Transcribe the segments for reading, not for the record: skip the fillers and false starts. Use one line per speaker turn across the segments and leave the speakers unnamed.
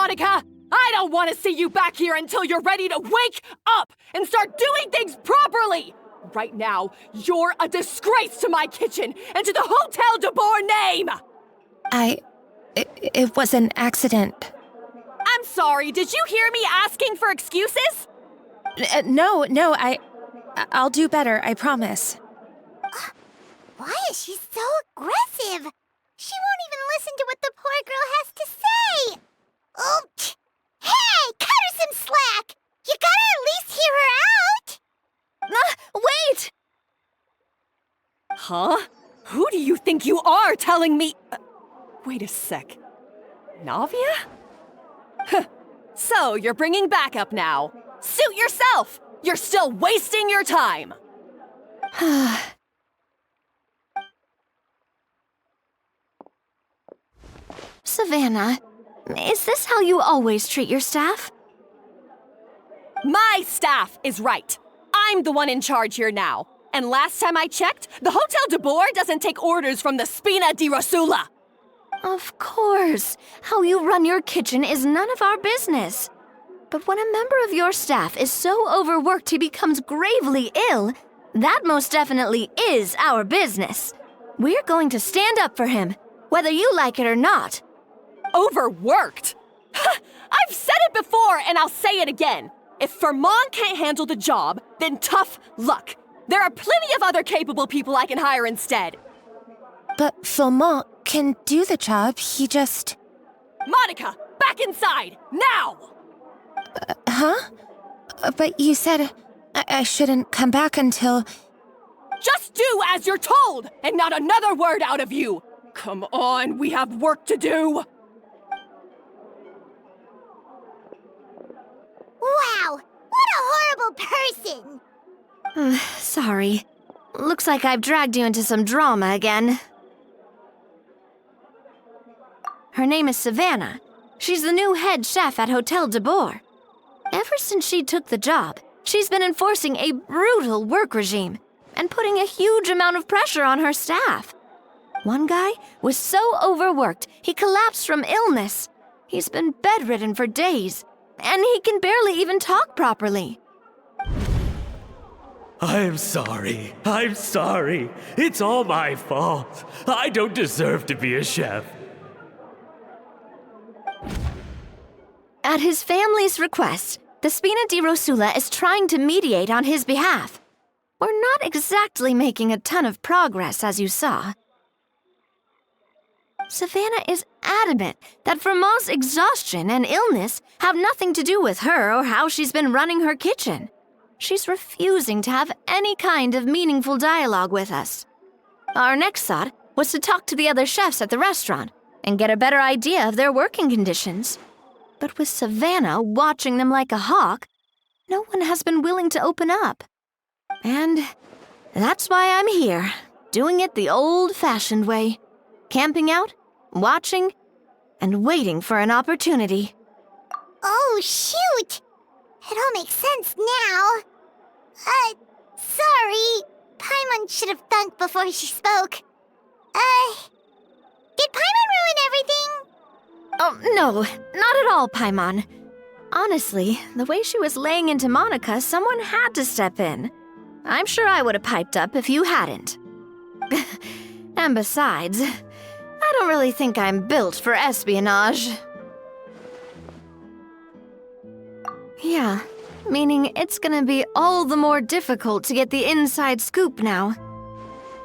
Monica! I don't want to see you back here until you're ready to wake up and start doing things properly! Right now, you're a disgrace to my kitchen and to the Hotel de Boer name!
It was an accident.
I'm sorry, did you hear me asking for excuses?
No, I'll do better, I promise.
Why is she so aggressive? She won't even listen to what the poor girl has to say. Oh, hey, cut her some slack. You gotta at least hear her out.
Wait!
Huh? Who do you think you are telling me? Wait a sec. Navia? Huh. So, you're bringing backup now. Suit yourself! You're still wasting your time!
Savannah, is this how you always treat your staff?
My staff is right. I'm the one in charge here now. And last time I checked, the Hotel de Boer doesn't take orders from the Spina di Rosula.
Of course. How you run your kitchen is none of our business. But when a member of your staff is so overworked he becomes gravely ill, that most definitely is our business. We're going to stand up for him, whether you like it or not.
Overworked? I've said it before and I'll say it again. If Fermon can't handle the job, then tough luck. There are plenty of other capable people I can hire instead.
But Fermon can do the job, he just...
Monica, back inside, now!
Huh? But you said I shouldn't come back until...
Just do as you're told, and not another word out of you! Come on, we have work to do!
Wow, what a horrible person!
Sorry. Looks like I've dragged you into some drama again. Her name is Savannah. She's the new head chef at Hotel de Boer. Ever since she took the job, she's been enforcing a brutal work regime and putting a huge amount of pressure on her staff. One guy was so overworked, he collapsed from illness. He's been bedridden for days, and he can barely even talk properly.
I'm sorry. It's all my fault. I don't deserve to be a chef.
At his family's request, the Spina di Rosula is trying to mediate on his behalf. We're not exactly making a ton of progress, as you saw. Savannah is adamant that Fermont's exhaustion and illness have nothing to do with her or how she's been running her kitchen. She's refusing to have any kind of meaningful dialogue with us. Our next thought was to talk to the other chefs at the restaurant and get a better idea of their working conditions. But with Savannah watching them like a hawk, no one has been willing to open up. And that's why I'm here, doing it the old-fashioned way. Camping out, watching, and waiting for an opportunity.
Oh, shoot! It all makes sense now. Sorry. Paimon should have thunk before she spoke. Did Paimon ruin everything?
Oh, no, not at all, Paimon. Honestly, the way she was laying into Monica, someone had to step in. I'm sure I would have piped up if you hadn't. And besides, I don't really think I'm built for espionage. Yeah, meaning it's gonna be all the more difficult to get the inside scoop now.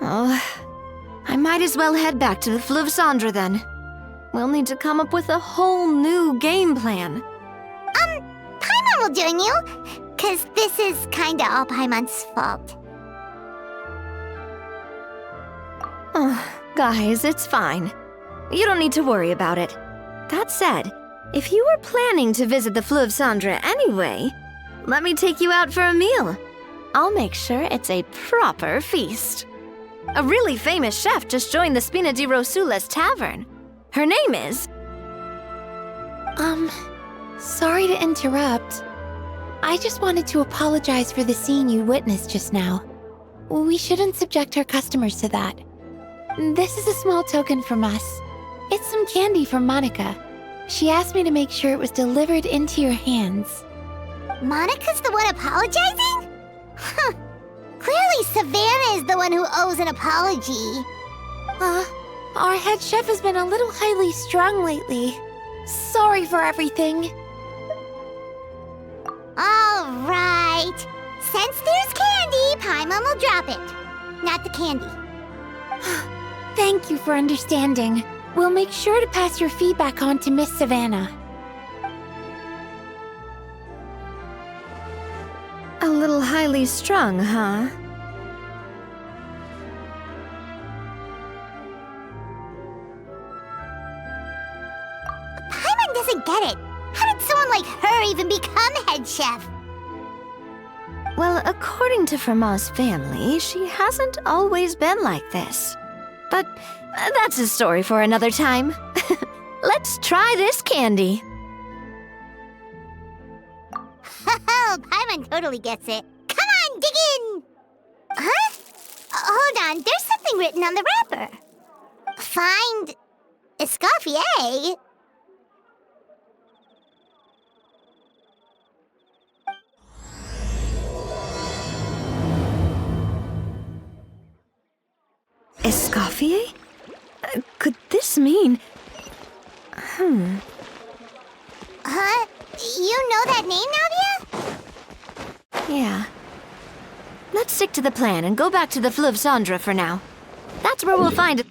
Oh, I might as well head back to the Fleuve Cendre then. We'll need to come up with a whole new game plan.
Paimon will join you, 'cause this is kinda all Paimon's fault.
Oh, guys, it's fine. You don't need to worry about it. That said, if you were planning to visit the Fleuve Cendre anyway, let me take you out for a meal. I'll make sure it's a proper feast. A really famous chef just joined the Spina di Rosula's tavern. Her name is...
Sorry to interrupt. I just wanted to apologize for the scene you witnessed just now. We shouldn't subject our customers to that. This is a small token from us. It's some candy from Monica. She asked me to make sure it was delivered into your hands.
Monica's the one apologizing? Huh. Clearly Savannah is the one who owes an apology.
Our head chef has been a little highly strung lately. Sorry for everything.
All right. Since there's candy, Paimon will drop it. Not the candy.
Thank you for understanding. We'll make sure to pass your feedback on to Miss Savannah.
A little highly strung, huh?
Paimon doesn't get it. How did someone like her even become head chef?
Well, according to Fermat's family, she hasn't always been like this. But that's a story for another time. Let's try this candy.
Oh, Paimon totally gets it. Come on, dig in! Huh? Hold on, there's something written on the wrapper. Find Escoffier?
Escoffier? Could this mean...
Huh? You know that name, Navia?
Yeah. Let's stick to the plan and go back to the Fleuve Cendre for now. That's where we'll find it.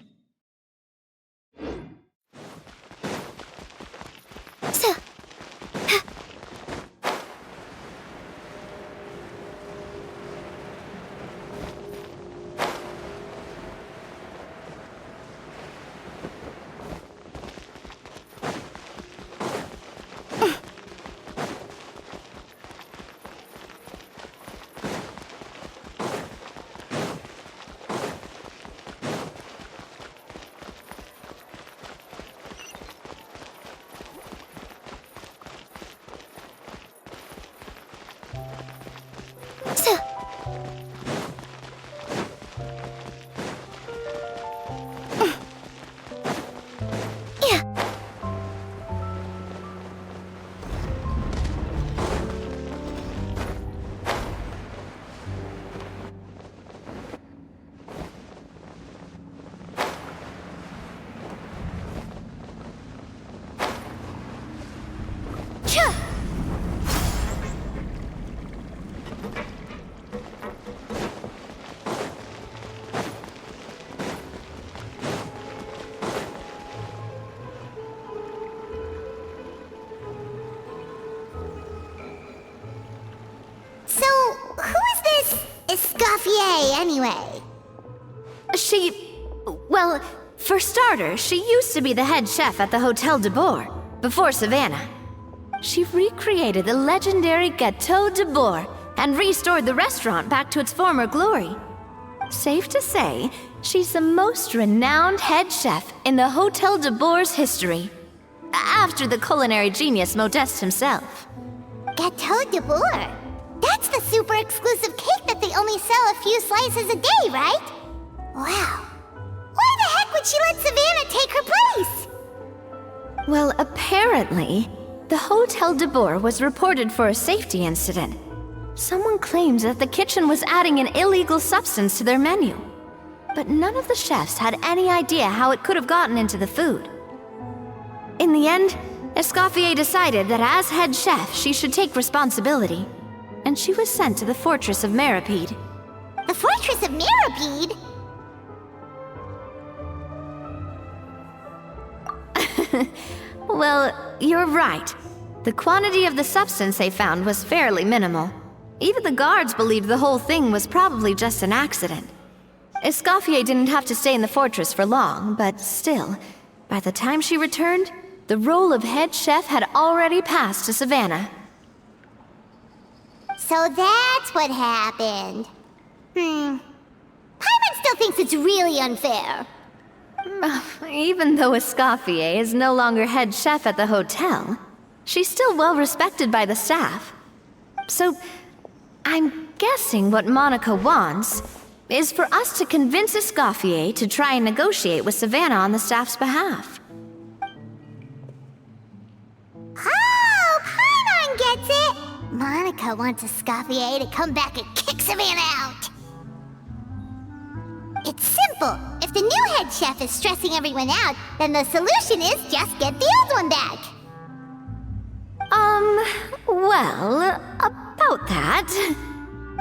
Escoffier, anyway?
Well, for starters, she used to be the head chef at the Hotel de Bourg, before Savannah. She recreated the legendary Gâteau de Bourg and restored the restaurant back to its former glory. Safe to say, she's the most renowned head chef in the Hotel de Bourg's history, after the culinary genius Modeste himself.
Gâteau de Bourg? That's the super exclusive cake that they only sell a few slices a day, right? Wow. Why the heck would she let Savannah take her place?
Well, apparently, the Hotel de Bourg was reported for a safety incident. Someone claims that the kitchen was adding an illegal substance to their menu. But none of the chefs had any idea how it could have gotten into the food. In the end, Escoffier decided that as head chef, she should take responsibility. And she was sent to the Fortress of Meripede.
The Fortress of Meripede?
Well, you're right. The quantity of the substance they found was fairly minimal. Even the guards believed the whole thing was probably just an accident. Escoffier didn't have to stay in the fortress for long, but still, by the time she returned, the role of head chef had already passed to Savannah.
So that's what happened. Paimon still thinks it's really unfair.
Even though Escoffier is no longer head chef at the hotel, she's still well respected by the staff. So, I'm guessing what Monica wants is for us to convince Escoffier to try and negotiate with Savannah on the staff's behalf.
Monica wants Escoffier to come back and kick Savannah out. It's simple. If the new head chef is stressing everyone out, then the solution is just get the old one back.
Well, about that.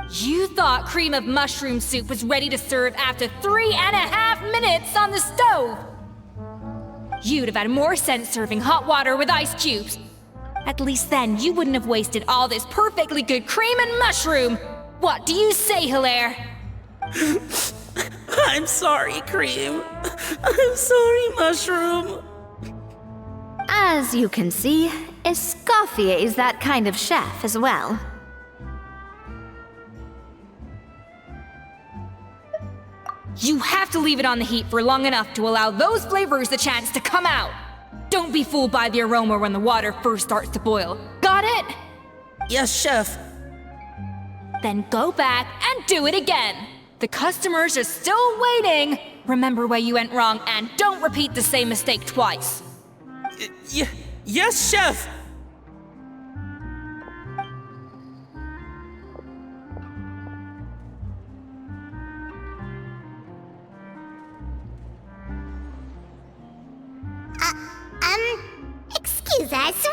You thought cream of mushroom soup was ready to serve after 3.5 minutes on the stove. You'd have had more sense serving hot water with ice cubes. At least then you wouldn't have wasted all this perfectly good cream and mushroom. What do you say, Hilaire?
I'm sorry, Cream. I'm sorry, Mushroom.
As you can see, Escoffier is that kind of chef as well.
You have to leave it on the heat for long enough to allow those flavors the chance to come out. Don't be fooled by the aroma when the water first starts to boil. Got it?
Yes, Chef.
Then go back and do it again. The customers are still waiting. Remember where you went wrong and don't repeat the same mistake twice.
Yes, Chef.
Excuse us,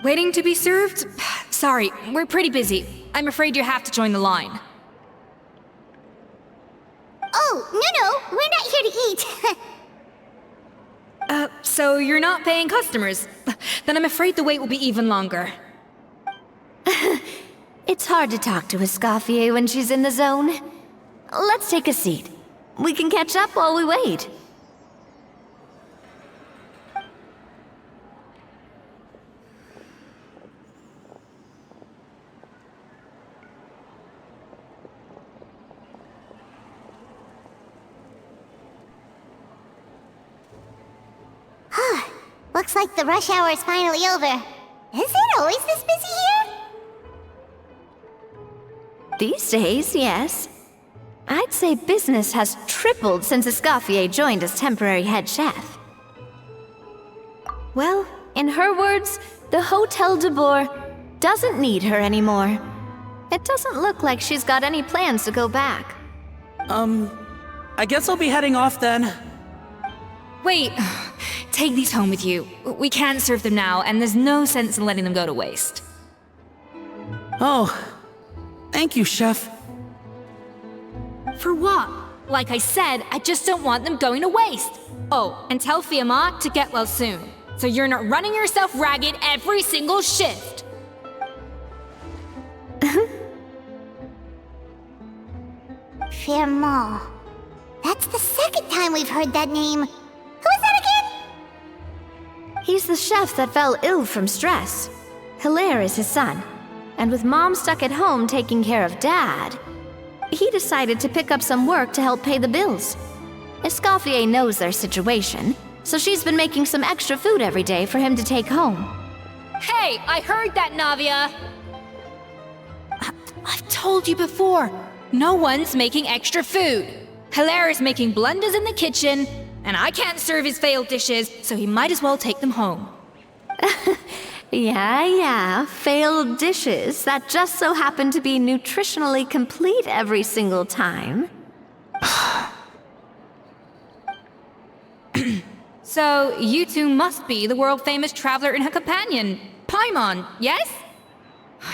Waiting to be served? Sorry, we're pretty busy. I'm afraid you have to join the line.
Oh, no, we're not here to eat.
So you're not paying customers? Then I'm afraid the wait will be even longer.
It's hard to talk to Escoffier when she's in the zone. Let's take a seat. We can catch up while we wait.
Looks like the rush hour is finally over. Is it always this busy here?
These days, yes. I'd say business has tripled since Escoffier joined as temporary head chef. Well, in her words, the Hotel de Boer doesn't need her anymore. It doesn't look like she's got any plans to go back.
I guess I'll be heading off then.
Wait, take these home with you. We can't serve them now, and there's no sense in letting them go to waste.
Oh, thank you, Chef.
For what? Like I said, I just don't want them going to waste. Oh, and tell Fiamma to get well soon, so you're not running yourself ragged every single shift.
Fiamma. That's the second time we've heard that name. Who is that again?
He's the chef that fell ill from stress. Hilaire is his son. And with Mom stuck at home taking care of Dad, he decided to pick up some work to help pay the bills. Escoffier knows their situation, so she's been making some extra food every day for him to take home.
Hey, I heard that, Navia! I've told you before, no one's making extra food. Hilaire is making blunders in the kitchen, and I can't serve his failed dishes, so he might as well take them home.
Yeah, failed dishes that just so happen to be nutritionally complete every single time.
So, you two must be the world-famous traveler and her companion, Paimon, yes?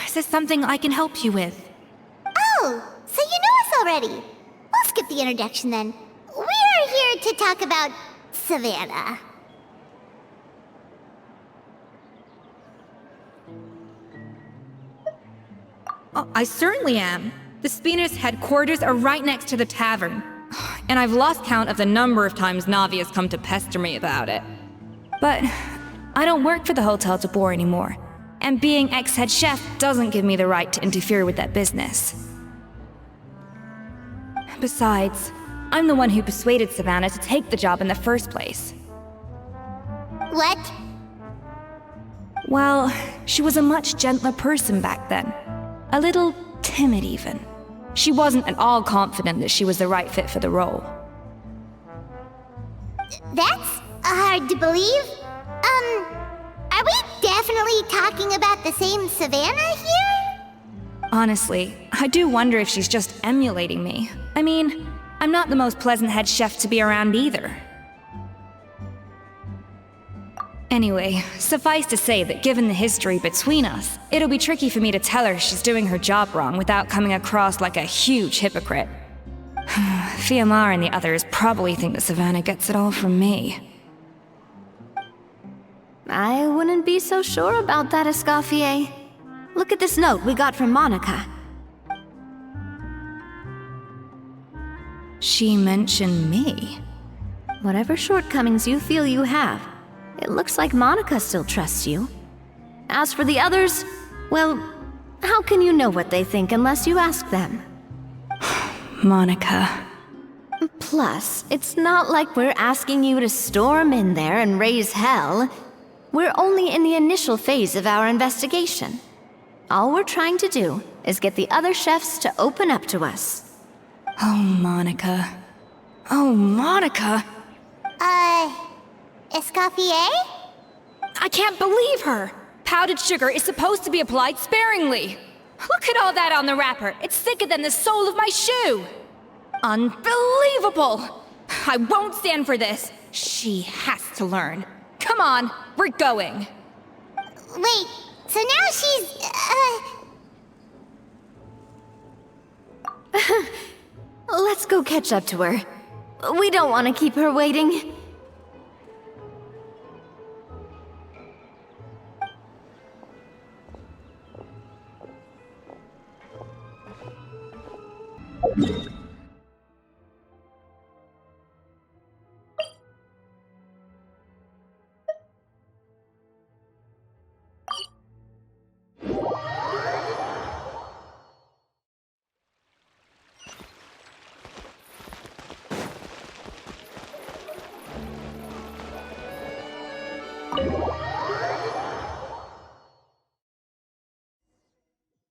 Is there something I can help you with?
Oh, so you know us already. We'll skip the introduction then. We're here to talk about Savannah.
Oh, I certainly am. The Spina's headquarters are right next to the tavern. And I've lost count of the number of times Navi has come to pester me about it. But I don't work for the Hotel de Boer anymore. And being ex-head chef doesn't give me the right to interfere with that business. Besides, I'm the one who persuaded Savannah to take the job in the first place.
What?
Well, she was a much gentler person back then. A little timid, even. She wasn't at all confident that she was the right fit for the role.
That's hard to believe. definitely talking about the same Savannah here?
Honestly, I do wonder if she's just emulating me. I mean, I'm not the most pleasant head chef to be around either. Anyway, suffice to say that given the history between us, it'll be tricky for me to tell her she's doing her job wrong without coming across like a huge hypocrite. Fiamar and the others probably think that Savannah gets it all from me.
I wouldn't be so sure about that, Escoffier. Look at this note we got from Monica.
She mentioned me.
Whatever shortcomings you feel you have, it looks like Monica still trusts you. As for the others, well, how can you know what they think unless you ask them?
Monica.
Plus, it's not like we're asking you to storm in there and raise hell. We're only in the initial phase of our investigation. All we're trying to do is get the other chefs to open up to us.
Oh, Monica. Oh, Monica!
Escoffier?
I can't believe her! Powdered sugar is supposed to be applied sparingly. Look at all that on the wrapper. It's thicker than the sole of my shoe. Unbelievable! I won't stand for this. She has to learn. Come on, we're going.
Wait, so now she's,
Let's go catch up to her. We don't want to keep her waiting.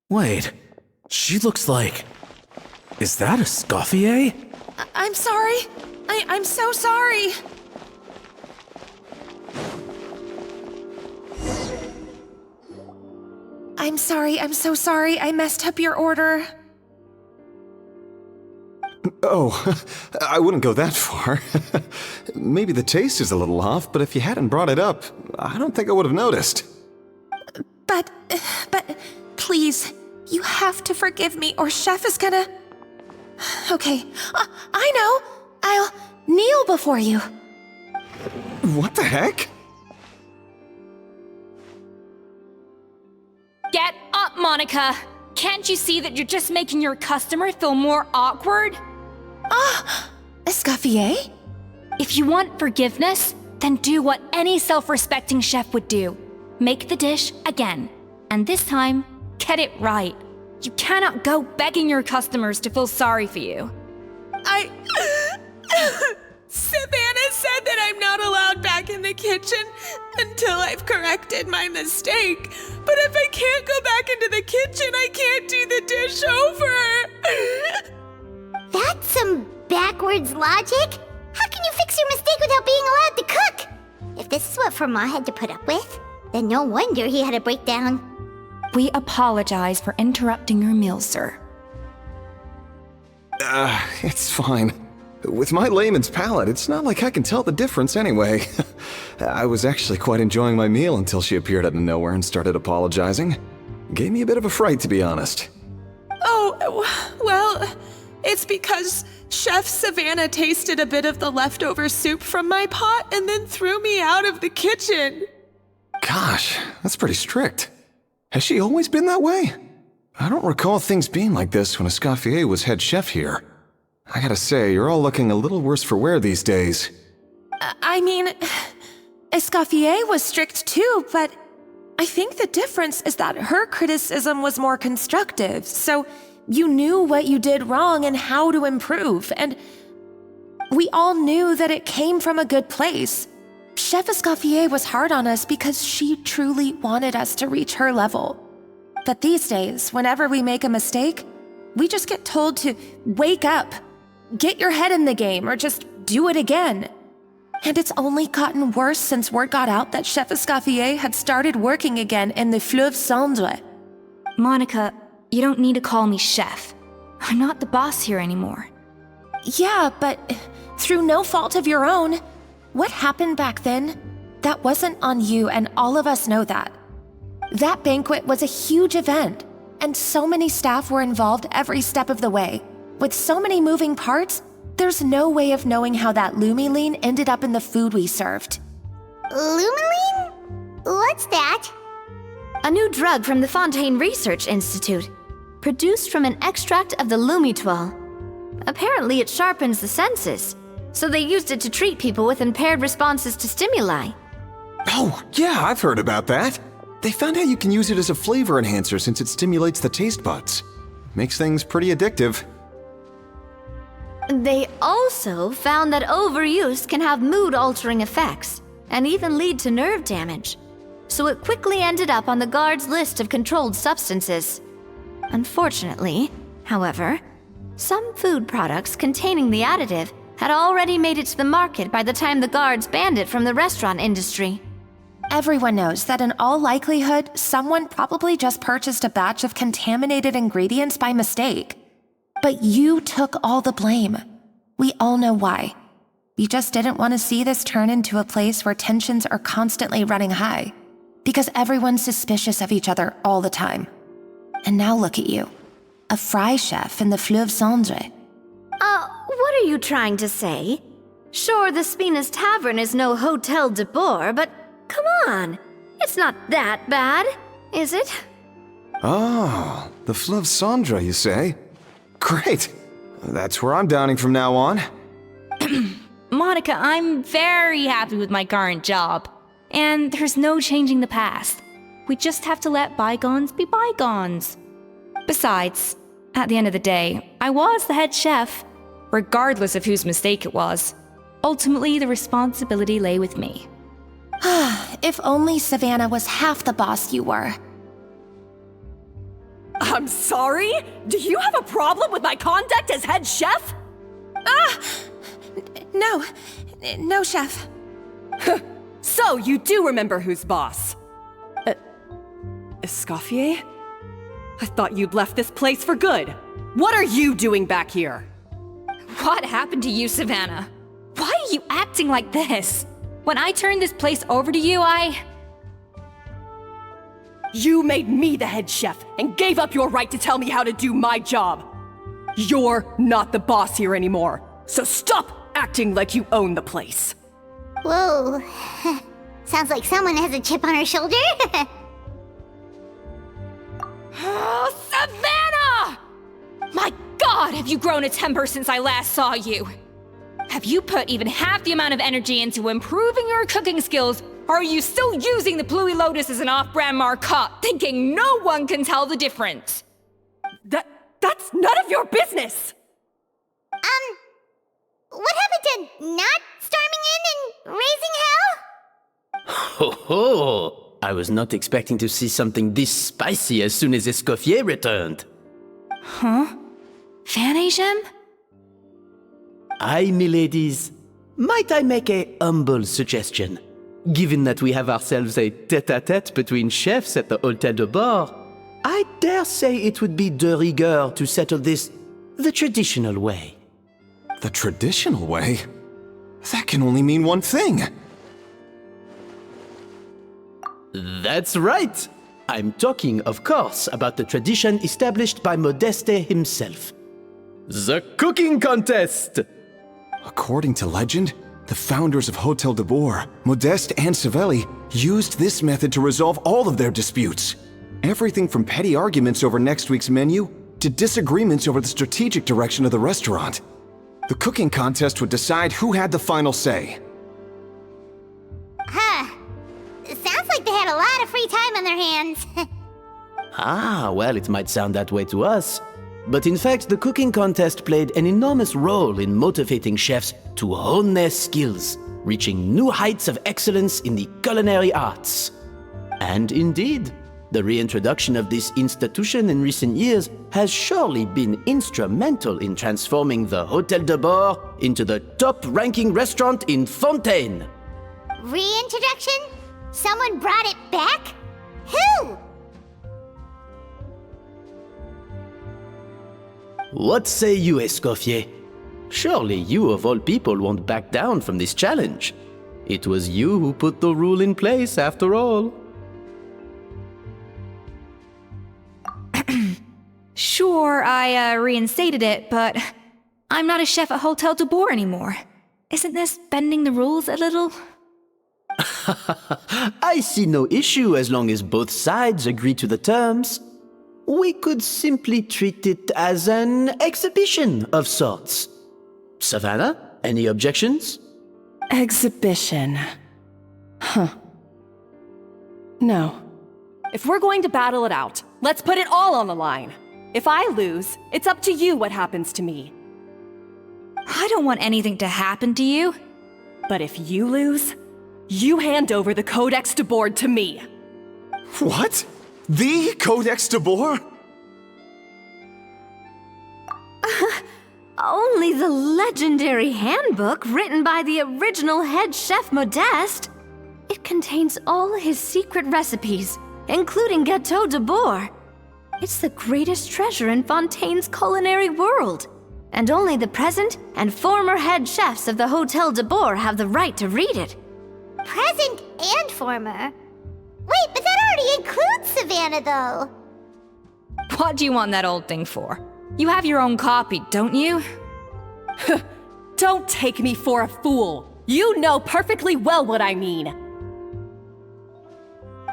Wait, she looks like... Is that a Escoffier?
I'm sorry. I'm so sorry. I'm sorry, I'm so sorry. I messed up your order.
Oh, I wouldn't go that far. Maybe the taste is a little off, but if you hadn't brought it up, I don't think I would have noticed.
But, please, you have to forgive me or Chef is gonna... Okay, I know. I'll kneel before you.
What the heck?
Get up, Monica! Can't you see that you're just making your customer feel more awkward?
Escoffier?
If you want forgiveness, then do what any self-respecting chef would do. Make the dish again. And this time, get it right. You cannot go begging your customers to feel sorry for you.
Savannah said that I'm not allowed back in the kitchen until I've corrected my mistake. But if I can't go back into the kitchen, I can't do the dish over.
That's some backwards logic. How can you fix your mistake without being allowed to cook? If this is what Fermat had to put up with, then no wonder he had a breakdown.
We apologize for interrupting your meal, sir.
It's fine. With my layman's palate, it's not like I can tell the difference anyway. I was actually quite enjoying my meal until she appeared out of nowhere and started apologizing. Gave me a bit of a fright, to be honest.
Oh, well, it's because Chef Savannah tasted a bit of the leftover soup from my pot and then threw me out of the kitchen.
Gosh, that's pretty strict. Has she always been that way? I don't recall things being like this when Escoffier was head chef here. I gotta say, you're all looking a little worse for wear these days.
I mean, Escoffier was strict too, but I think the difference is that her criticism was more constructive, so you knew what you did wrong and how to improve, and we all knew that it came from a good place. Chef Escoffier was hard on us because she truly wanted us to reach her level. But these days, whenever we make a mistake, we just get told to wake up, get your head in the game, or just do it again. And it's only gotten worse since word got out that Chef Escoffier had started working again in the Fleuve Cendre.
Monica, you don't need to call me chef. I'm not the boss here anymore.
Yeah, but through no fault of your own, what happened back then, that wasn't on you, and all of us know that. That banquet was a huge event, and so many staff were involved every step of the way. With so many moving parts, there's no way of knowing how that lumiline ended up in the food we served.
Lumiline? What's that?
A new drug from the Fontaine Research Institute, produced from an extract of the lumitoile. Apparently it sharpens the senses, so they used it to treat people with impaired responses to stimuli.
Oh, yeah, I've heard about that. They found out you can use it as a flavor enhancer since it stimulates the taste buds. Makes things pretty addictive.
They also found that overuse can have mood-altering effects, and even lead to nerve damage. So it quickly ended up on the guard's list of controlled substances. Unfortunately, however, some food products containing the additive had already made it to the market by the time the guards banned it from the restaurant industry.
Everyone knows that in all likelihood, someone probably just purchased a batch of contaminated ingredients by mistake. But you took all the blame. We all know why. You just didn't want to see this turn into a place where tensions are constantly running high, because everyone's suspicious of each other all the time. And now look at you, a fry chef in the Fleuve Cendre.
What are you trying to say? Sure, the Spina's Tavern is no Hotel de Boer, but come on, it's not that bad, is it?
Oh, the Fleuve Cendre, you say? Great. That's where I'm dining from now on.
Monica, I'm very happy with my current job. And there's no changing the past. We just have to let bygones be bygones. Besides, at the end of the day, I was the head chef, regardless of whose mistake it was. Ultimately, the responsibility lay with me.
If only Savannah was half the boss you were.
I'm sorry? Do you have a problem with my conduct as head chef?
No, chef.
So you do remember who's boss? Escoffier? I thought you'd left this place for good. What are you doing back here?
What happened to you, Savannah? Why are you acting like this? When I turned this place over to you,
You made me the head chef and gave up your right to tell me how to do my job. You're not the boss here anymore, so stop acting like you own the place.
Whoa. Sounds like someone has a chip on her shoulder.
Oh, Savannah! My God, have you grown a temper since I last saw you? Have you put even half the amount of energy into improving your cooking skills, or are you still using the Pluie Lotus as an off-brand marcotte, thinking no one can tell the difference?
That's none of your business!
What happened to not storming in and raising hell?
Ho ho! I was not expecting to see something this spicy as soon as Escoffier returned.
Huh? Van-Agem?
Aye, miladies. Might I make a humble suggestion? Given that we have ourselves a tête-à-tête between chefs at the Hôtel de Bord, I dare say it would be de rigueur to settle this the traditional way.
The traditional way? That can only mean one thing.
That's right! I'm talking, of course, about the tradition established by Modeste himself. The cooking contest!
According to legend, the founders of Hotel de Boer, Modeste and Savelli, used this method to resolve all of their disputes. Everything from petty arguments over next week's menu to disagreements over the strategic direction of the restaurant. The cooking contest would decide who had the final say.
Sounds like they had a lot of free time on their hands.
Well, it might sound that way to us. But in fact, the cooking contest played an enormous role in motivating chefs to hone their skills, reaching new heights of excellence in the culinary arts. And indeed, The reintroduction of this institution in recent years has surely been instrumental in transforming the Hôtel de Bord into the top-ranking restaurant in Fontaine.
Reintroduction? Someone brought it back? Who?
What say you, Escoffier? Surely you of all people won't back down from this challenge. It was you who put the rule in place, after all.
Sure, I reinstated it, but I'm not a chef at Hotel de Boer anymore. Isn't this bending the rules a little?
I see no issue as long as both sides agree to the terms. We could simply treat it as an exhibition of sorts. Savannah, any objections?
Exhibition. Huh. No. If we're going to battle it out, let's put it all on the line. If I lose, it's up to you what happens to me.
I don't want anything to happen to you.
But if you lose, you hand over the Codex de Board to me.
What? The Codex de Boer?
Only the legendary handbook written by the original head chef Modeste. It contains all his secret recipes, including Gâteau de Boer. It's the greatest treasure in Fontaine's culinary world. And only the present and former head chefs of the Hôtel de Boer have the right to read it.
Present and former? Wait, but that already includes Savannah, though.
What do you want that old thing for? You have your own copy, don't you?
Don't take me for a fool. You know perfectly well what I mean.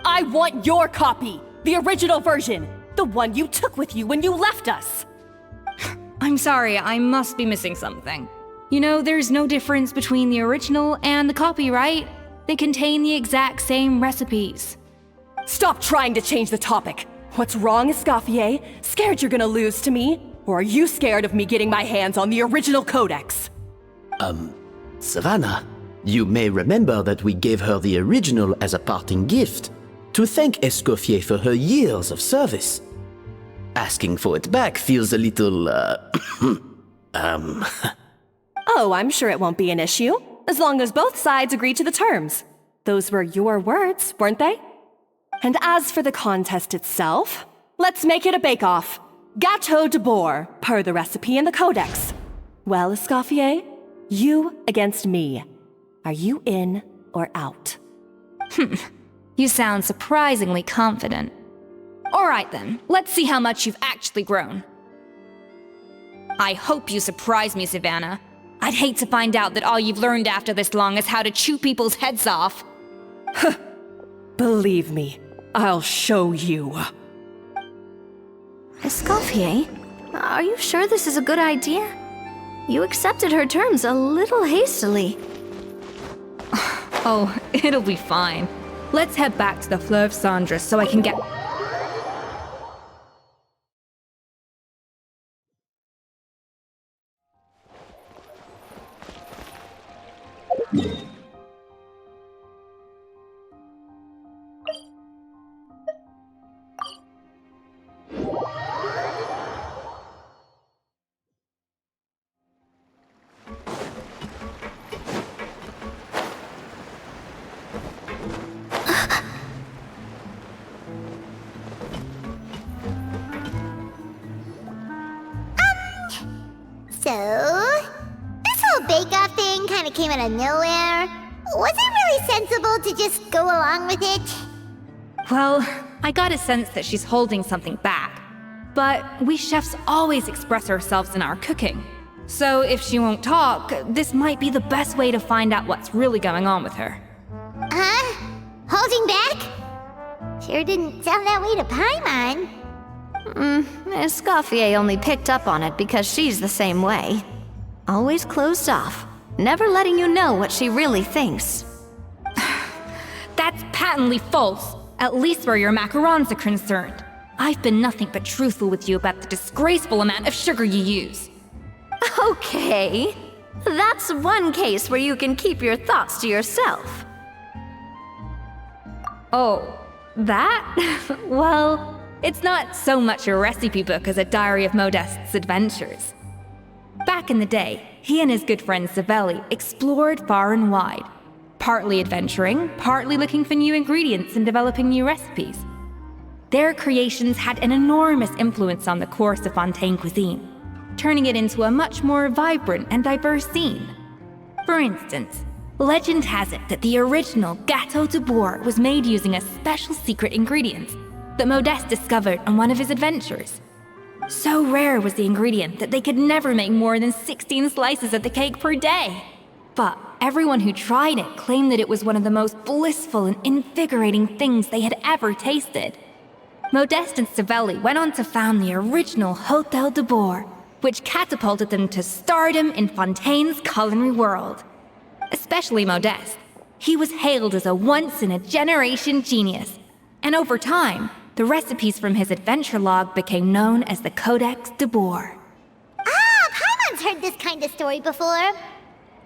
I want your copy, the original version, the one you took with you when you left us.
I'm sorry, I must be missing something. You know, there's no difference between the original and the copy, right? They contain the exact same recipes.
Stop trying to change the topic. What's wrong, Escoffier? Scared you're gonna lose to me? Or are you scared of me getting my hands on the original codex?
Savannah, you may remember that we gave her the original as a parting gift, to thank Escoffier for her years of service. Asking for it back feels a little,
Oh, I'm sure it won't be an issue, as long as both sides agree to the terms. Those were your words, weren't they? And as for the contest itself, let's make it a bake-off. Gâteau de Boer, per the recipe in the codex. Well, Escoffier, you against me. Are you in or out?
You sound surprisingly confident. All right then, let's see how much you've actually grown. I hope you surprise me, Savannah. I'd hate to find out that all you've learned after this long is how to chew people's heads off.
Believe me, I'll show you.
Escoffier, are you sure this is a good idea? You accepted her terms a little hastily.
Oh, it'll be fine. Let's head back to the Fleuve Cendres so I can get...
So, this whole bake-off thing kind of came out of nowhere. Was it really sensible to just go along with it?
Well, I got a sense that she's holding something back. But we chefs always express ourselves in our cooking. So if she won't talk, this might be the best way to find out what's really going on with her.
Huh? Holding back? Sure didn't sound that way to Paimon.
Escoffier only picked up on it because she's the same way. Always closed off, never letting you know what she really thinks.
That's patently false, at least where your macarons are concerned. I've been nothing but truthful with you about the disgraceful amount of sugar you use.
Okay, that's one case where you can keep your thoughts to yourself.
Oh, That? Well, it's not so much a recipe book as a diary of Modeste's adventures. Back in the day, he and his good friend Savelli explored far and wide, partly adventuring, partly looking for new ingredients and developing new recipes. Their creations had an enormous influence on the course of Fontaine cuisine, turning it into a much more vibrant and diverse scene. For instance, legend has it that the original Gâteau de Bourg was made using a special secret ingredient that Modeste discovered on one of his adventures. So rare was the ingredient that they could never make more than 16 slices of the cake per day. But everyone who tried it claimed that it was one of the most blissful and invigorating things they had ever tasted. Modeste and Savelli went on to found the original Hôtel de Bourg, which catapulted them to stardom in Fontaine's culinary world. Especially Modeste. He was hailed as a once-in-a-generation genius, and over time, the recipes from his adventure log became known as the Codex de Bourg.
Paimon's heard this kind of story before.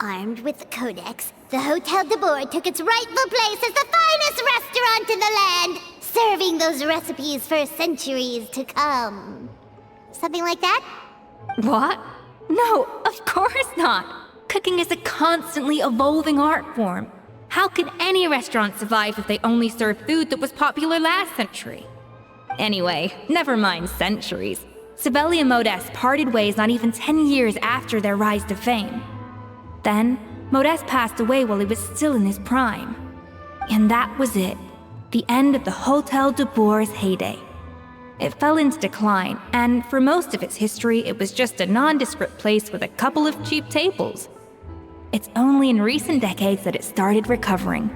Armed with the Codex, the Hôtel de Bourg took its rightful place as the finest restaurant in the land, serving those recipes for centuries to come. Something like that?
What? No, of course not. Cooking is a constantly evolving art form. How could any restaurant survive if they only served food that was popular last century? Anyway, never mind centuries. Savelli and Modeste parted ways not even 10 years after their rise to fame. Then, Modeste passed away while he was still in his prime. And that was it. The end of the Hôtel de Bourg's heyday. It fell into decline, and for most of its history, it was just a nondescript place with a couple of cheap tables. It's only in recent decades that it started recovering.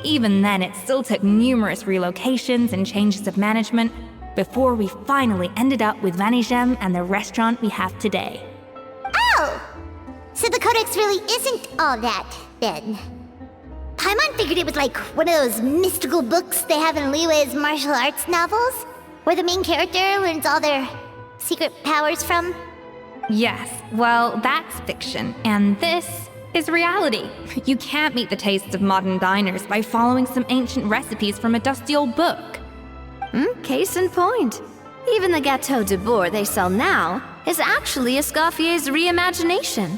Even then, it still took numerous relocations and changes of management before we finally ended up with Vanigem and the restaurant we have today.
Oh! So the Codex really isn't all that, then. Paimon figured it was like one of those mystical books they have in Liue's martial arts novels, where the main character learns all their secret powers from.
Yes, well, that's fiction, and this is reality. You can't meet the tastes of modern diners by following some ancient recipes from a dusty old book.
Case in point. Even the Gâteau de Bourg they sell now is actually Escoffier's reimagination.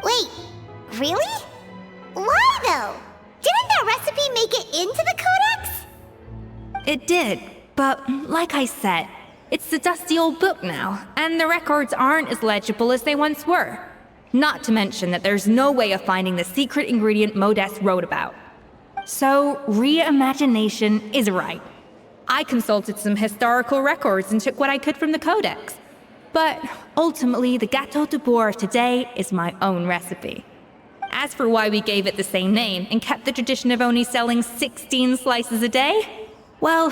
Wait, really? Why though? Didn't that recipe make it into the Codex?
It did, but like I said, it's the dusty old book now, and the records aren't as legible as they once were. Not to mention that there's no way of finding the secret ingredient Modeste wrote about. So, reimagination is right. I consulted some historical records and took what I could from the Codex. But ultimately, the Gâteau de Bourg of today is my own recipe. As for why we gave it the same name and kept the tradition of only selling 16 slices a day, well,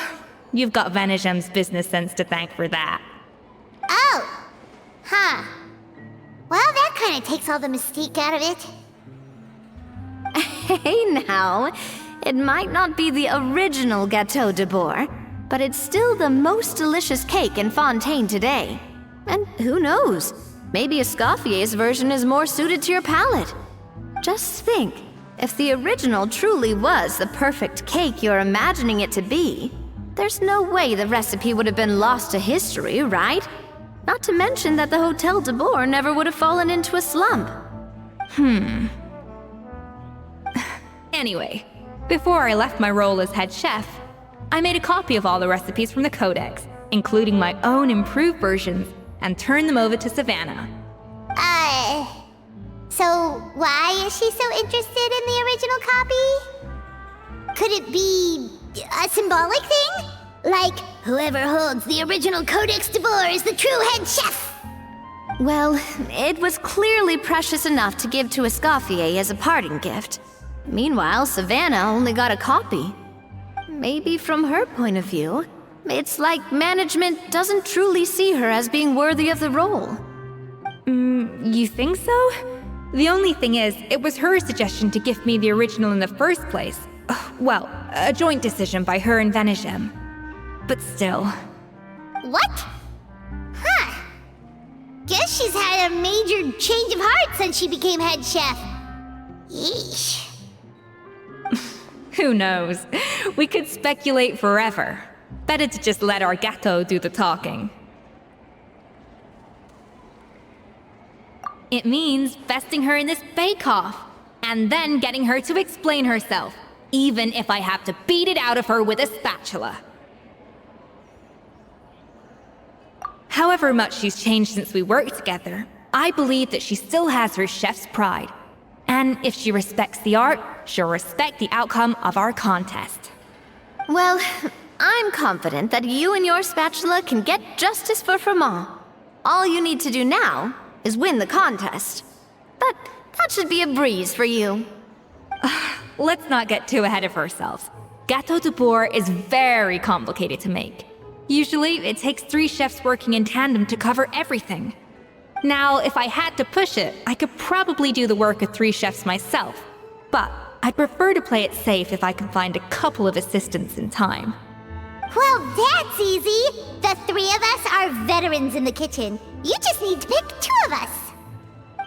you've got Vanigem's business sense to thank for that.
Oh! Huh. Well, that kind of takes all the mystique out of it.
Hey now, it might not be the original Gâteau de Bourg, but it's still the most delicious cake in Fontaine today. And who knows, maybe Escoffier's version is more suited to your palate. Just think, if the original truly was the perfect cake you're imagining it to be, there's no way the recipe would have been lost to history, right? Not to mention that the Hôtel de Bourg never would have fallen into a slump.
Anyway, before I left my role as head chef, I made a copy of all the recipes from the Codex, including my own improved versions, and turned them over to Savannah.
So why is she so interested in the original copy? Could it be a symbolic thing? Like, whoever holds the original Codex de Bourg is the true head chef?
Well, it was clearly precious enough to give to Escoffier as a parting gift. Meanwhile, Savannah only got a copy. Maybe from her point of view, it's like management doesn't truly see her as being worthy of the role.
You think so? The only thing is, it was her suggestion to gift me the original in the first place. Well, a joint decision by her and Vanigem. But still.
What? Huh. Guess she's had a major change of heart since she became head chef. Yeesh.
Who knows? We could speculate forever. Better to just let our gato do the talking. It means besting her in this bake-off, and then getting her to explain herself, even if I have to beat it out of her with a spatula. However much she's changed since we worked together, I believe that she still has her chef's pride. And if she respects the art, she'll respect the outcome of our contest.
Well, I'm confident that you and your spatula can get justice for Froment. All you need to do now is win the contest. But that should be a breeze for you.
Let's not get too ahead of ourselves. Gâteau de bourg is very complicated to make. Usually, it takes 3 chefs working in tandem to cover everything. Now, if I had to push it, I could probably do the work of 3 chefs myself. But I'd prefer to play it safe if I can find a couple of assistants in time.
Well, that's easy. The 3 of us are veterans in the kitchen. You just need to pick 2 of us.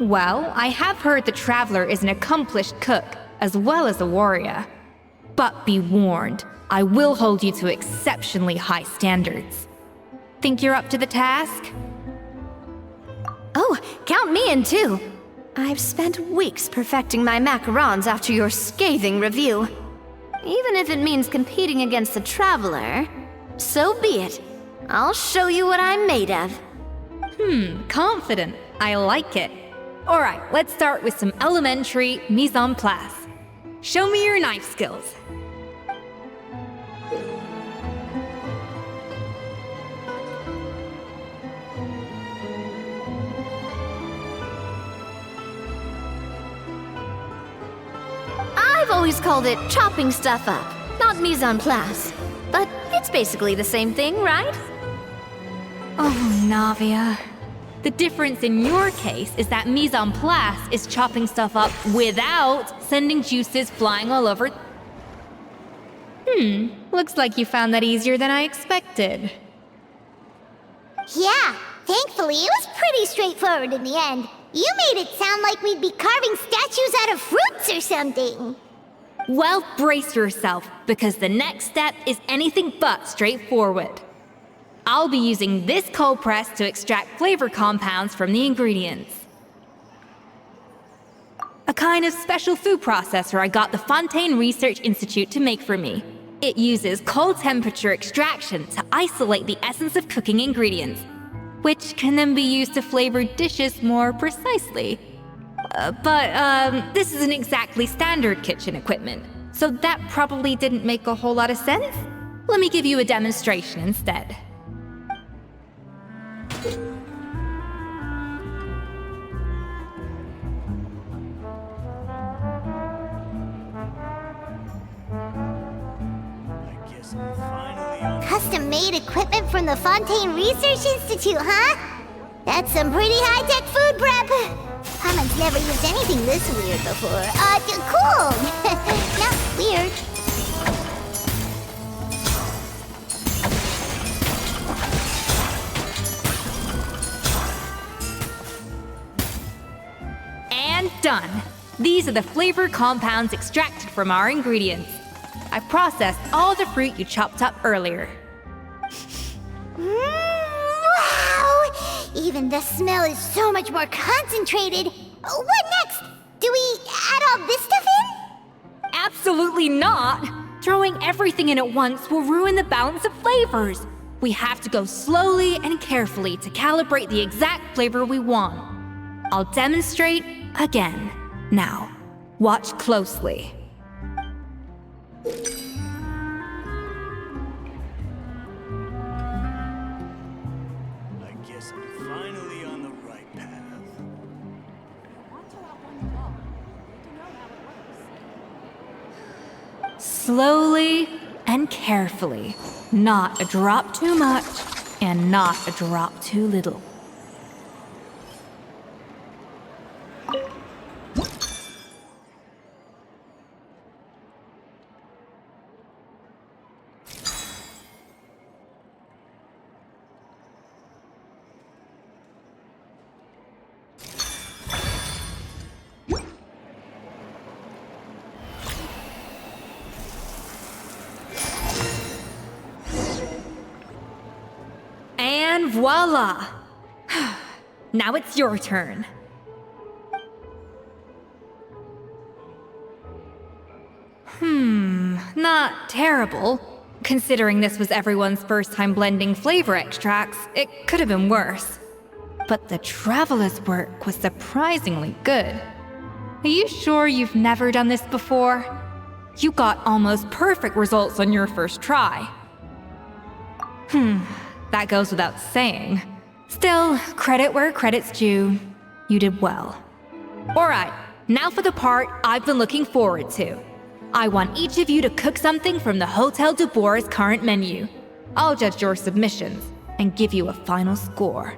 Well, I have heard the Traveler is an accomplished cook, as well as a warrior. But be warned, I will hold you to exceptionally high standards. Think you're up to the task?
Oh, count me in too. I've spent weeks perfecting my macarons after your scathing review. Even if it means competing against the Traveler, so be it. I'll show you what I'm made of.
Confident. I like it. Alright, let's start with some elementary mise en place. Show me your knife skills.
I've always called it chopping stuff up, not mise en place. But it's basically the same thing, right?
Oh, Navia. The difference in your case is that mise en place is chopping stuff up without sending juices flying all over. Looks like you found that easier than I expected.
Yeah, thankfully it was pretty straightforward in the end. You made it sound like we'd be carving statues out of fruits or something.
Well, brace yourself, because the next step is anything but straightforward. I'll be using this cold press to extract flavor compounds from the ingredients. A kind of special food processor I got the Fontaine Research Institute to make for me. It uses cold temperature extraction to isolate the essence of cooking ingredients, which can then be used to flavor dishes more precisely. But this isn't exactly standard kitchen equipment, so that probably didn't make a whole lot of sense. Let me give you a demonstration instead.
Custom-made equipment from the Fontaine Research Institute, huh? That's some pretty high-tech food prep. Paimon's never used anything this weird before. Cool! Not weird.
And done. These are the flavor compounds extracted from our ingredients. I processed all the fruit you chopped up earlier.
Wow! Even the smell is so much more concentrated. What next? Do we add all this stuff in?
Absolutely not! Throwing everything in at once will ruin the balance of flavors. We have to go slowly and carefully to calibrate the exact flavor we want. I'll demonstrate again. Now, watch closely.
I guess I'm finally on the right path.
Slowly and carefully. Not a drop too much, and not a drop too little. voila! Now it's your turn. Not terrible. Considering this was everyone's first time blending flavor extracts, it could have been worse. But the traveler's work was surprisingly good. Are you sure you've never done this before? You got almost perfect results on your first try. That goes without saying. Still, credit where credit's due. You did well. Alright, now for the part I've been looking forward to. I want each of you to cook something from the Hotel du Bois' current menu. I'll judge your submissions and give you a final score.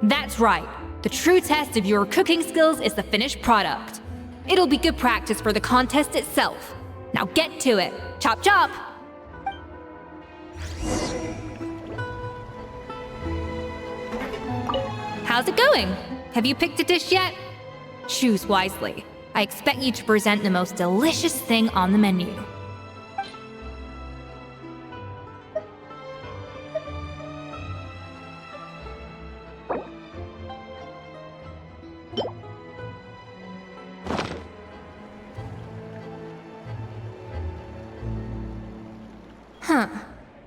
That's right. The true test of your cooking skills is the finished product. It'll be good practice for the contest itself. Now get to it. Chop chop! How's it going? Have you picked a dish yet? Choose wisely. I expect you to present the most delicious thing on the menu.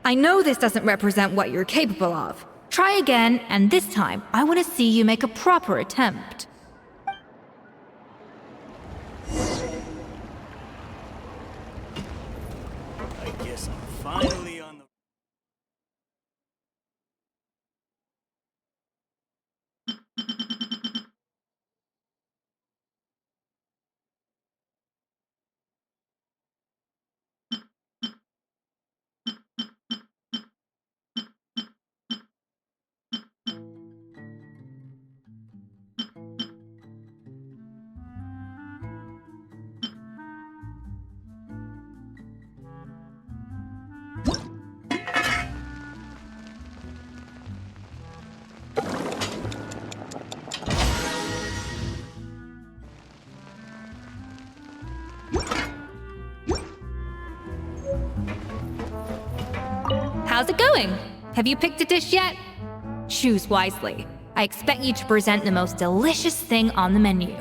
I know this doesn't represent what you're capable of. Try again, and this time, I want to see you make a proper attempt.
I guess I'm finally on the...
How's it going? Have you picked a dish yet? Choose wisely. I expect you to present the most delicious thing on the menu.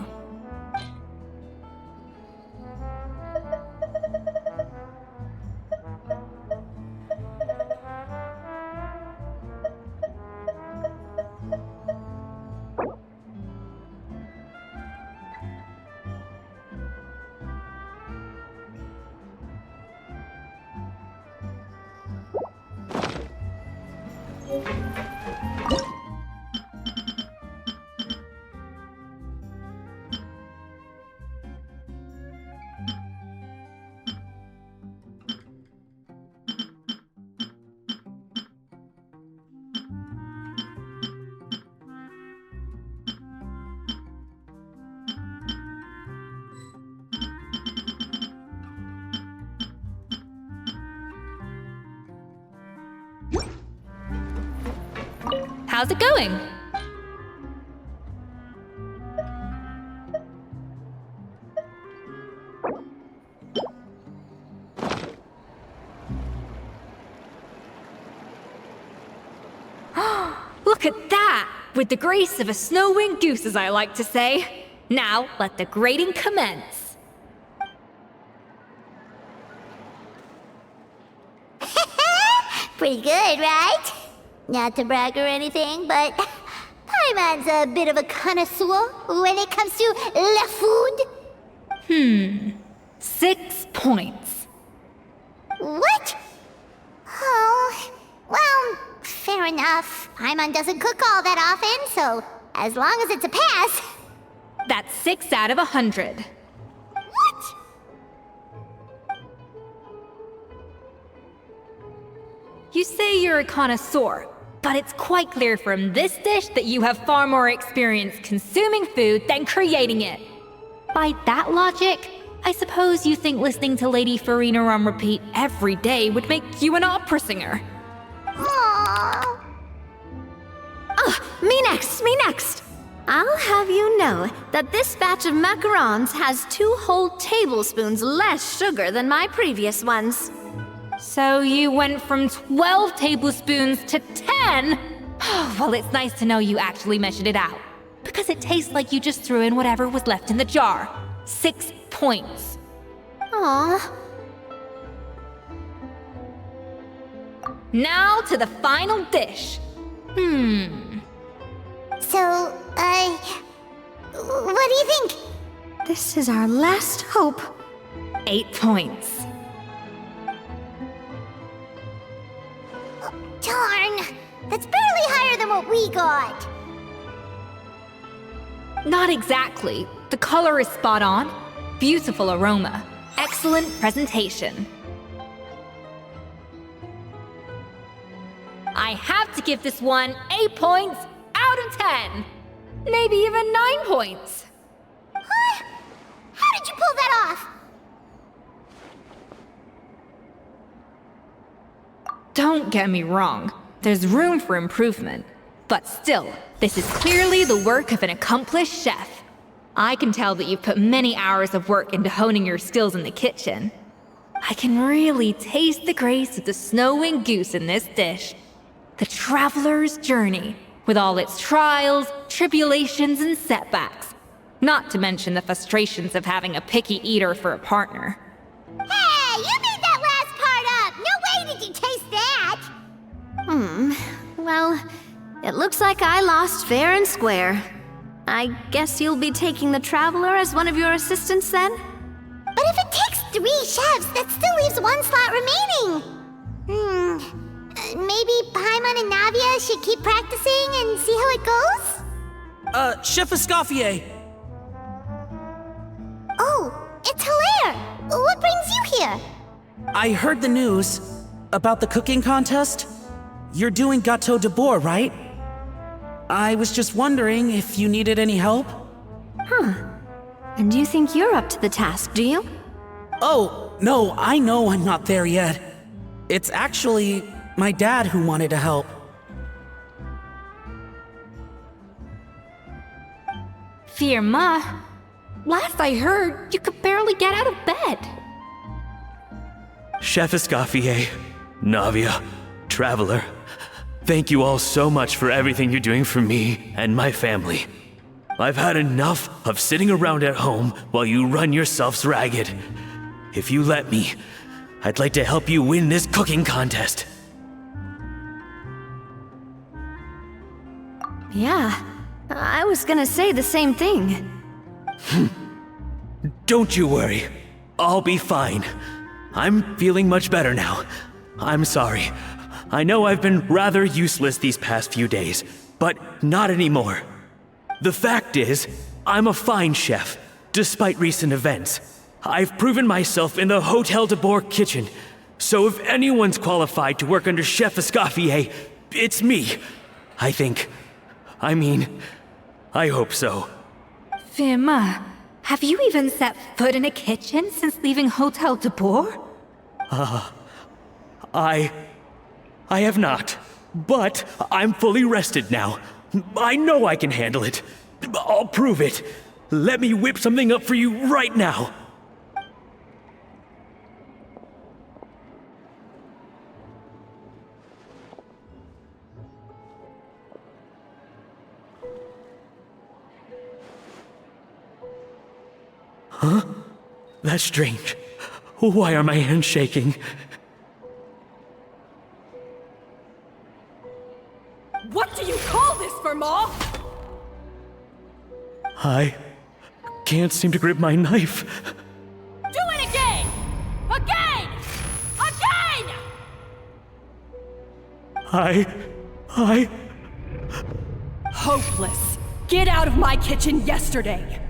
How's it going? Look at that! With the grace of a snow-winged goose, as I like to say. Now, let the grating commence.
Pretty good, right? Not to brag or anything, but Paimon's a bit of a connoisseur when it comes to la food.
6 points.
What? Oh, well, fair enough. Paimon doesn't cook all that often, so as long as it's a pass.
That's 6 out of 100.
What?
You say you're a connoisseur, but it's quite clear from this dish that you have far more experience consuming food than creating it. By that logic, I suppose you think listening to Lady Farina on repeat every day would make you an opera singer.
Aww.
Me next! I'll have you know that this batch of macarons has 2 whole tablespoons less sugar than my previous ones.
So you went from 12 tablespoons to 10? Well, it's nice to know you actually measured it out. Because it tastes like you just threw in whatever was left in the jar. 6 points.
Aw.
Now to the final dish.
So, what do you think?
This is our last hope.
8 points.
Darn! That's barely higher than what we got.
Not exactly. The color is spot on. Beautiful aroma. Excellent presentation. I have to give this one 8 points out of 10. Maybe even 9 points.
Huh? How did you pull that off?
Don't get me wrong. There's room for improvement. But still, this is clearly the work of an accomplished chef. I can tell that you've put many hours of work into honing your skills in the kitchen. I can really taste the grace of the snow-winged goose in this dish. The traveler's journey, with all its trials, tribulations, and setbacks. Not to mention the frustrations of having a picky eater for a partner.
Hey, you made that last part up! No way did you taste that!
Well, it looks like I lost fair and square. I guess you'll be taking the Traveler as one of your assistants then?
But if it takes 3 chefs, that still leaves 1 slot remaining. Maybe Paimon and Navia should keep practicing and see how it goes?
Chef Escoffier!
Oh, it's Hilaire! What brings you here?
I heard the news about the cooking contest. You're doing Gâteau de Bois, right? I was just wondering if you needed any help.
And you think you're up to the task, do you?
Oh, no, I know I'm not there yet. It's actually my dad who wanted to help.
Firma, last I heard, you could barely get out of bed.
Chef Escoffier, Navia, Traveler, thank you all so much for everything you're doing for me and my family. I've had enough of sitting around at home while you run yourselves ragged. If you let me, I'd like to help you win this cooking contest.
Yeah, I was gonna say the same thing.
Don't you worry. I'll be fine. I'm feeling much better now. I'm sorry. I know I've been rather useless these past few days, but not anymore. The fact is, I'm a fine chef, despite recent events. I've proven myself in the Hotel de Bois kitchen, so if anyone's qualified to work under Chef Escoffier, it's me. I think. I hope so.
Firma, have you even set foot in a kitchen since leaving Hotel de Bois?
I have not, but I'm fully rested now. I know I can handle it. I'll prove it. Let me whip something up for you right now. Huh? That's strange. Why are my hands shaking?
What do you call this, Firma?
I can't seem to grip my knife.
Do it again! Again! Again!
I...
Hopeless. Get out of my kitchen yesterday.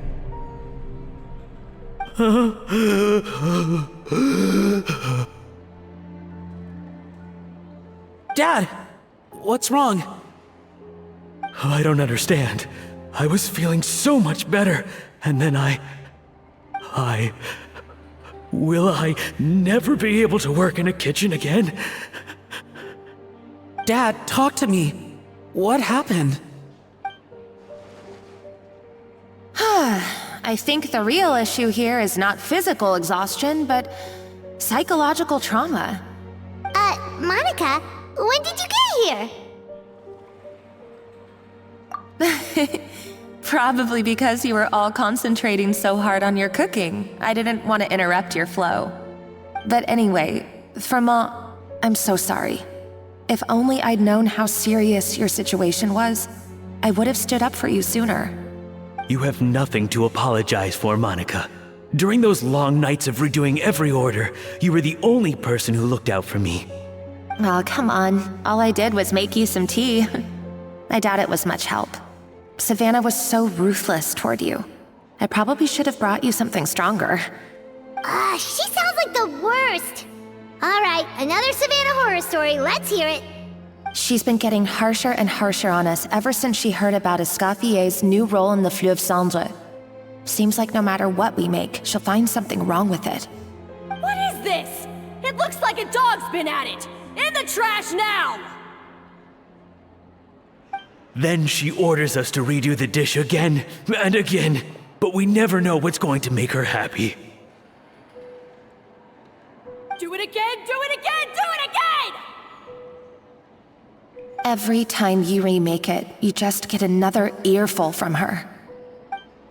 Dad, what's wrong?
I don't understand. I was feeling so much better, and then Will I never be able to work in a kitchen again?
Dad, talk to me. What happened?
I think the real issue here is not physical exhaustion, but psychological trauma.
Monica, when did you get here?
Probably because you were all concentrating so hard on your cooking. I didn't want to interrupt your flow. But anyway, Firma, I'm so sorry. If only I'd known how serious your situation was, I would have stood up for you sooner.
You have nothing to apologize for, Monica. During those long nights of redoing every order, you were the only person who looked out for me.
Oh, come on. All I did was make you some tea. I doubt it was much help. Savannah was so ruthless toward you. I probably should have brought you something stronger.
She sounds like the worst. All right, another Savannah horror story. Let's hear it.
She's been getting harsher and harsher on us ever since she heard about Escoffier's new role in the Fleuve Cendre. Seems like no matter what we make, she'll find something wrong with it.
What is this? It looks like a dog's been at it! In the trash now!
Then she orders us to redo the dish again and again, but we never know what's going to make her happy.
Do it again, do it again, do it again!
Every time you remake it, you just get another earful from her.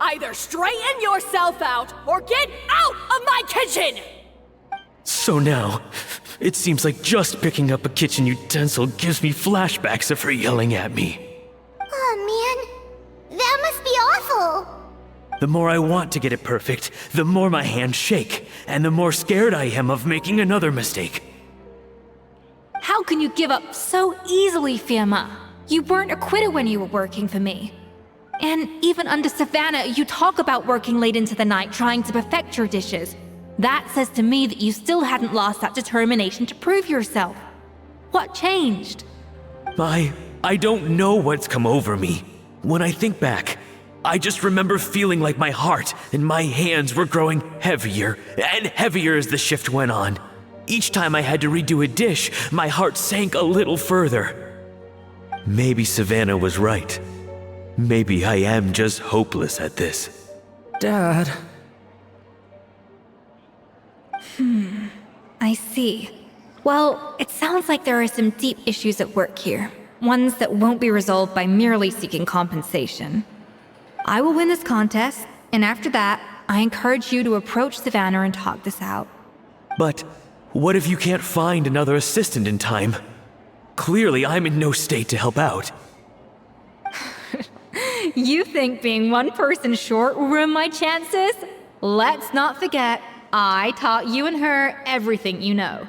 Either straighten yourself out, or get out of my kitchen!
So now, it seems like just picking up a kitchen utensil gives me flashbacks of her yelling at me.
Oh man, that must be awful.
The more I want to get it perfect, the more my hands shake, and the more scared I am of making another mistake.
How can you give up so easily, Firma? You weren't a quitter when you were working for me. And even under Savannah, you talk about working late into the night trying to perfect your dishes. That says to me that you still hadn't lost that determination to prove yourself. What changed?
I don't know what's come over me. When I think back, I just remember feeling like my heart and my hands were growing heavier and heavier as the shift went on. Each time I had to redo a dish, my heart sank a little further. Maybe Savannah was right. Maybe I am just hopeless at this.
Dad.
I see. Well, it sounds like there are some deep issues at work here. Ones that won't be resolved by merely seeking compensation. I will win this contest, and after that, I encourage you to approach Savannah and talk this out.
But what if you can't find another assistant in time? Clearly, I'm in no state to help out.
You think being one person short will ruin my chances? Let's not forget, I taught you and her everything you know.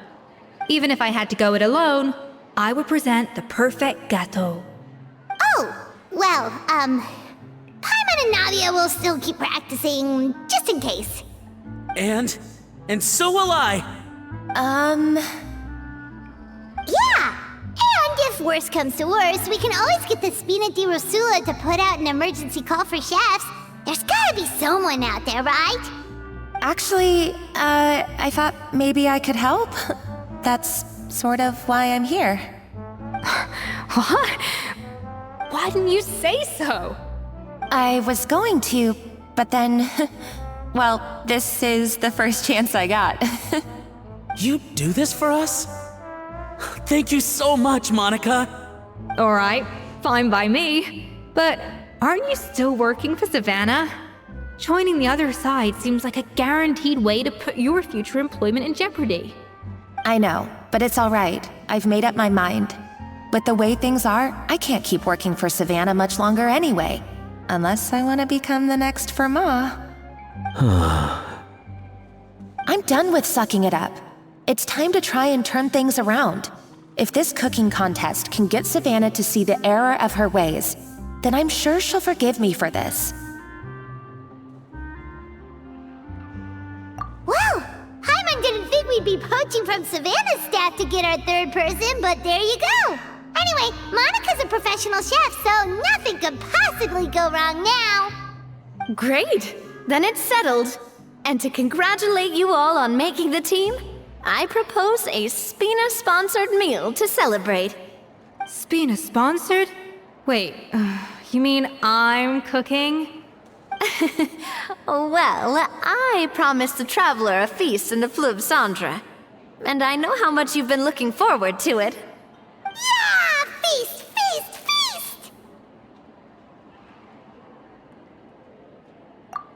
Even if I had to go it alone, I would present the perfect gâteau.
Oh, well, Paimon and Nadia will still keep practicing, just in case.
And so will I.
Yeah! And if worse comes to worse, we can always get the Spina di Rosula to put out an emergency call for chefs. There's gotta be someone out there, right?
Actually, I thought maybe I could help. That's sort of why I'm here.
What? Why didn't you say so?
I was going to, but then... well, this is the first chance I got.
You do this for us? Thank you so much, Monica.
Alright, fine by me. But aren't you still working for Savannah? Joining the other side seems like a guaranteed way to put your future employment in jeopardy.
I know, but it's all right. I've made up my mind. With the way things are, I can't keep working for Savannah much longer anyway. Unless I want to become the next Firma. I'm done with sucking it up. It's time to try and turn things around. If this cooking contest can get Savannah to see the error of her ways, then I'm sure she'll forgive me for this.
Well, Paimon didn't think we'd be poaching from Savannah's staff to get our third person, but there you go. Anyway, Monica's a professional chef, so nothing could possibly go wrong now.
Great! Then it's settled. And to congratulate you all on making the team, I propose a Spina-sponsored meal to celebrate.
Spina sponsored? Wait, you mean I'm cooking?
Well, I promised the traveler a feast in the Fleuve Cendre. And I know how much you've been looking forward to it.
Yeah! Feast, feast, feast!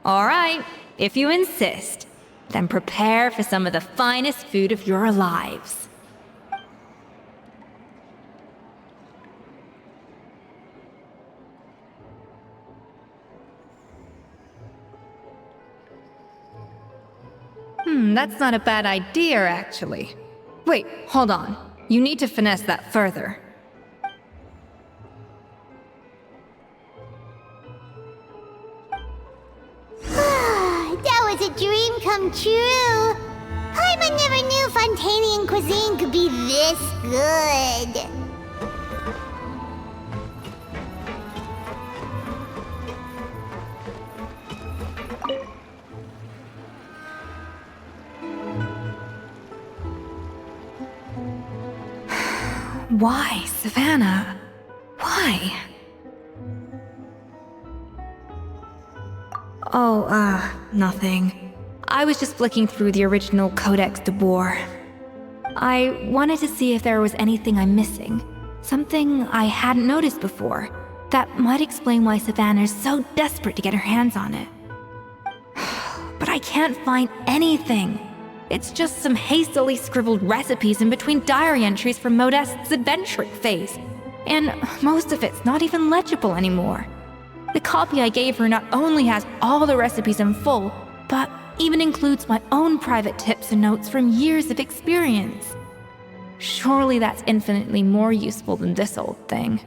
All right, if you insist, then prepare for some of the finest food of your lives. That's not a bad idea, actually. Wait, hold on. You need to finesse that further.
That was a dream come true. Paimon never knew Fontanian cuisine could be this good.
Why, Savannah? Why? Oh, nothing. I was just flicking through the original Codex de Boer. I wanted to see if there was anything I'm missing. Something I hadn't noticed before. That might explain why Savannah's so desperate to get her hands on it. But I can't find anything. It's just some hastily scribbled recipes in between diary entries from Modeste's adventuring phase. And most of it's not even legible anymore. The copy I gave her not only has all the recipes in full, but even includes my own private tips and notes from years of experience. Surely that's infinitely more useful than this old thing.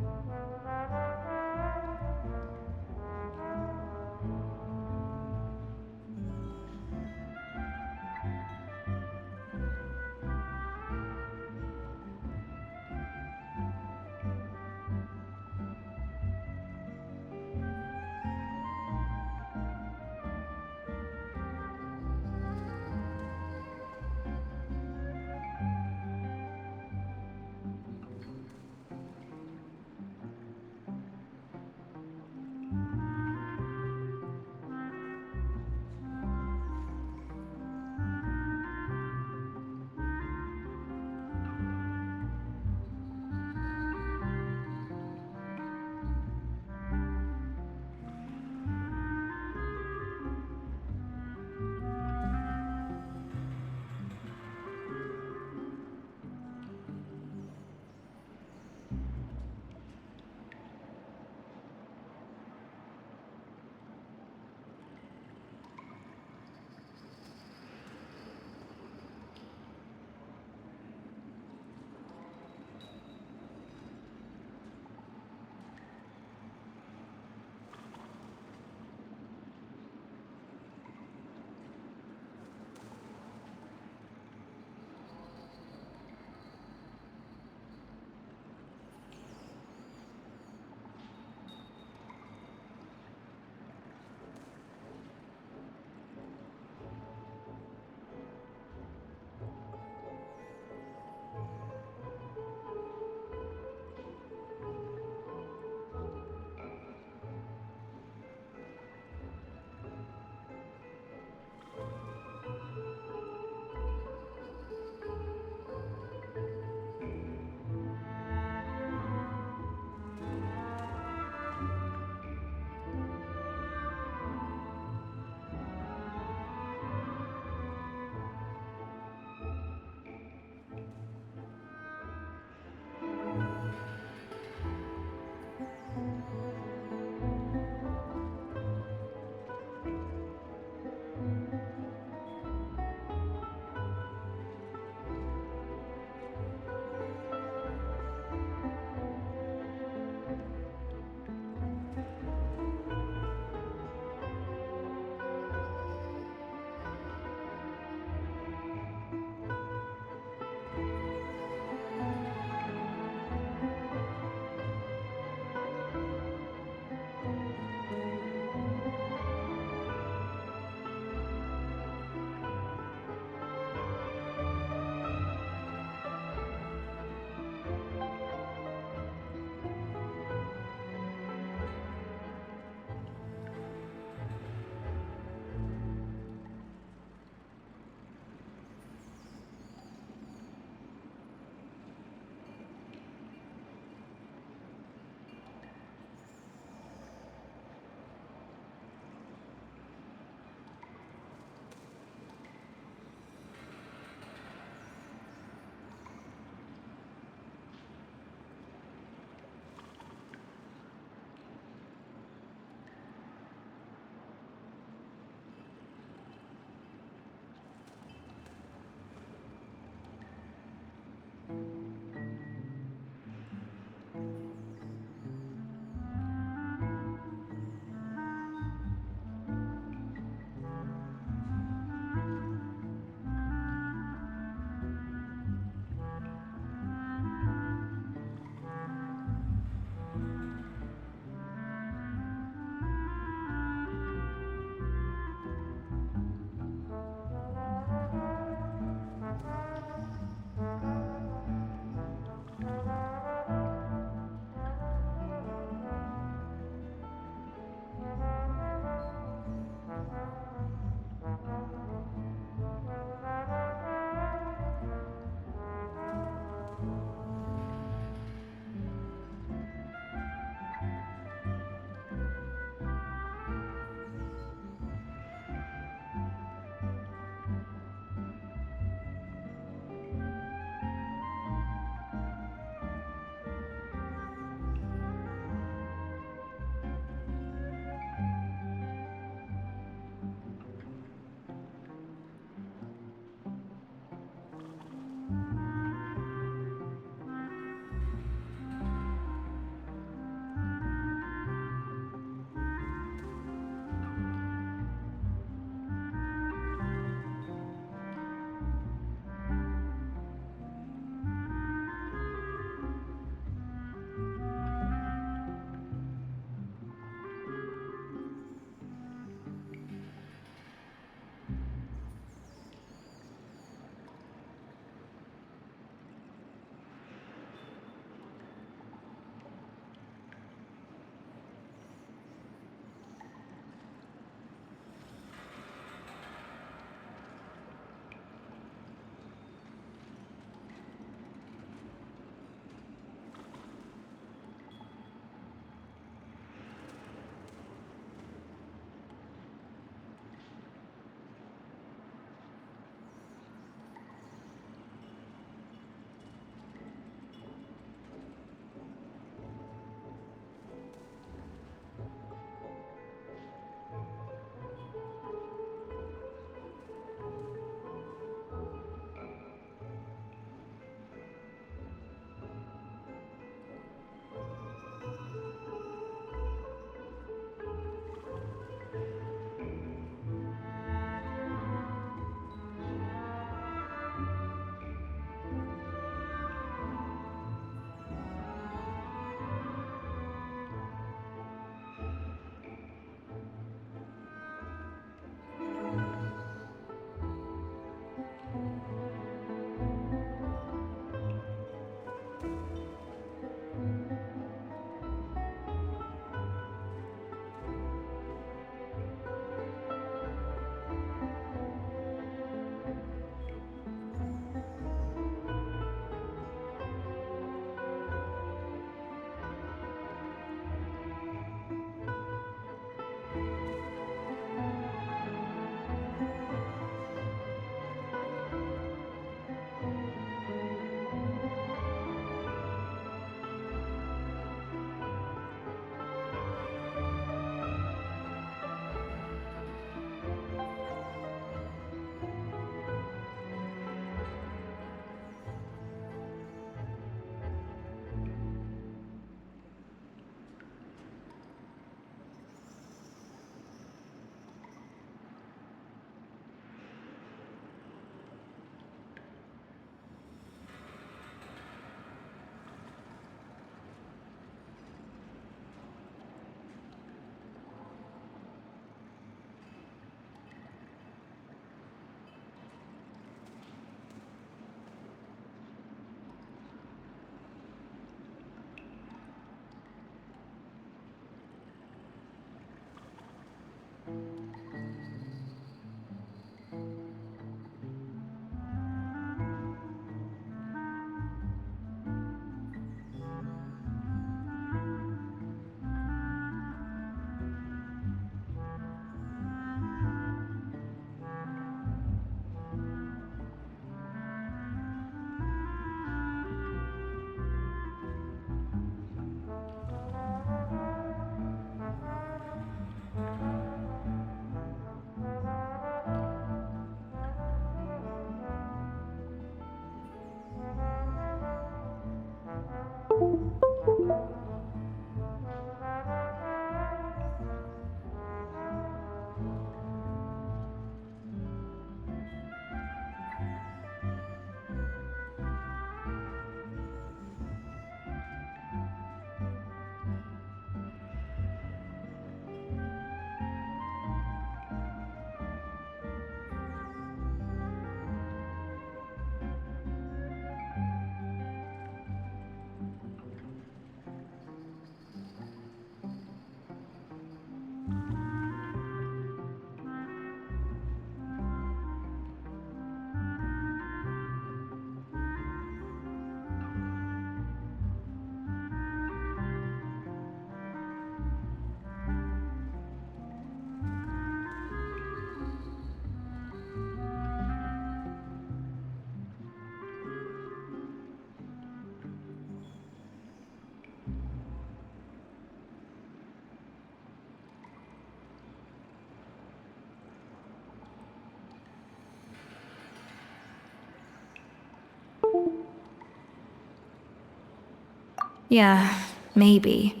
Yeah, maybe.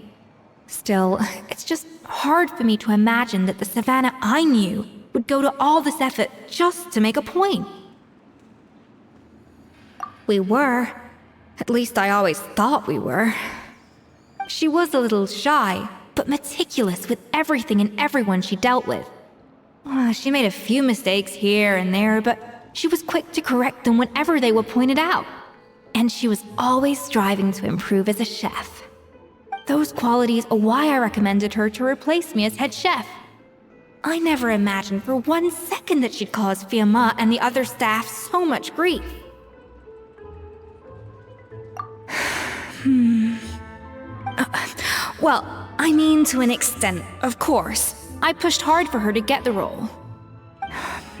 Still, it's just hard for me to imagine that the Savannah I knew would go to all this effort just to make a point. We were. At least I always thought we were. She was a little shy, but meticulous with everything and everyone she dealt with. She made a few mistakes here and there, but she was quick to correct them whenever they were pointed out. And she was always striving to improve as a chef. Those qualities are why I recommended her to replace me as head chef. I never imagined for 1 second that she'd cause Fiamma and the other staff so much grief. Well, I mean to an extent, of course. I pushed hard for her to get the role.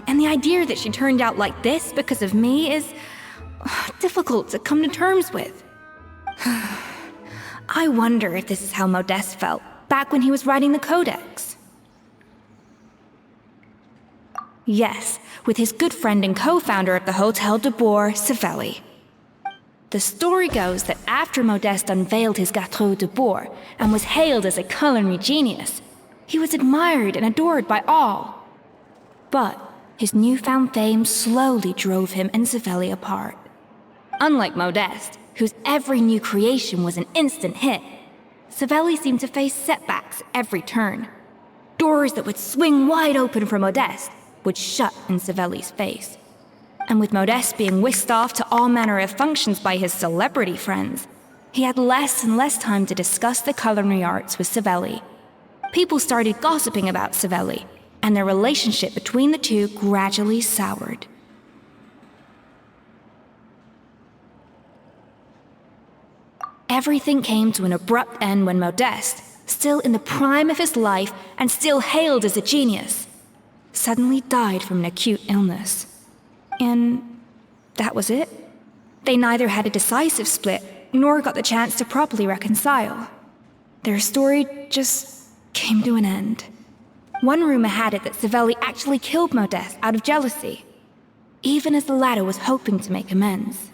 And the idea that she turned out like this because of me is difficult to come to terms with. I wonder if this is how Modeste felt back when he was writing the Codex. Yes, with his good friend and co-founder of the Hotel de Boer, Savelli. The story goes that after Modeste unveiled his Gâteau de Boer and was hailed as a culinary genius, he was admired and adored by all. But his newfound fame slowly drove him and Savelli apart. Unlike Modeste, whose every new creation was an instant hit, Savelli seemed to face setbacks at every turn. Doors that would swing wide open for Modeste would shut in Savelli's face. And with Modeste being whisked off to all manner of functions by his celebrity friends, he had less and less time to discuss the culinary arts with Savelli. People started gossiping about Savelli, and their relationship between the two gradually soured. Everything came to an abrupt end when Modeste, still in the prime of his life and still hailed as a genius, suddenly died from an acute illness. And that was it. They neither had a decisive split, nor got the chance to properly reconcile. Their story just came to an end. One rumor had it that Savelli actually killed Modeste out of jealousy, even as the latter was hoping to make amends.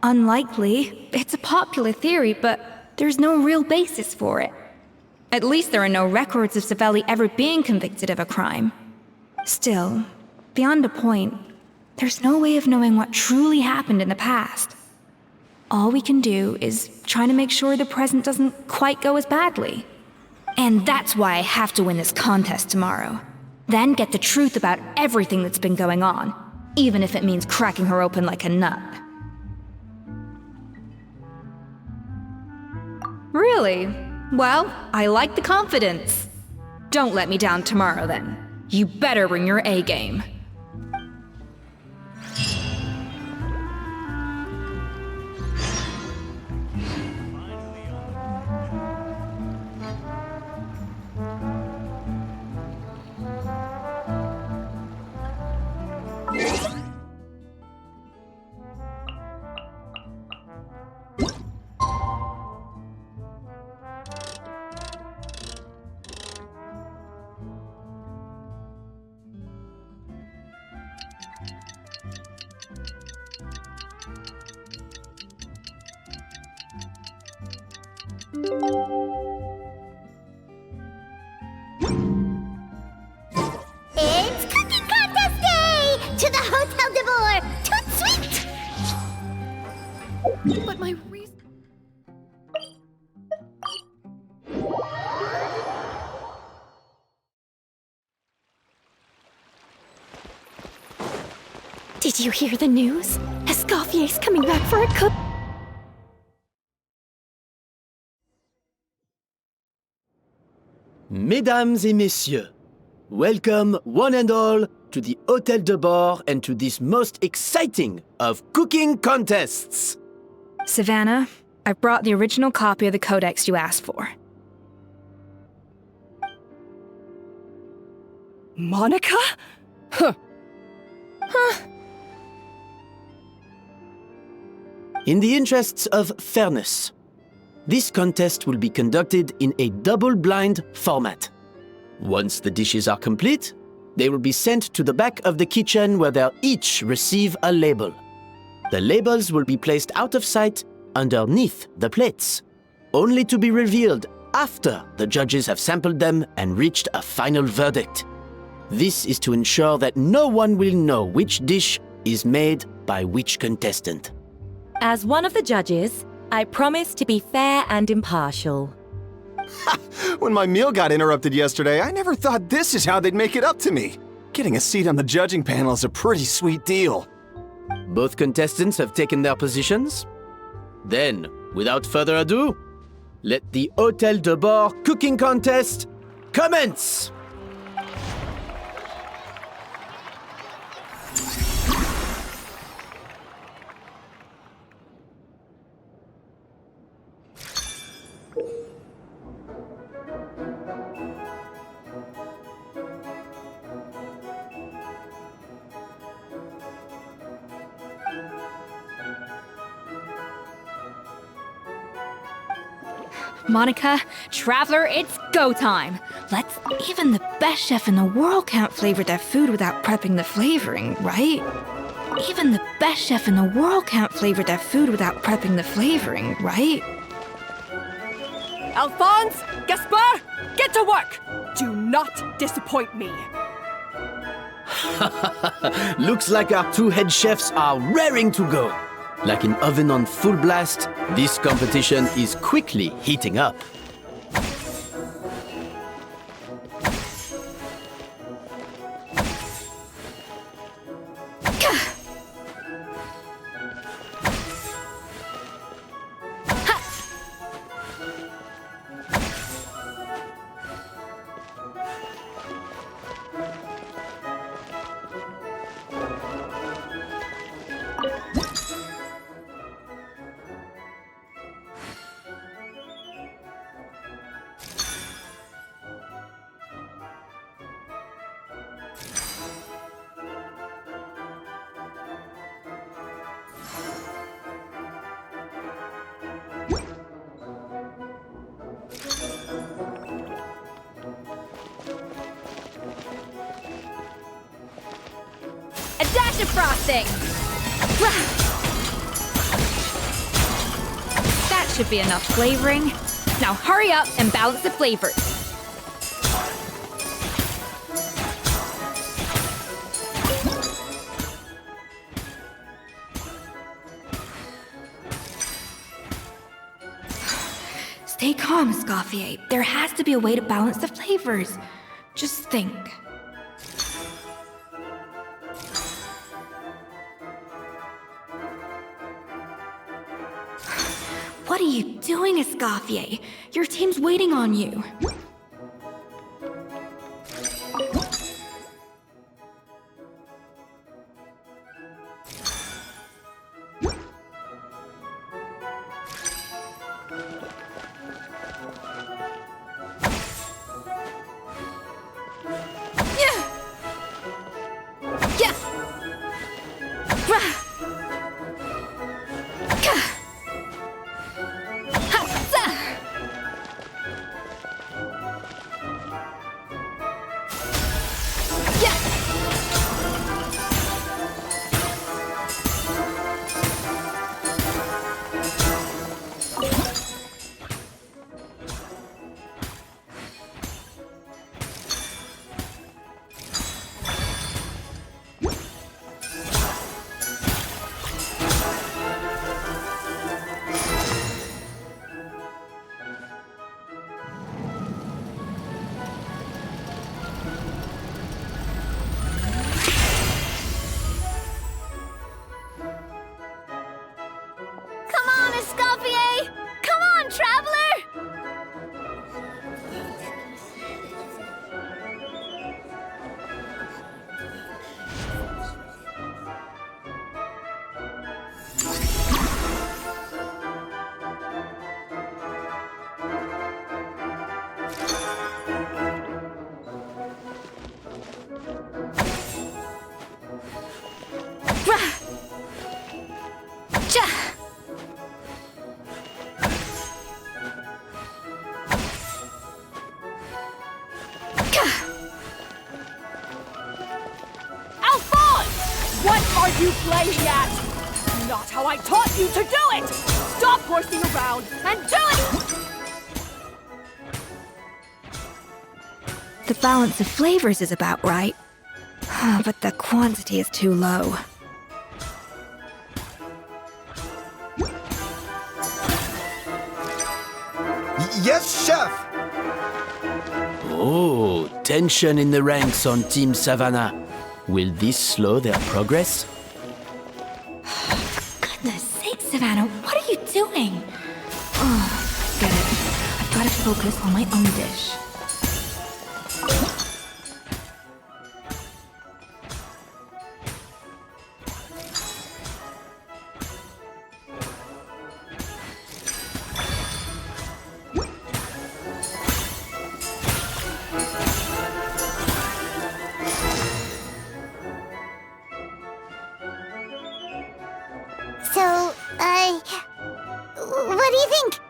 Unlikely. It's a popular theory, but there's no real basis for it. At least there are no records of Savelli ever being convicted of a crime. Still, beyond a point, there's no way of knowing what truly happened in the past. All we can do is try to make sure the present doesn't quite go as badly. And that's why I have to win this contest tomorrow. Then get the truth about everything that's been going on, even if it means cracking her open like a nut. Really? Well, I like the confidence. Don't let me down tomorrow, then. You better bring your A game.
It's Cooking Contest Day! To the Hotel de Boer! Toot sweet!
But my reason... Did you hear the news? Escoffier's coming back for a cook...
Mesdames et messieurs, welcome one and all to the Hotel de Boer and to this most exciting of cooking contests.
Savannah, I've brought the original copy of the Codex you asked for.
Monica? Huh.
In the interests of fairness, this contest will be conducted in a double-blind format. Once the dishes are complete, they will be sent to the back of the kitchen where they'll each receive a label. The labels will be placed out of sight underneath the plates, only to be revealed after the judges have sampled them and reached a final verdict. This is to ensure that no one will know which dish is made by which contestant.
As one of the judges, I promise to be fair and impartial.
When my meal got interrupted yesterday, I never thought this is how they'd make it up to me. Getting a seat on the judging panel is a pretty sweet deal.
Both contestants have taken their positions. Then, without further ado, let the Hôtel de Bord cooking contest commence!
Monica, Traveler, it's go time.
Even the best chef in the world can't flavor their food without prepping the flavoring, right? Even the best chef in the world can't flavor their food without prepping the flavoring, right?
Alphonse, Gaspard, get to work! Do not disappoint me.
Looks like our two head chefs are raring to go. Like an oven on full blast, this competition is quickly heating up.
A dash of frosting! That should be enough flavoring. Now hurry up and balance the flavors.
Stay calm, Escoffier. There has to be a way to balance the flavors. Just think. What are you doing, Escoffier? Your team's waiting on you.
Alphonse! What are you playing at? Not not how I taught you to do it! Stop horsing around and do it!
The balance of flavors is about right, but the quantity is too low.
Yes, Chef!
Oh, tension in the ranks on Team Savannah. Will this slow their progress?
Goodness sake, Savannah, what are you doing? Oh, get it. I've got to focus on my own dish.
So, what do you think?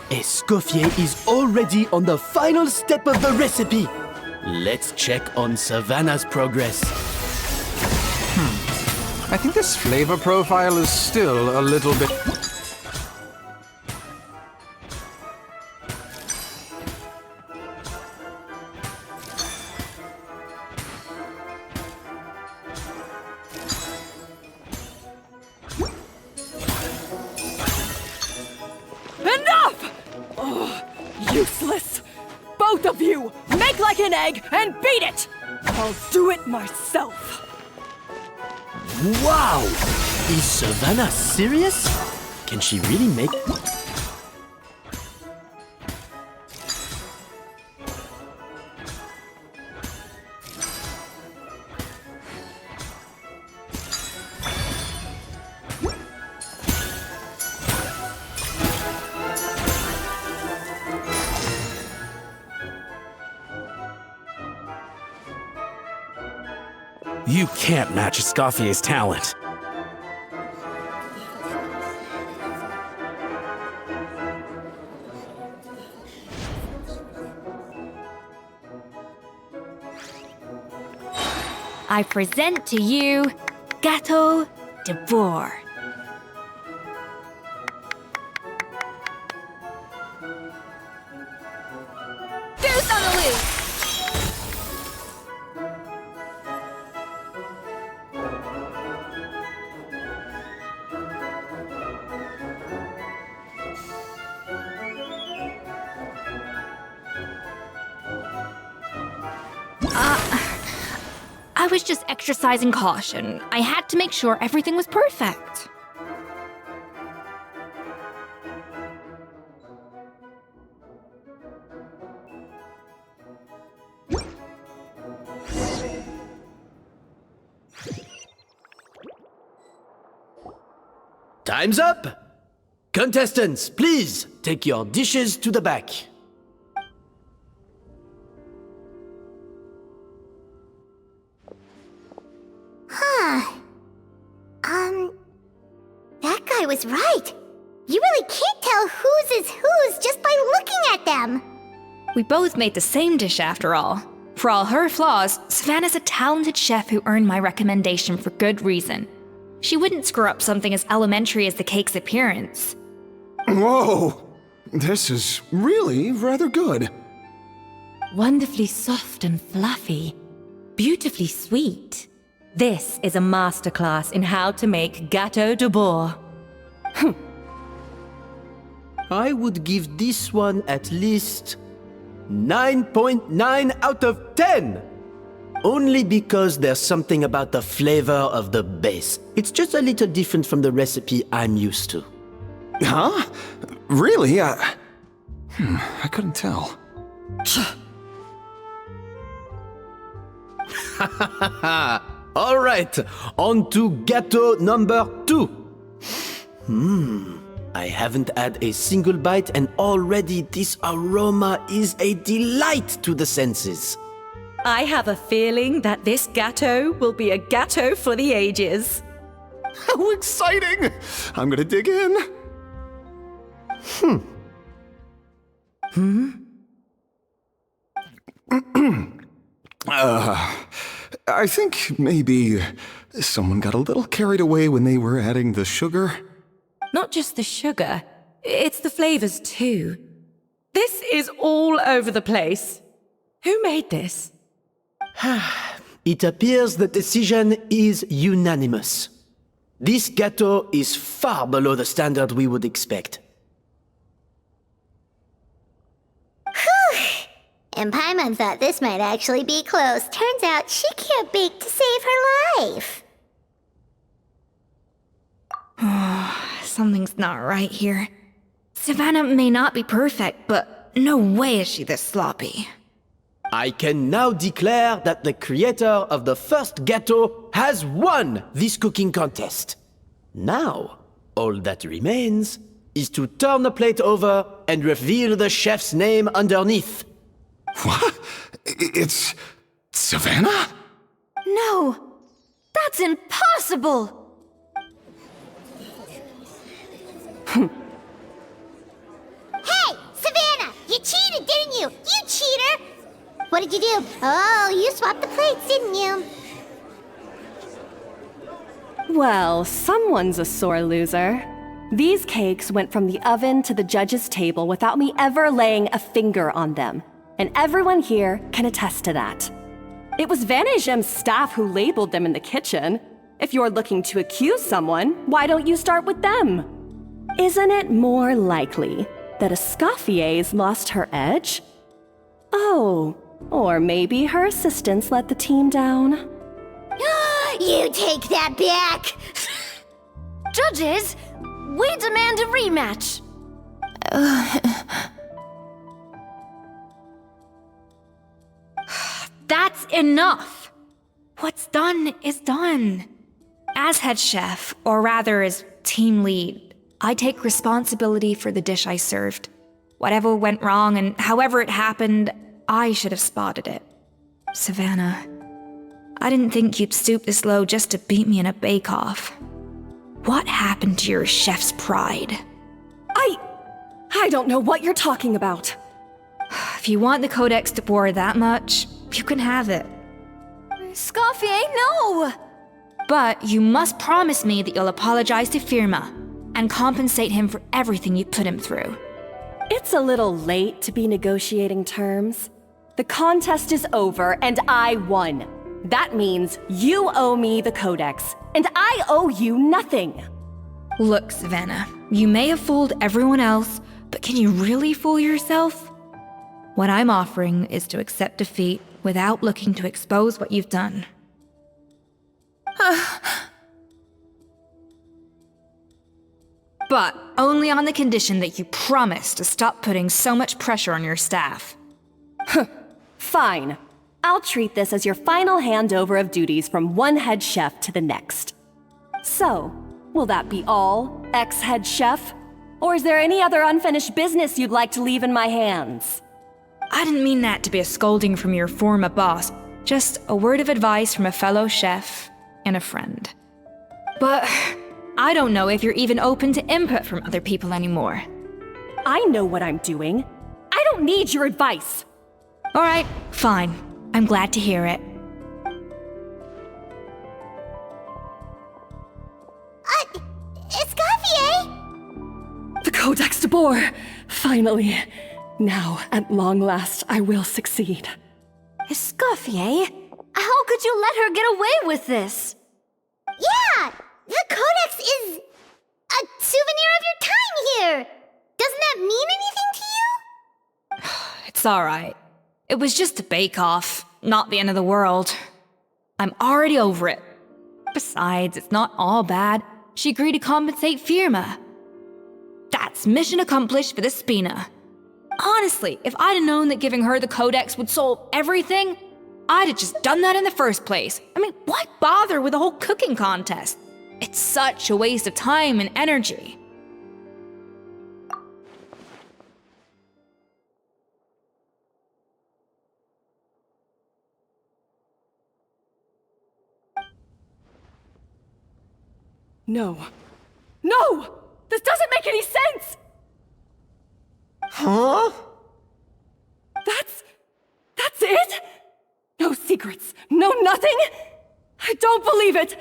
Escoffier is already on the final step of the recipe. Let's check on Savannah's progress.
I think this flavor profile is still a little bit...
Enough! Oh, useless! Both of you, make like an egg and beat it! I'll do it myself.
Wow! Is Savannah serious? Can she really make...
You can't match Escoffier's talent.
I present to you Gâteau de Bourg. Goose on the loose! I was just exercising caution. I had to make sure everything was perfect.
Time's up! Contestants, please take your dishes to the back.
That guy was right. You really can't tell whose is whose just by looking at them.
We both made the same dish after all. For all her flaws, Savannah's a talented chef who earned my recommendation for good reason. She wouldn't screw up something as elementary as the cake's appearance.
Whoa! This is really rather good.
Wonderfully soft and fluffy. Beautifully sweet. This is a masterclass in how to make Gâteau de Bourg.
I would give this one at least 9.9 out of 10! Only because there's something about the flavor of the base. It's just a little different from the recipe I'm used to.
Huh? Really? I couldn't tell.
All right, on to gâteau number 2. I haven't had a single bite and already this aroma is a delight to the senses.
I have a feeling that this gâteau will be a gâteau for the ages.
How exciting! I'm gonna dig in. I think maybe someone got a little carried away when they were adding the sugar.
Not just the sugar, it's the flavors too. This is all over the place. Who made this?
It appears the decision is unanimous. This gâteau is far below the standard we would expect.
And Paimon thought this might actually be close. Turns out she can't bake to save her life.
Something's not right here. Savannah may not be perfect, but no way is she this sloppy.
I can now declare that the creator of the first gâteau has won this cooking contest. Now, all that remains is to turn the plate over and reveal the chef's name underneath.
What? It's Savannah?
No! That's impossible!
Hey, Savannah! You cheated, didn't you? You cheater! What did you do? Oh, you swapped the plates, didn't you?
Well, someone's a sore loser. These cakes went from the oven to the judge's table without me ever laying a finger on them. And everyone here can attest to that. It was Vanejem's staff who labeled them in the kitchen. If you're looking to accuse someone, why don't you start with them? Isn't it more likely that Escoffier's lost her edge? Oh, or maybe her assistants let the team down.
You take that back!
Judges, we demand a rematch! That's enough! What's done is done. As head chef, or rather as team lead, I take responsibility for the dish I served. Whatever went wrong and however it happened, I should have spotted it. Savannah, I didn't think you'd stoop this low just to beat me in a bake-off. What happened to your chef's pride?
I don't know what you're talking about.
If you want the Codex de Boer that much, you can have it. Escoffier, no! But you must promise me that you'll apologize to Firma and compensate him for everything you put him through.
It's a little late to be negotiating terms. The contest is over and I won. That means you owe me the Codex, and I owe you nothing.
Look, Savannah, you may have fooled everyone else, but can you really fool yourself? What I'm offering is to accept defeat without looking to expose what you've done. But only on the condition that you promise to stop putting so much pressure on your staff.
Fine. I'll treat this as your final handover of duties from one head chef to the next. So, will that be all, ex-head chef? Or is there any other unfinished business you'd like to leave in my hands?
I didn't mean that to be a scolding from your former boss, just a word of advice from a fellow chef and a friend. But I don't know if you're even open to input from other people anymore.
I know what I'm doing. I don't need your advice.
All right, fine. I'm glad to hear it.
Escoffier!
The Codex de Boer! Finally. Now, at long last, I will succeed.
Escoffier? How could you let her get away with this?
Yeah! The Codex is a souvenir of your time here! Doesn't that mean anything to you?
It's alright. It was just a bake-off, not the end of the world. I'm already over it. Besides, it's not all bad. She agreed to compensate Firma. That's mission accomplished for the Spina. Honestly, if I'd have known that giving her the Codex would solve everything, I'd have just done that in the first place. I mean, why bother with the whole cooking contest? It's such a waste of time and energy.
No. No! This doesn't make any sense!
Huh?
That's it? No secrets, no nothing? I don't believe it!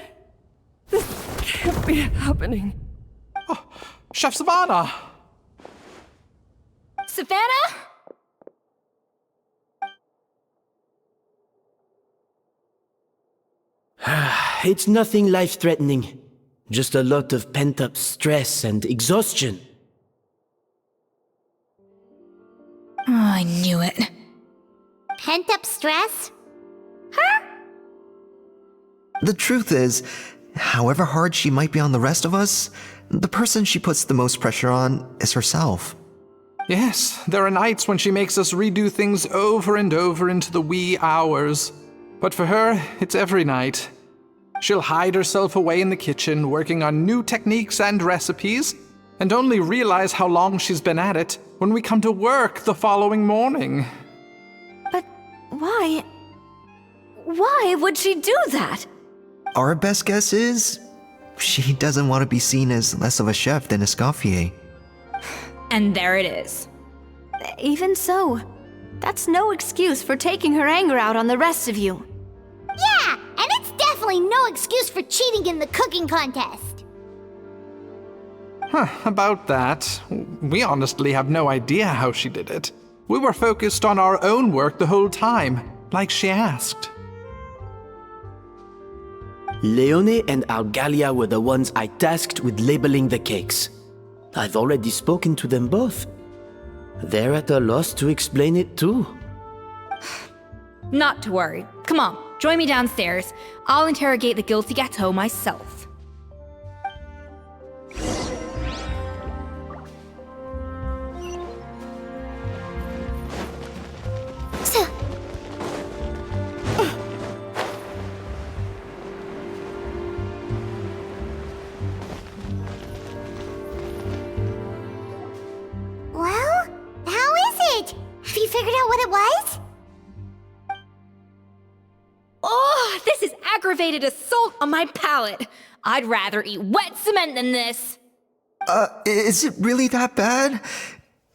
This can't be happening.
Oh, Chef Savannah!
Savannah?
It's nothing life-threatening. Just a lot of pent-up stress and exhaustion.
Oh, I knew it.
Pent-up stress?
The truth is, however hard she might be on the rest of us, the person she puts the most pressure on is herself.
Yes, there are nights when she makes us redo things over and over into the wee hours. But for her, it's every night. She'll hide herself away in the kitchen, working on new techniques and recipes, and only realize how long she's been at it when we come to work the following morning.
But why? Why would she do that?
Our best guess is, she doesn't want to be seen as less of a chef than Escoffier.
And there it is.
Even so, that's no excuse for taking her anger out on the rest of you.
Yeah, and it's definitely no excuse for cheating in the cooking contest.
About that, we honestly have no idea how she did it. We were focused on our own work the whole time, like she asked.
Leone and Algalia were the ones I tasked with labeling the cakes. I've already spoken to them both. They're at a loss to explain it too.
Not to worry. Come on, join me downstairs. I'll interrogate the guilty gâteau myself.
Well, how is it? Have you figured out what it was?
Oh, this is aggravated assault on my palate. I'd rather eat wet cement than this.
Is it really that bad?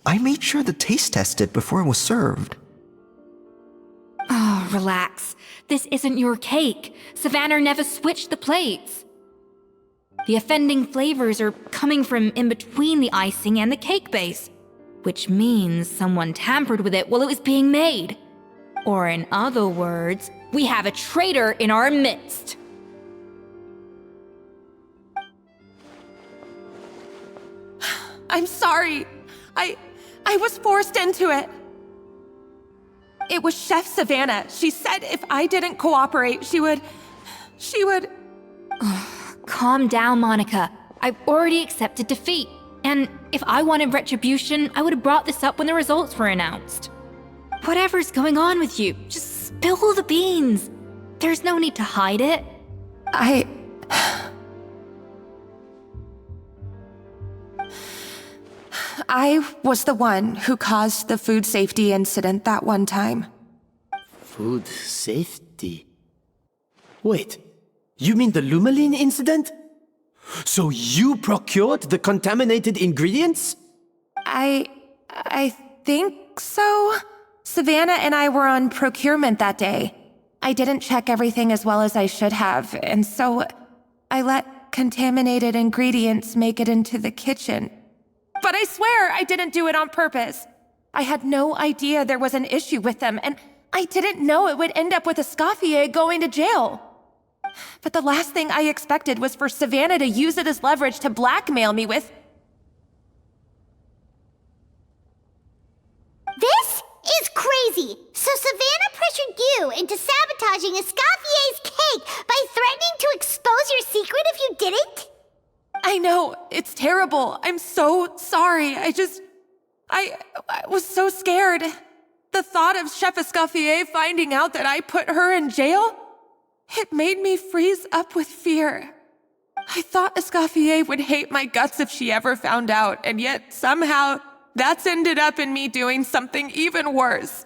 I made sure to taste test it before it was served.
Oh, relax. This isn't your cake. Savannah never switched the plates. The offending flavors are coming from in between the icing and the cake base, which means someone tampered with it while it was being made. Or in other words, we have a traitor in our midst.
I'm sorry. I was forced into it. It was Chef Savannah. She said if I didn't cooperate, she would...
Calm down, Monica. I've already accepted defeat. And if I wanted retribution, I would have brought this up when the results were announced. Whatever's going on with you, just spill the beans. There's no need to hide it.
I was the one who caused the food safety incident that one time.
Food safety? Wait, you mean the Lumaline incident? So you procured the contaminated ingredients?
I think so. Savannah and I were on procurement that day. I didn't check everything as well as I should have, and so I let contaminated ingredients make it into the kitchen. But I swear I didn't do it on purpose. I had no idea there was an issue with them, and I didn't know it would end up with Escoffier going to jail. But the last thing I expected was for Savannah to use it as leverage to blackmail me with...
This is crazy! So Savannah pressured you into sabotaging Escoffier's cake by threatening to expose your secret if you didn't?
I know, it's terrible. I'm so sorry. I was so scared. The thought of Chef Escoffier finding out that I put her in jail, it made me freeze up with fear. I thought Escoffier would hate my guts if she ever found out, and yet somehow that's ended up in me doing something even worse.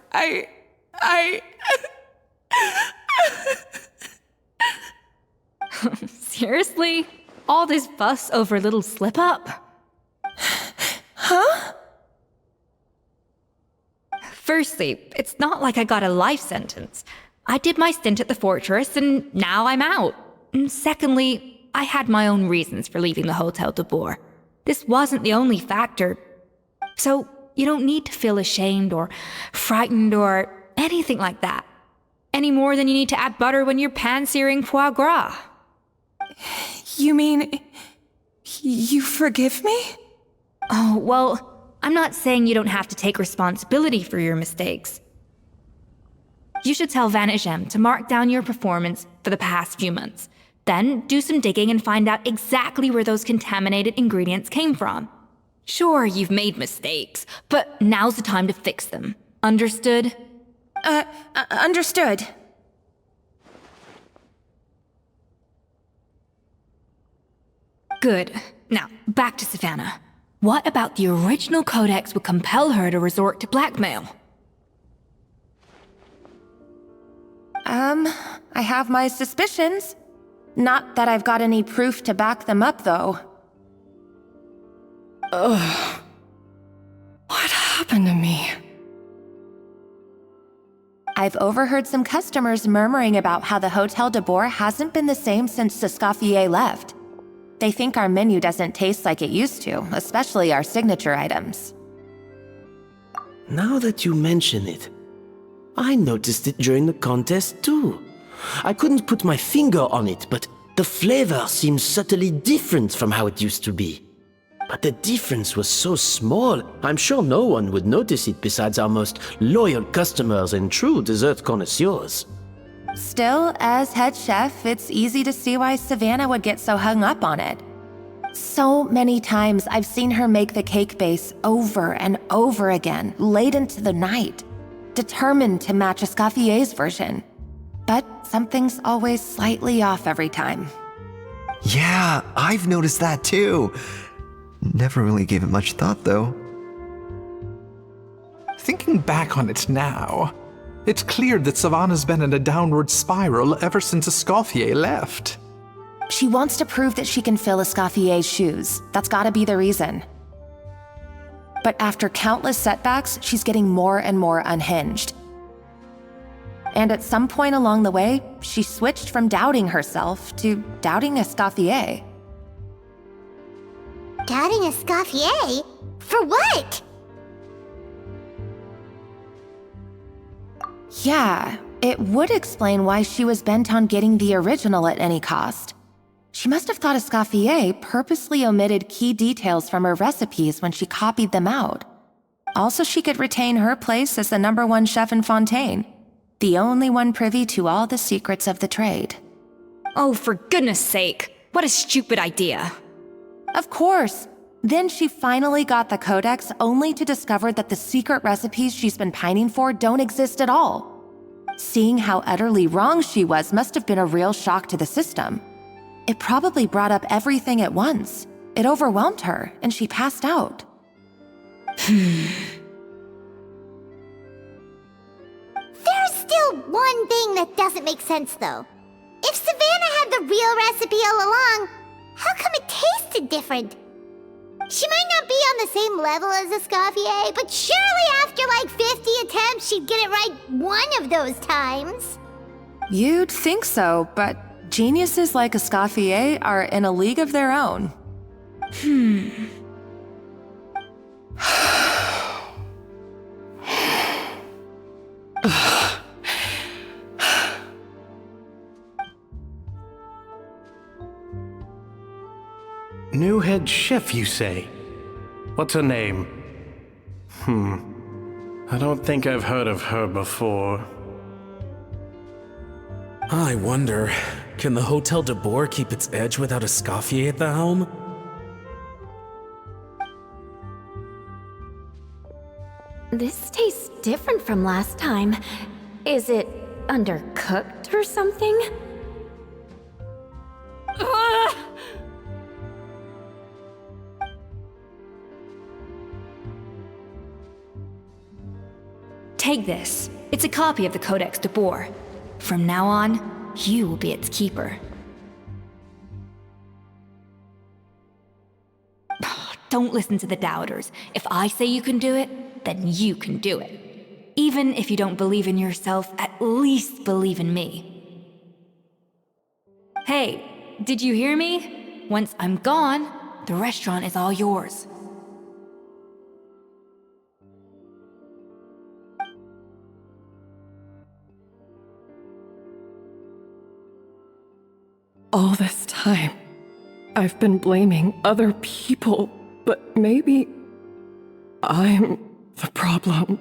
Seriously? All this fuss over a little slip-up?
Huh?
Firstly, it's not like I got a life sentence. I did my stint at the fortress, and now I'm out. And secondly, I had my own reasons for leaving the Hotel de Boer. This wasn't the only factor. So, you don't need to feel ashamed or frightened or anything like that. Any more than you need to add butter when you're pan-searing foie gras.
You mean... you forgive me?
Oh, well, I'm not saying you don't have to take responsibility for your mistakes. You should tell Vanagem to mark down your performance for the past few months. Then do some digging and find out exactly where those contaminated ingredients came from. Sure, you've made mistakes, but now's the time to fix them. Understood?
Understood.
Good. Now, back to Savannah. What about the original codex would compel her to resort to blackmail?
I have my suspicions. Not that I've got any proof to back them up, though.
Ugh. What happened to me?
I've overheard some customers murmuring about how the Hotel de Boer hasn't been the same since Escoffier left. They think our menu doesn't taste like it used to, especially our signature items.
Now that you mention it, I noticed it during the contest too. I couldn't put my finger on it, but the flavor seems subtly different from how it used to be. But the difference was so small, I'm sure no one would notice it besides our most loyal customers and true dessert connoisseurs.
Still, as head chef, it's easy to see why Savannah would get so hung up on it. So many times I've seen her make the cake base over and over again, late into the night, determined to match Escoffier's version. But something's always slightly off every time.
Yeah, I've noticed that too. Never really gave it much thought, though.
Thinking back on it now, it's clear that Savannah's been in a downward spiral ever since Escoffier left.
She wants to prove that she can fill Escoffier's shoes. That's gotta be the reason. But after countless setbacks, she's getting more and more unhinged. And at some point along the way, she switched from doubting herself to doubting Escoffier.
Doubting Escoffier? For what?
Yeah, it would explain why she was bent on getting the original at any cost. She must have thought Escoffier purposely omitted key details from her recipes when she copied them out. Also, she could retain her place as the #1 chef in Fontaine, the only one privy to all the secrets of the trade.
Oh, for goodness sake, what a stupid idea.
Of course. Then she finally got the codex only to discover that the secret recipes she's been pining for don't exist at all. Seeing how utterly wrong she was must have been a real shock to the system. It probably brought up everything at once. It overwhelmed her, and she passed out.
There's still one thing that doesn't make sense, though. If Savannah had the real recipe all along, how come it tasted different? She might not be on the same level as Escoffier, but surely after like 50 attempts, she'd get it right one of those times.
You'd think so, but geniuses like Escoffier are in a league of their own.
New head chef, you say? What's her name? I don't think I've heard of her before.
I wonder, can the Hotel de Boer keep its edge without Escoffier at the helm?
This tastes different from last time. Is it undercooked or something?
Take this. It's a copy of the Codex de Boer. From now on, you will be its keeper. don't listen to the doubters. If I say you can do it, then you can do it. Even if you don't believe in yourself, at least believe in me. Hey, did you hear me? Once I'm gone, the restaurant is all yours.
All this time, I've been blaming other people, but maybe I'm the problem.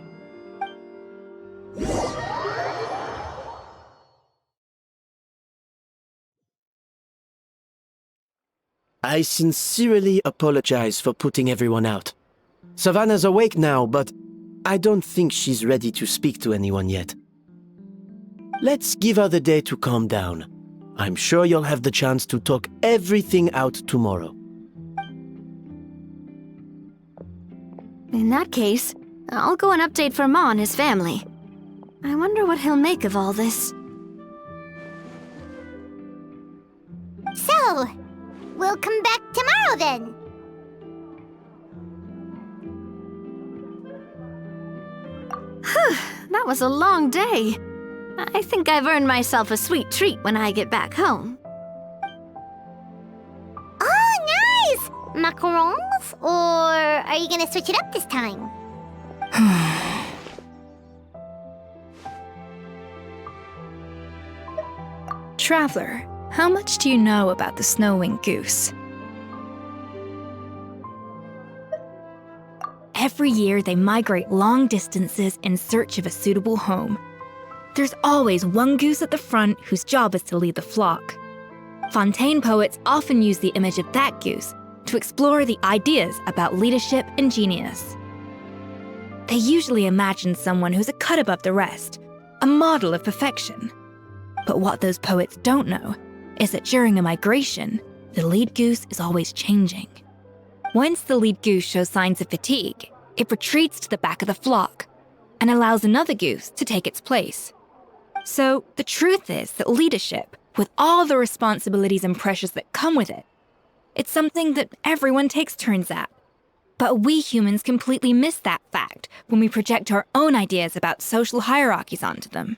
I sincerely apologize for putting everyone out. Savannah's awake now, but I don't think she's ready to speak to anyone yet. Let's give her the day to calm down. I'm sure you'll have the chance to talk everything out tomorrow.
In that case, I'll go and update for Ma and his family. I wonder what he'll make of all this.
So, we'll come back tomorrow then.
That was a long day. I think I've earned myself a sweet treat when I get back home.
Oh, nice! Macarons? Or are you gonna switch it up this time?
Traveler, how much do you know about the snow-winged goose? Every year, they migrate long distances in search of a suitable home. There's always one goose at the front whose job is to lead the flock. Fontaine poets often use the image of that goose to explore the ideas about leadership and genius. They usually imagine someone who's a cut above the rest, a model of perfection. But what those poets don't know is that during a migration, the lead goose is always changing. Once the lead goose shows signs of fatigue, it retreats to the back of the flock and allows another goose to take its place. So the truth is that leadership, with all the responsibilities and pressures that come with it, it's something that everyone takes turns at. But we humans completely miss that fact when we project our own ideas about social hierarchies onto them.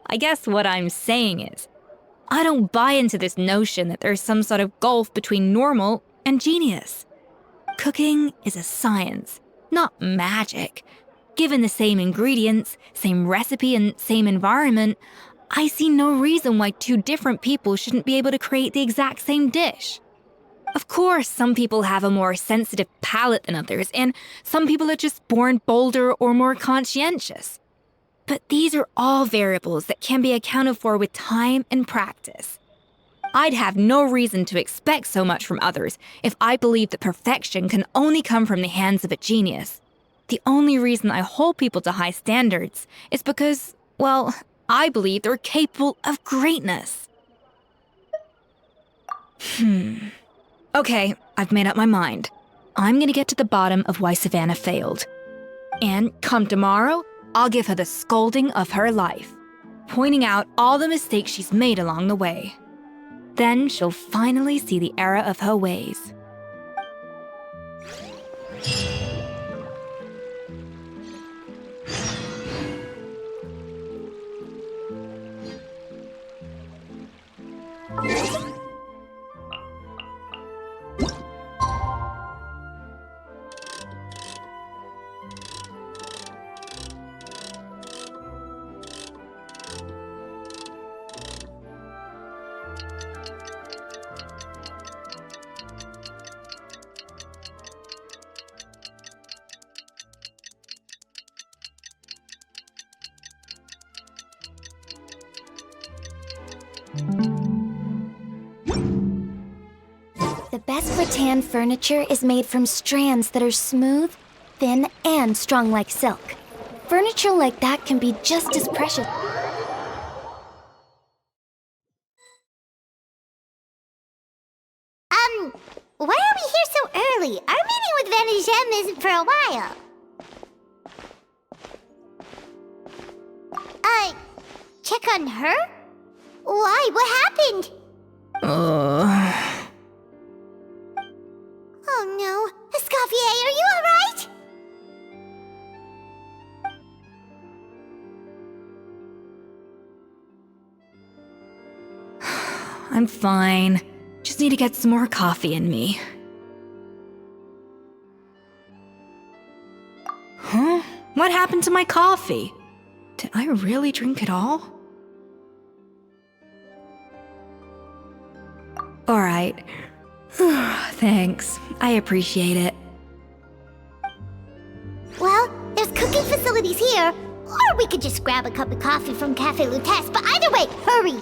I guess what I'm saying is, I don't buy into this notion that there's some sort of gulf between normal and genius. Cooking is a science, not magic. Given the same ingredients, same recipe, and same environment, I see no reason why two different people shouldn't be able to create the exact same dish. Of course, some people have a more sensitive palate than others, and some people are just born bolder or more conscientious. But these are all variables that can be accounted for with time and practice. I'd have no reason to expect so much from others if I believed that perfection can only come from the hands of a genius. The only reason I hold people to high standards is because, well, I believe they're capable of greatness. Okay, I've made up my mind. I'm gonna get to the bottom of why Savannah failed. And come tomorrow, I'll give her the scolding of her life, pointing out all the mistakes she's made along the way. Then she'll finally see the error of her ways.
The best rattan furniture is made from strands that are smooth, thin, and strong like silk. Furniture like that can be just as precious.
Why are we here so early? Our meeting with Vanagem isn't for a while. Check on her? Why? What happened? Oh no. Escoffier, are you alright?
I'm fine. Just need to get some more coffee in me. Huh? What happened to my coffee? Did I really drink it all? Alright. Thanks. I appreciate it.
Well, there's cooking facilities here. Or we could just grab a cup of coffee from Cafe Lutece, but either way, hurry!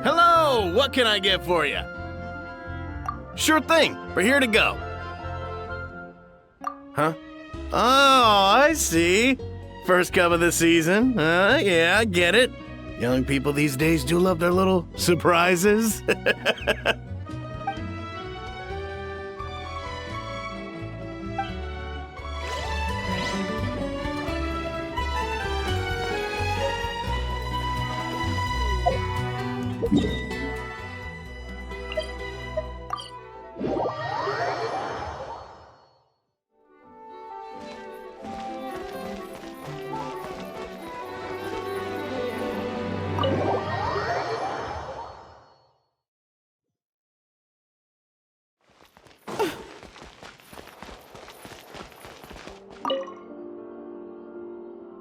Hello, what can I get for you? Sure thing, we're here to go. Huh? Oh, I see. First cup of the season. Yeah, I get it. Young people these days do love their little surprises.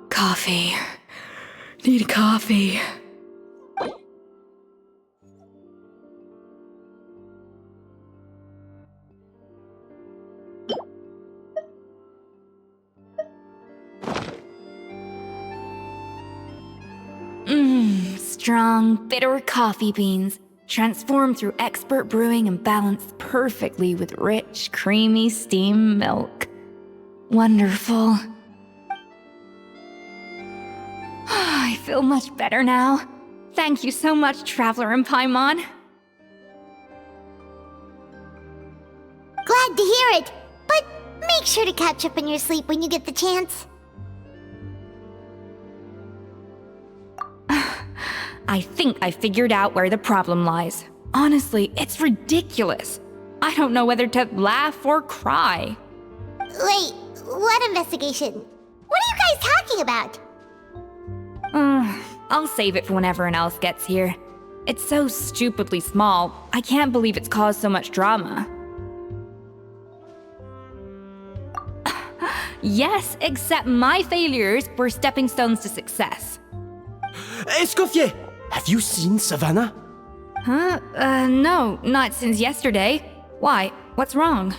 Coffee. Need coffee. Strong, bitter coffee beans, transformed through expert brewing and balanced perfectly with rich, creamy steam milk. Wonderful. I feel much better now. Thank you so much, Traveler and Paimon.
Glad to hear it, but make sure to catch up in your sleep when you get the chance.
I think I figured out where the problem lies. Honestly, it's ridiculous. I don't know whether to laugh or cry.
Wait, what investigation? What are you guys talking about?
I'll save it for when everyone else gets here. It's so stupidly small, I can't believe it's caused so much drama. Yes, except my failures were stepping stones to success.
Escoffier! Have you seen Savannah?
Huh? No, not since yesterday. Why? What's wrong?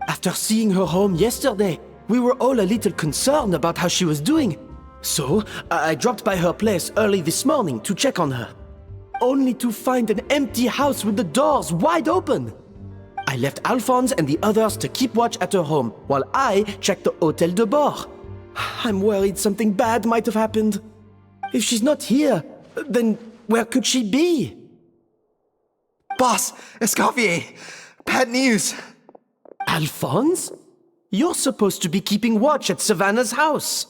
After seeing her home yesterday, we were all a little concerned about how she was doing. So, I dropped by her place early this morning to check on her. Only to find an empty house with the doors wide open. I left Alphonse and the others to keep watch at her home, while I checked the Hôtel de Bord. I'm worried something bad might have happened. If she's not here, then where could she be?
Boss, Escoffier, bad news.
Alphonse? You're supposed to be keeping watch at Savannah's house.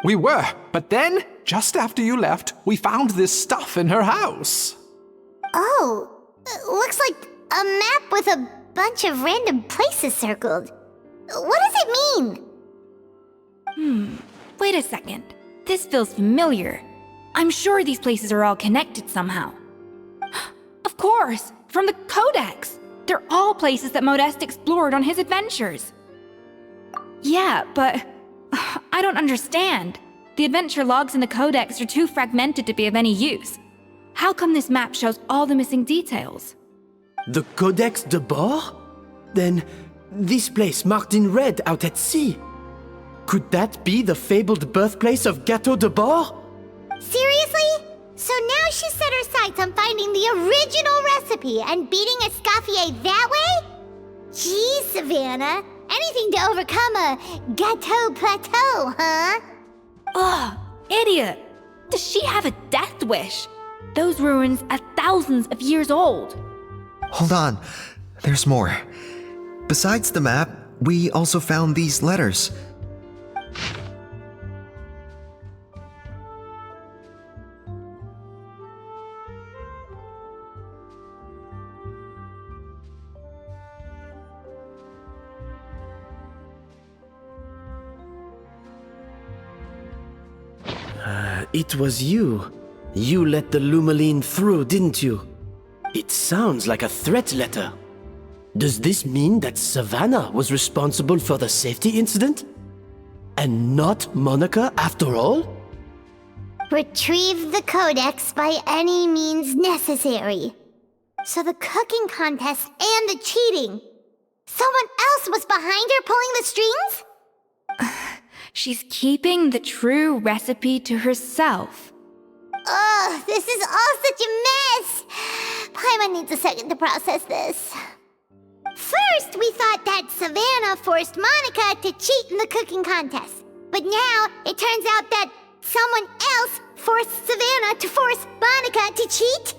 We were, but then, just after you left, we found this stuff in her house.
Oh, looks like a map with a bunch of random places circled. What does it mean?
Wait a second. This feels familiar. I'm sure these places are all connected somehow. Of course, from the Codex. They're all places that Modeste explored on his adventures. Yeah, but I don't understand. The adventure logs in the Codex are too fragmented to be of any use. How come this map shows all the missing details?
The Codex de Bord? Then, this place marked in red out at sea. Could that be the fabled birthplace of Gâteau de Bord?
Seriously? So now she set her sights on finding the original recipe and beating Escoffier that way? Gee, Savannah, anything to overcome a gâteau plateau, huh?
Ugh, idiot! Does she have a death wish? Those ruins are thousands of years old.
Hold on, there's more. Besides the map, we also found these letters.
It was you. You let the Lumaline through, didn't you? It sounds like a threat letter. Does this mean that Savannah was responsible for the safety incident? And not Monica after all?
Retrieve the codex by any means necessary. So the cooking contest and the cheating. Someone else was behind her pulling the strings?
She's keeping the true recipe to herself.
Ugh, this is all such a mess. Paimon needs a second to process this. First, we thought that Savannah forced Monica to cheat in the cooking contest. But now, it turns out that someone else forced Savannah to force Monica to cheat?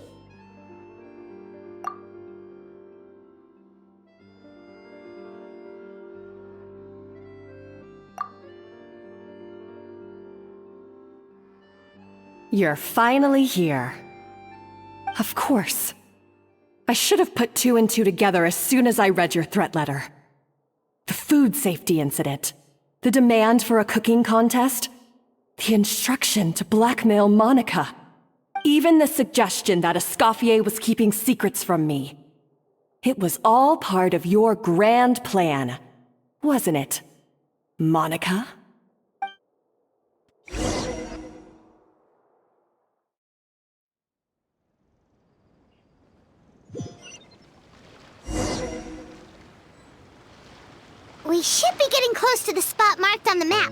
You're finally here. Of course. I should have put two and two together as soon as I read your threat letter. The food safety incident, the demand for a cooking contest, the instruction to blackmail Monica, even the suggestion that Escoffier was keeping secrets from me. It was all part of your grand plan, wasn't it, Monica?
We should be getting close to the spot marked on the map.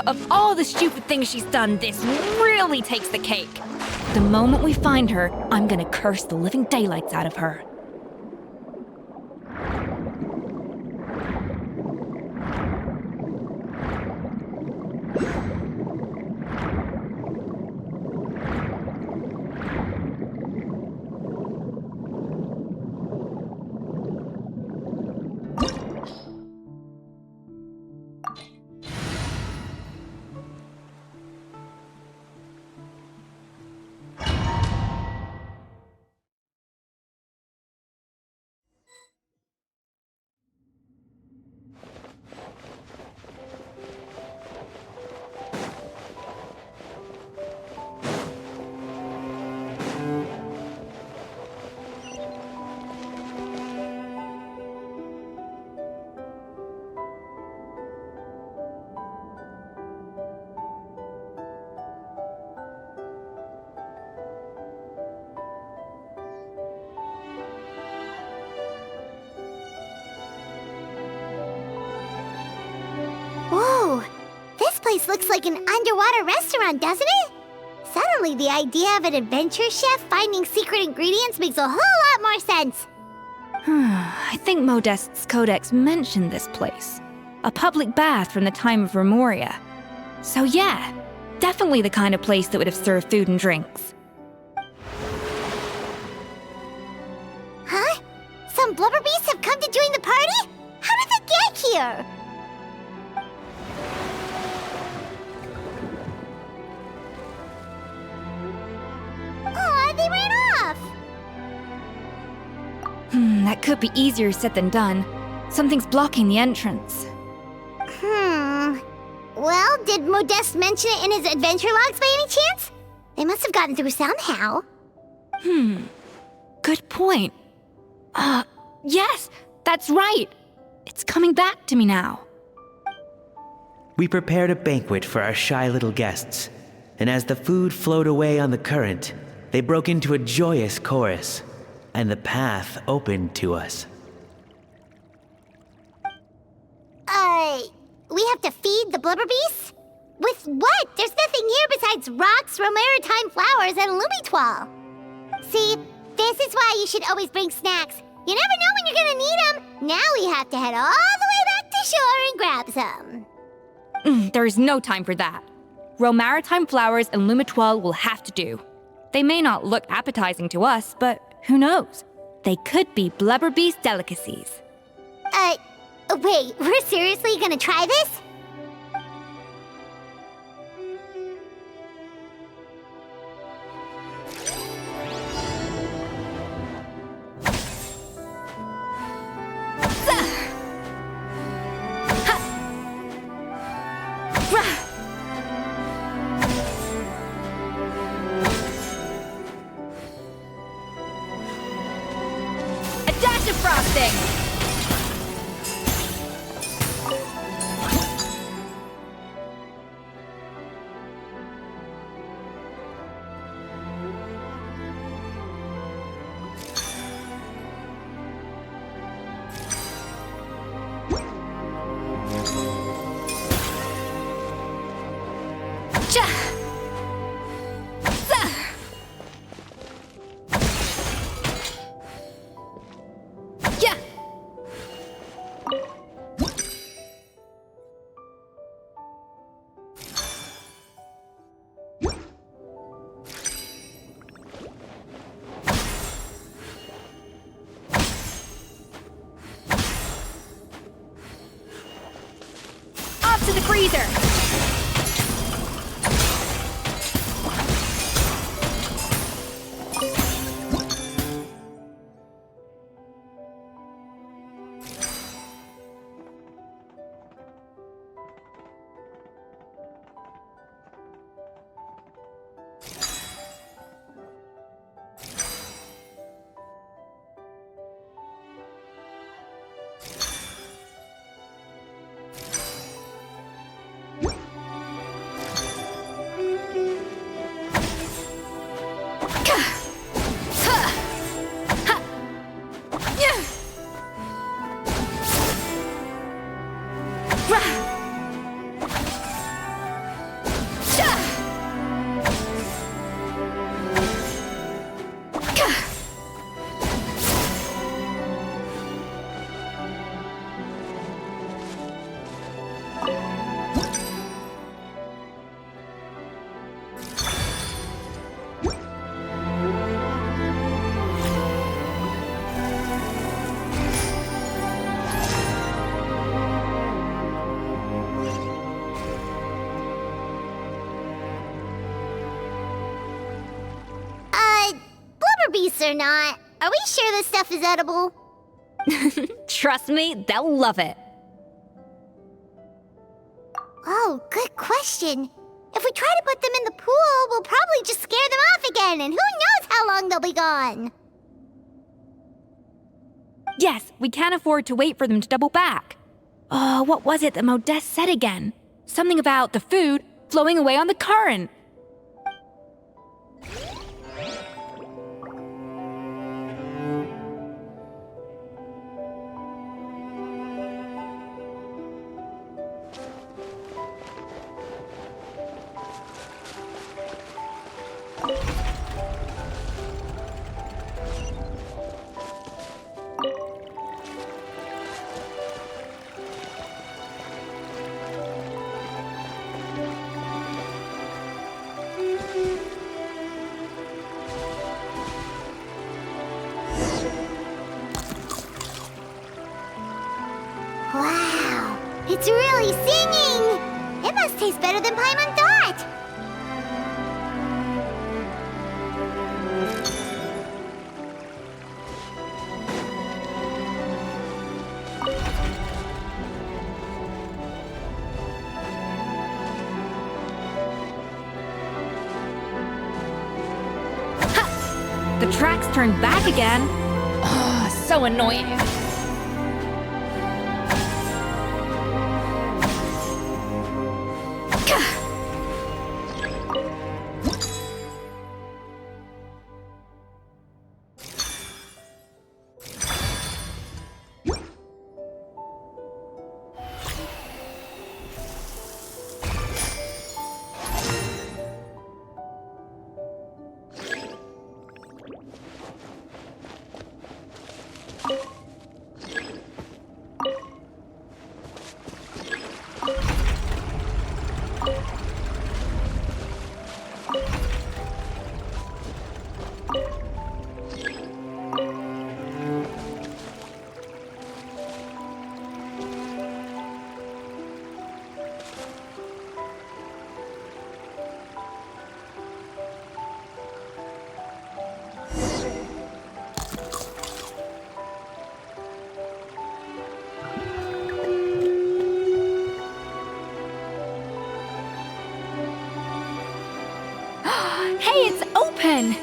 Of all the stupid things she's done, this really takes the cake. The moment we find her, I'm gonna curse the living daylights out of her.
Whoa! This place looks like an underwater restaurant, doesn't it? Suddenly, the idea of an adventure chef finding secret ingredients makes a whole lot more sense.
I think Modest's codex mentioned this place. A public bath from the time of Remoria. So yeah, definitely the kind of place that would have served food and drinks.
Huh? Some blubber beasts have come to join the party? How did they get here? Aw, they ran off!
That could be easier said than done. Something's blocking the entrance.
Well, did Modeste mention it in his adventure logs by any chance? They must have gotten through somehow.
Good point. Yes, that's right. It's coming back to me now.
We prepared a banquet for our shy little guests, and as the food flowed away on the current, they broke into a joyous chorus, and the path opened to us.
We have to feed the blubber beasts? With what? There's nothing here besides rocks, romaritime flowers, and lumitoile. See, this is why you should always bring snacks. You never know when you're gonna need them. Now we have to head all the way back to shore and grab some.
There's no time for that. Romaritime flowers and lumitoile will have to do. They may not look appetizing to us, but who knows? They could be Blubber Beast delicacies.
Wait, we're seriously gonna try this?
A dash of frosting! To the freezer!
Beasts or not, are we sure this stuff is edible?
Trust me, they'll love it.
Oh, good question. If we try to put them in the pool, we'll probably just scare them off again, and who knows how long they'll be gone.
Yes, we can't afford to wait for them to double back. What was it that Modeste said again? Something about the food flowing away on the current.
Wow, it's really singing! It must taste better than Paimon thought!
Ha! The tracks turned back again. Oh, so annoying.
Hey, it's open!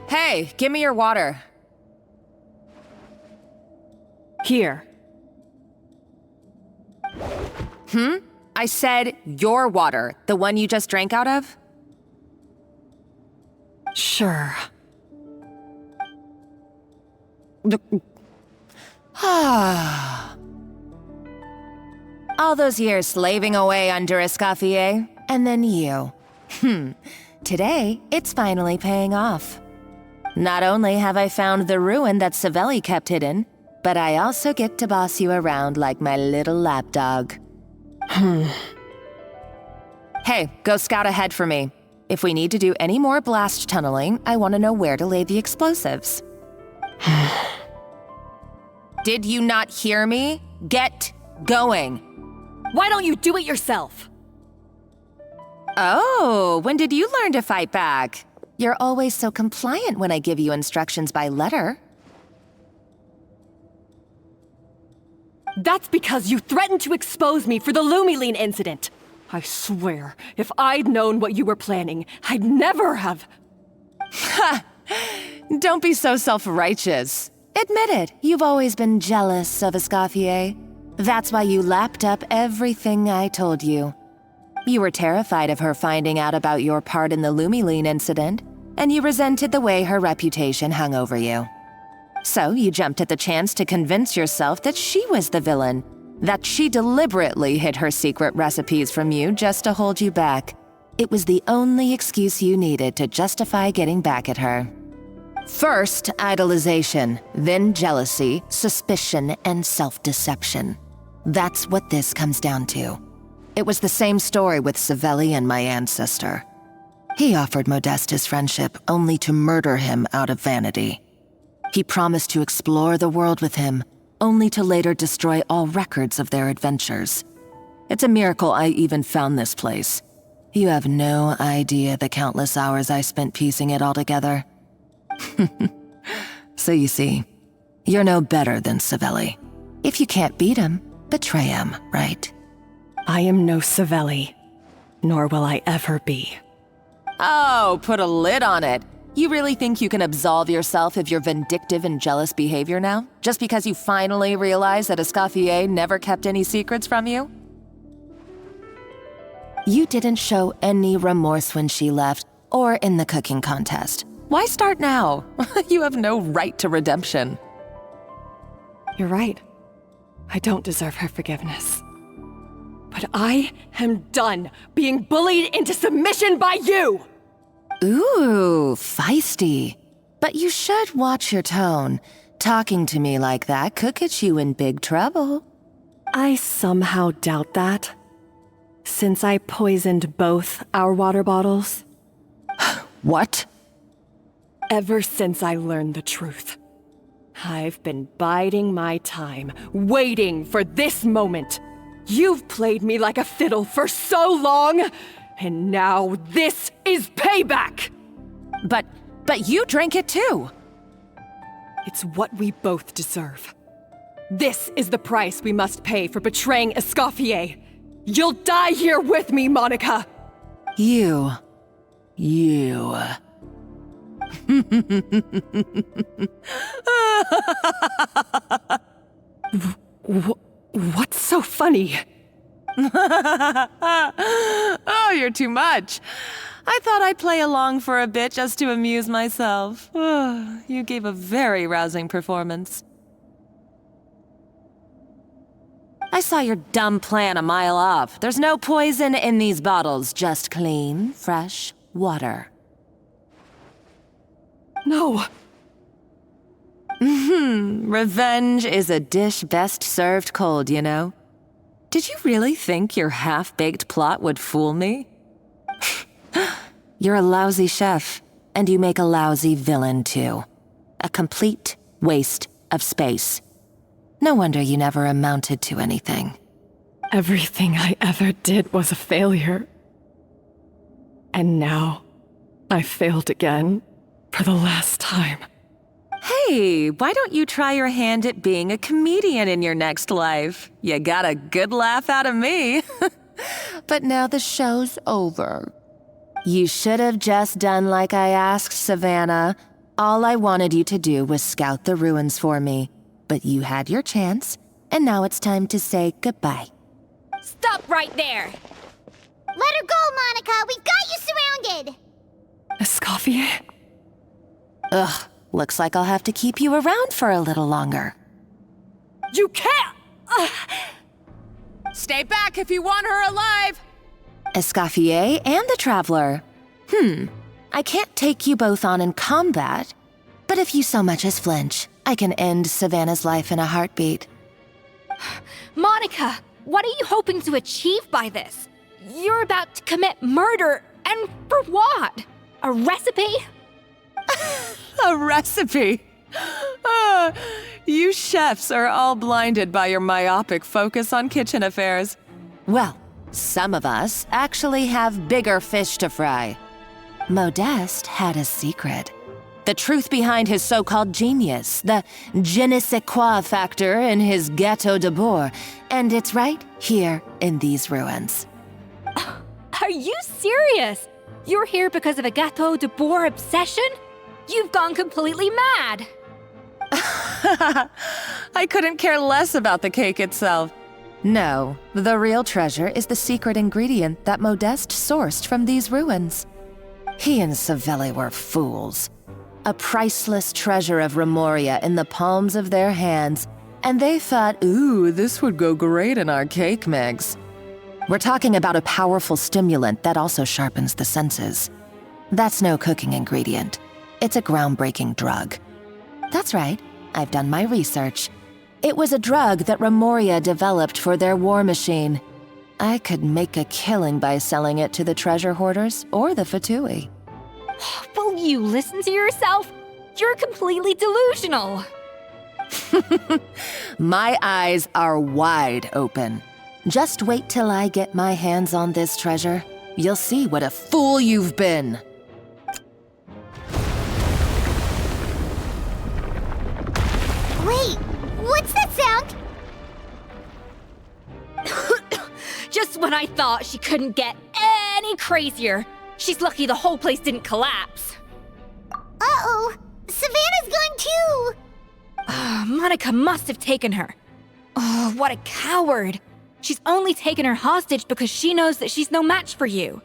Hey, give me your water.
Here.
I said your water, the one you just drank out of?
Sure.
All those years slaving away under Escoffier, and then you. Today, it's finally paying off. Not only have I found the ruin that Savelli kept hidden, but I also get to boss you around like my little lapdog. Hey, go scout ahead for me. If we need to do any more blast tunneling, I want to know where to lay the explosives. Did you not hear me? Get going.
Why don't you do it yourself?
Oh, when did you learn to fight back? You're always so compliant when I give you instructions by letter.
That's because you threatened to expose me for the Lumiline incident. I swear, if I'd known what you were planning, I'd never have...
Ha! Don't be so self-righteous. Admit it, you've always been jealous of Escoffier. That's why you lapped up everything I told you. You were terrified of her finding out about your part in the Lumiline incident, and you resented the way her reputation hung over you. So you jumped at the chance to convince yourself that she was the villain, that she deliberately hid her secret recipes from you just to hold you back. It was the only excuse you needed to justify getting back at her. First, idolization, then jealousy, suspicion, and self-deception. That's what this comes down to. It was the same story with Savelli and my ancestor. He offered Modeste his friendship only to murder him out of vanity. He promised to explore the world with him, only to later destroy all records of their adventures. It's a miracle I even found this place. You have no idea the countless hours I spent piecing it all together. So you see, you're no better than Savelli. If you can't beat him, betray him, right?
I am no Savelli, nor will I ever be.
Oh, put a lid on it. You really think you can absolve yourself of your vindictive and jealous behavior now? Just because you finally realize that Escoffier never kept any secrets from you? You didn't show any remorse when she left, or in the cooking contest. Why start now? You have no right to redemption.
You're right. I don't deserve her forgiveness. But I am done being bullied into submission by you!
Ooh, feisty. But you should watch your tone. Talking to me like that could get you in big trouble.
I somehow doubt that. Since I poisoned both our water bottles.
What?
Ever since I learned the truth. I've been biding my time, waiting for this moment. You've played me like a fiddle for so long, and now this is payback!
But you drank it too!
It's what we both deserve. This is the price we must pay for betraying Escoffier. You'll die here with me, Monica!
You.
What's so funny?
Oh, you're too much. I thought I'd play along for a bit just to amuse myself. You gave a very rousing performance. I saw your dumb plan a mile off. There's no poison in these bottles, just clean, fresh water.
No.
Revenge is a dish best served cold, you know? Did you really think your half-baked plot would fool me? You're a lousy chef, and you make a lousy villain, too. A complete waste of space. No wonder you never amounted to anything.
Everything I ever did was a failure. And now, I failed again, for the last time.
Hey, why don't you try your hand at being a comedian in your next life? You got a good laugh out of me. But now the show's over. You should have just done like I asked, Savannah. All I wanted you to do was scout the ruins for me. But you had your chance, and now it's time to say goodbye.
Stop right there!
Let her go, Monica! We've got you surrounded!
Escoffier?
Ugh, looks like I'll have to keep you around for a little longer.
You can't!
Stay back if you want her alive! Escoffier and the Traveler. I can't take you both on in combat, but if you so much as flinch, I can end Savannah's life in a heartbeat.
Monica, what are you hoping to achieve by this? You're about to commit murder, and for what? A recipe?
A recipe? You chefs are all blinded by your myopic focus on kitchen affairs. Well, some of us actually have bigger fish to fry. Modeste had a secret. The truth behind his so-called genius, the je ne sais quoi factor in his Gâteau de Bourg, and it's right here in these ruins.
Are you serious? You're here because of a Gâteau de Bourg obsession? You've gone completely mad!
I couldn't care less about the cake itself. No, the real treasure is the secret ingredient that Modeste sourced from these ruins. He and Savelli were fools. A priceless treasure of Remoria in the palms of their hands, and they thought, ooh, this would go great in our cake mix. We're talking about a powerful stimulant that also sharpens the senses. That's no cooking ingredient. It's a groundbreaking drug. That's right, I've done my research. It was a drug that Remoria developed for their war machine. I could make a killing by selling it to the treasure hoarders or the Fatui.
Will you listen to yourself? You're completely delusional.
My eyes are wide open. Just wait till I get my hands on this treasure. You'll see what a fool you've been.
Wait, what's that sound?
Just when I thought she couldn't get any crazier. She's lucky the whole place didn't collapse.
Uh-oh, Savannah's gone too!
Monica must have taken her. Oh, what a coward. She's only taken her hostage because she knows that she's no match for you.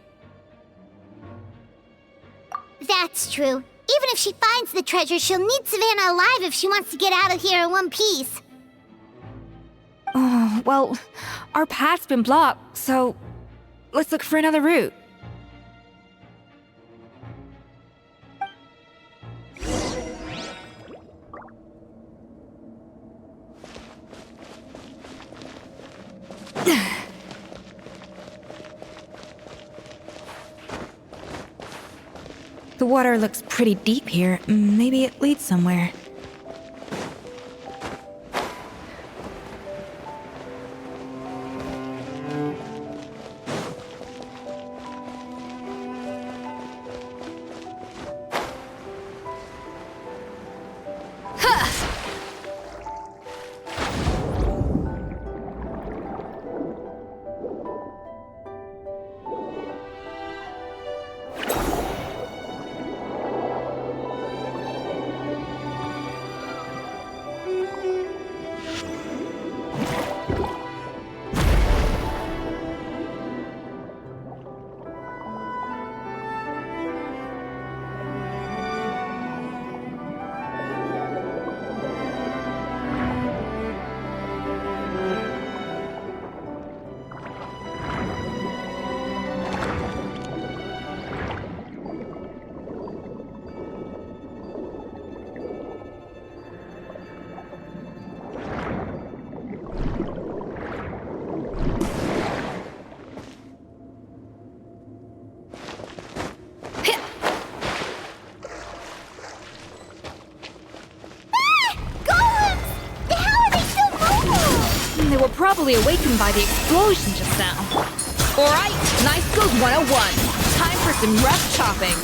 That's true. Even if she finds the treasure, she'll need Savannah alive if she wants to get out of here in one piece.
Oh, well, our path's been blocked, so let's look for another route. The water looks pretty deep here. Maybe it leads somewhere. probably awakened by the explosion just now. Alright, Nice Skills 101. Time for some rough chopping.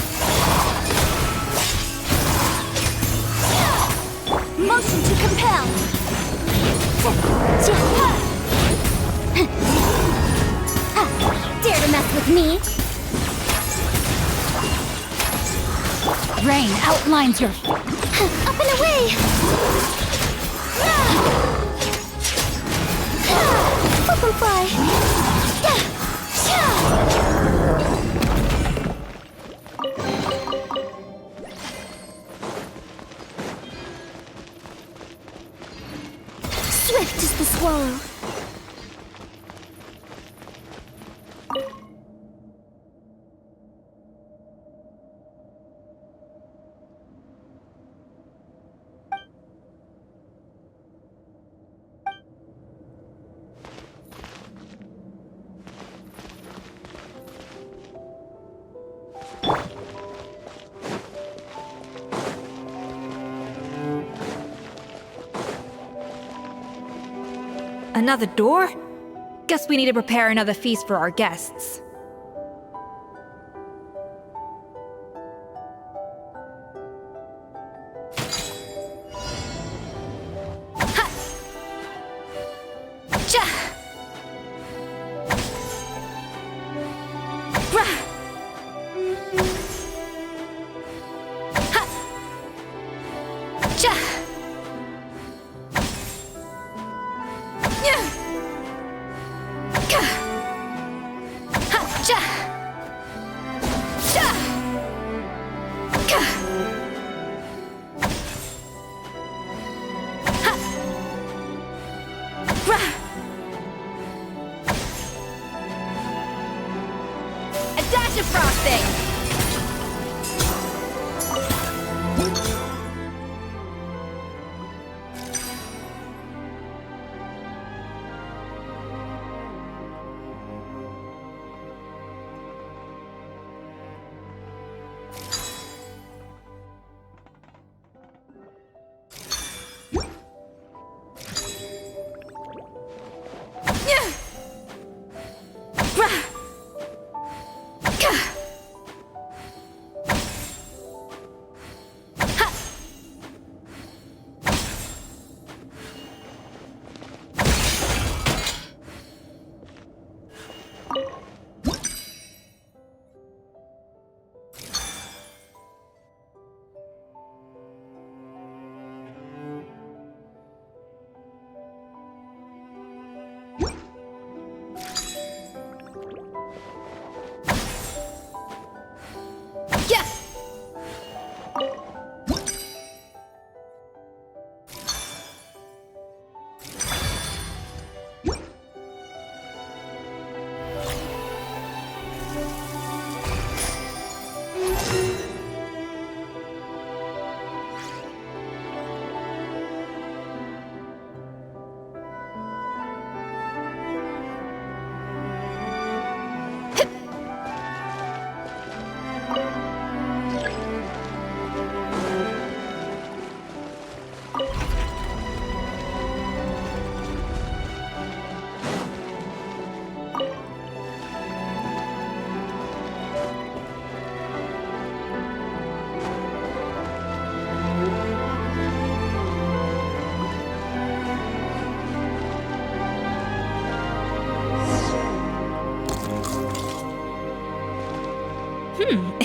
Motion to compel. Dare to mess with me? Rain outlines your... Up and away! Fly! Swift is the swallow.
Another door? Guess we need to prepare another feast for our guests. Ha! Ja! Ra! Ha! Ja!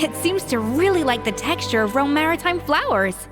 It seems to really like the texture of Rome maritime flowers.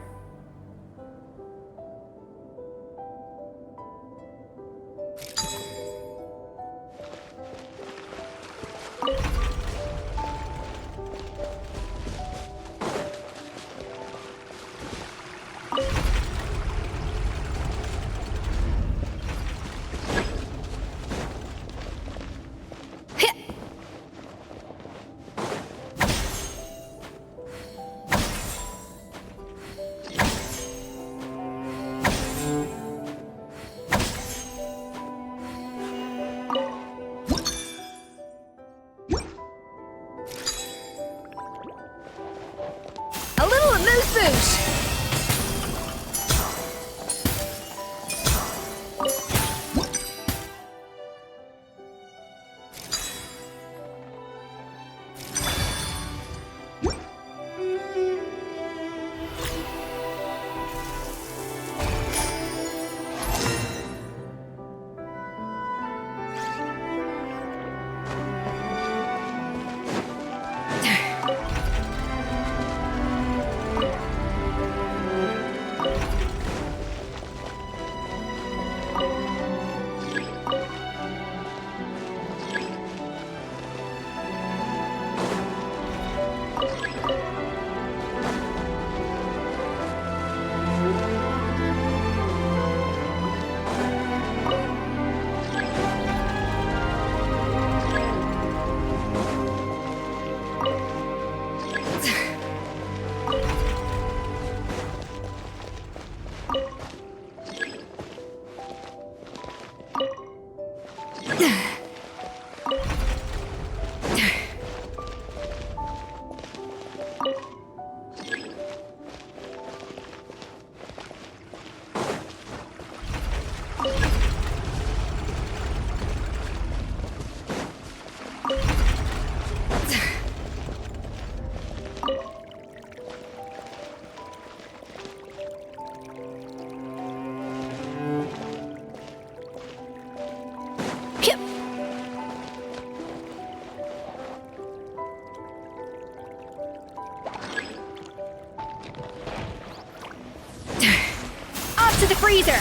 freezer!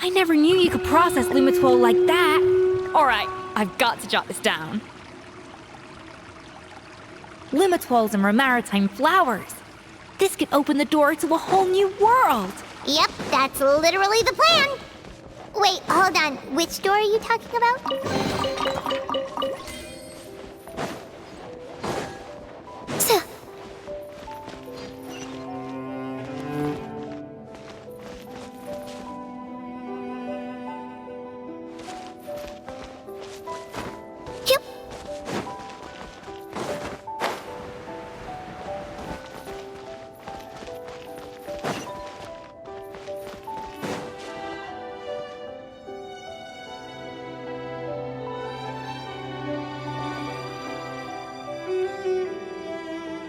I never knew you could process Lumitwol like that. Alright, I've got to jot this down. Lumitwols and maritime flowers. This could open the door to a whole new world.
Yep, that's literally the plan. Wait, hold on. Which door are you talking about?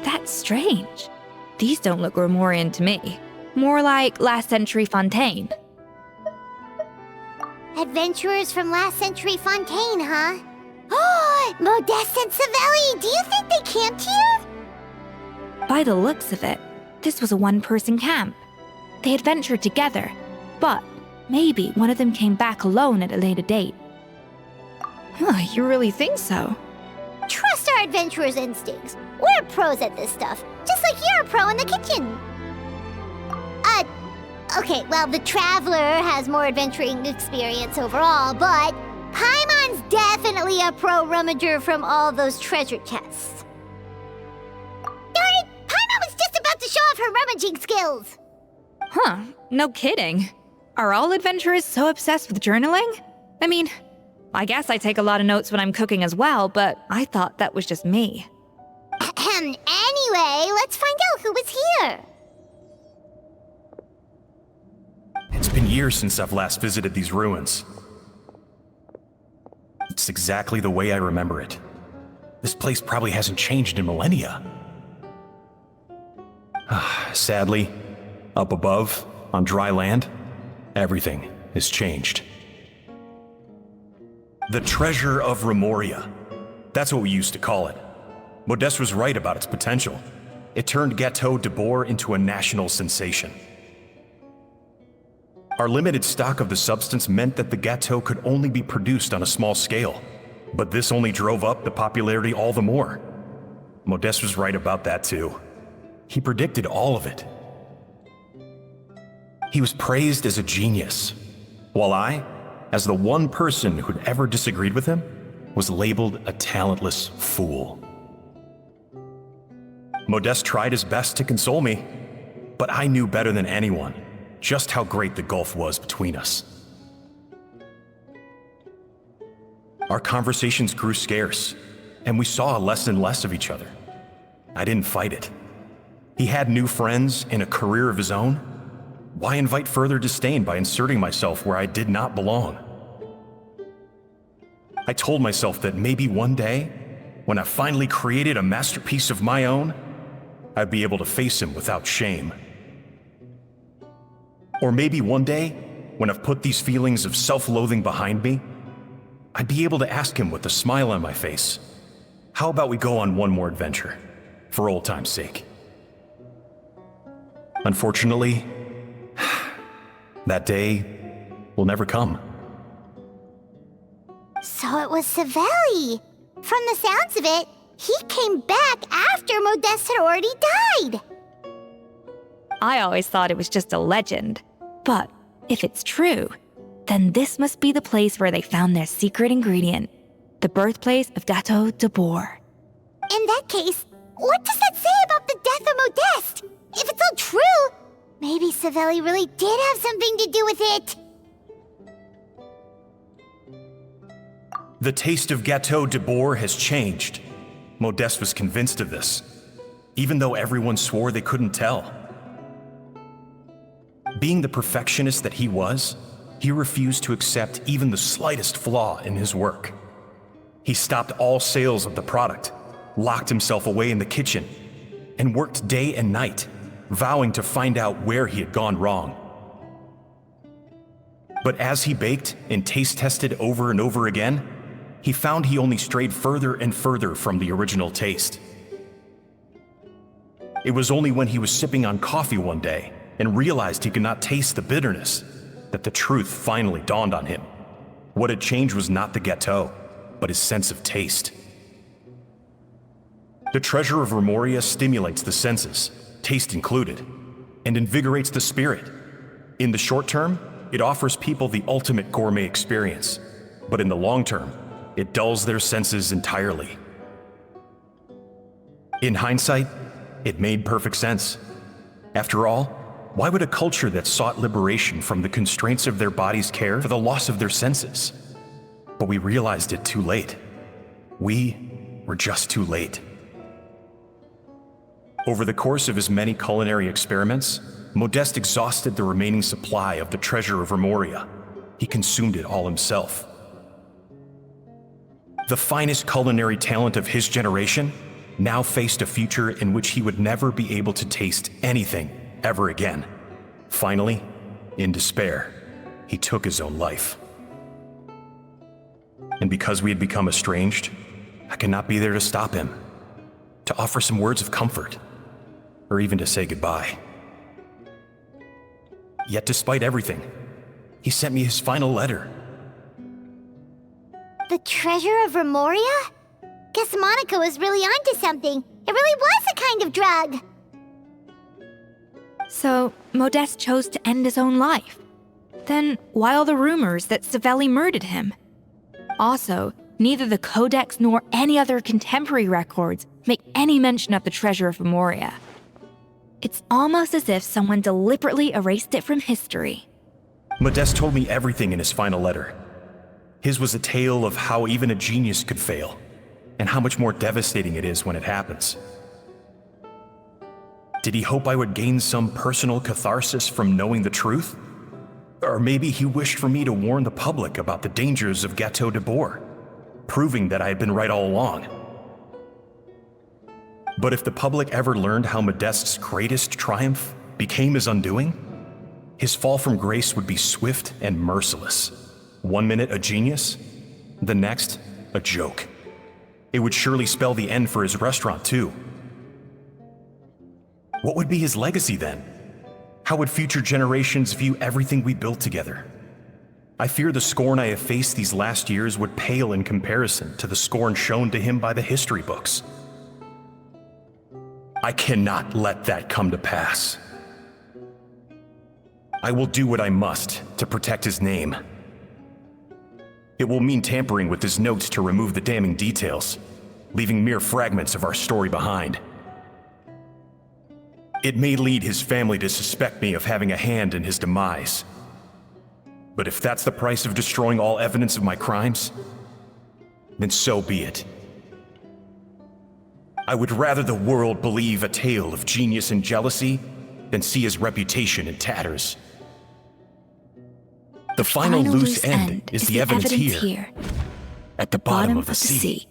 That's strange. These don't look Grimoirian to me. More like last century Fontaine.
Adventurers from last century Fontaine, huh? Oh, Modeste and Savelli, do you think they camped here?
By the looks of it, this was a one-person camp. They adventured together, but maybe one of them came back alone at a later date. You really think so?
Trust our adventurers' instincts. We're pros at this stuff, just like you're a pro in the kitchen. Okay, well, the Traveler has more adventuring experience overall, but Paimon's definitely a pro rummager from all those treasure chests. Darn it! Paimon was just about to show off her rummaging skills!
Huh, no kidding. Are all adventurers so obsessed with journaling? I mean, I guess I take a lot of notes when I'm cooking as well, but I thought that was just me.
Anyway, let's find out who was here.
It's been years since I've last visited these ruins. It's exactly the way I remember it. This place probably hasn't changed in millennia. Sadly, up above, on dry land, everything has changed. The treasure of Remoria. That's what we used to call it. Modeste was right about its potential. It turned Gâteau de Bourg into a national sensation. Our limited stock of the substance meant that the gâteau could only be produced on a small scale, but this only drove up the popularity all the more. Modeste was right about that too. He predicted all of it. He was praised as a genius, while I, as the one person who'd ever disagreed with him, was labeled a talentless fool. Modeste tried his best to console me, but I knew better than anyone just how great the gulf was between us. Our conversations grew scarce, and we saw less and less of each other. I didn't fight it. He had new friends and a career of his own. Why invite further disdain by inserting myself where I did not belong? I told myself that maybe one day, when I finally created a masterpiece of my own, I'd be able to face him without shame. Or maybe one day, when I've put these feelings of self-loathing behind me, I'd be able to ask him with a smile on my face, how about we go on one more adventure, for old time's sake? Unfortunately, that day will never come.
So it was Savelli. From the sounds of it, he came back after Modeste had already died.
I always thought it was just a legend. But if it's true, then this must be the place where they found their secret ingredient, the birthplace of Gâteau de Bourg.
In that case, what does that say about the death of Modeste? If it's all true, maybe Savelli really did have something to do with it.
The taste of Gâteau de Bourg has changed. Modeste was convinced of this, even though everyone swore they couldn't tell. Being the perfectionist that he was, he refused to accept even the slightest flaw in his work. He stopped all sales of the product, locked himself away in the kitchen, and worked day and night, vowing to find out where he had gone wrong. But as he baked and taste tested over and over again, he found he only strayed further and further from the original taste. It was only when he was sipping on coffee one day and realized he could not taste the bitterness that the truth finally dawned on him. What had changed was not the gâteau, but his sense of taste. The treasure of Remoria stimulates the senses, taste included, and invigorates the spirit. In the short term, it offers people the ultimate gourmet experience, but in the long term, it dulls their senses entirely. In hindsight, it made perfect sense. After all, why would a culture that sought liberation from the constraints of their bodies care for the loss of their senses? But we realized it too late. We were just too late. Over the course of his many culinary experiments, Modeste exhausted the remaining supply of the treasure of Remoria. He consumed it all himself. The finest culinary talent of his generation now faced a future in which he would never be able to taste anything ever again. Finally, in despair, he took his own life. And because we had become estranged, I could not be there to stop him, to offer some words of comfort, or even to say goodbye. Yet despite everything, he sent me his final letter.
The treasure of Remoria? Guess Monica was really onto something. It really was a kind of drug.
So, Modeste chose to end his own life. Then, why all the rumors that Savelli murdered him? Also, neither the Codex nor any other contemporary records make any mention of the treasure of Remoria. It's almost as if someone deliberately erased it from history.
Modeste told me everything in his final letter. His was a tale of how even a genius could fail, and how much more devastating it is when it happens. Did he hope I would gain some personal catharsis from knowing the truth? Or maybe he wished for me to warn the public about the dangers of Gâteau de Bourg, proving that I had been right all along. But if the public ever learned how Modeste's greatest triumph became his undoing, his fall from grace would be swift and merciless. 1 minute a genius, the next a joke. It would surely spell the end for his restaurant too. What would be his legacy then? How would future generations view everything we built together? I fear the scorn I have faced these last years would pale in comparison to the scorn shown to him by the history books. I cannot let that come to pass. I will do what I must to protect his name. It will mean tampering with his notes to remove the damning details, leaving mere fragments of our story behind. It may lead his family to suspect me of having a hand in his demise. But if that's the price of destroying all evidence of my crimes, then so be it. I would rather the world believe a tale of genius and jealousy than see his reputation in tatters. The final loose end is the evidence here, at the bottom of the sea.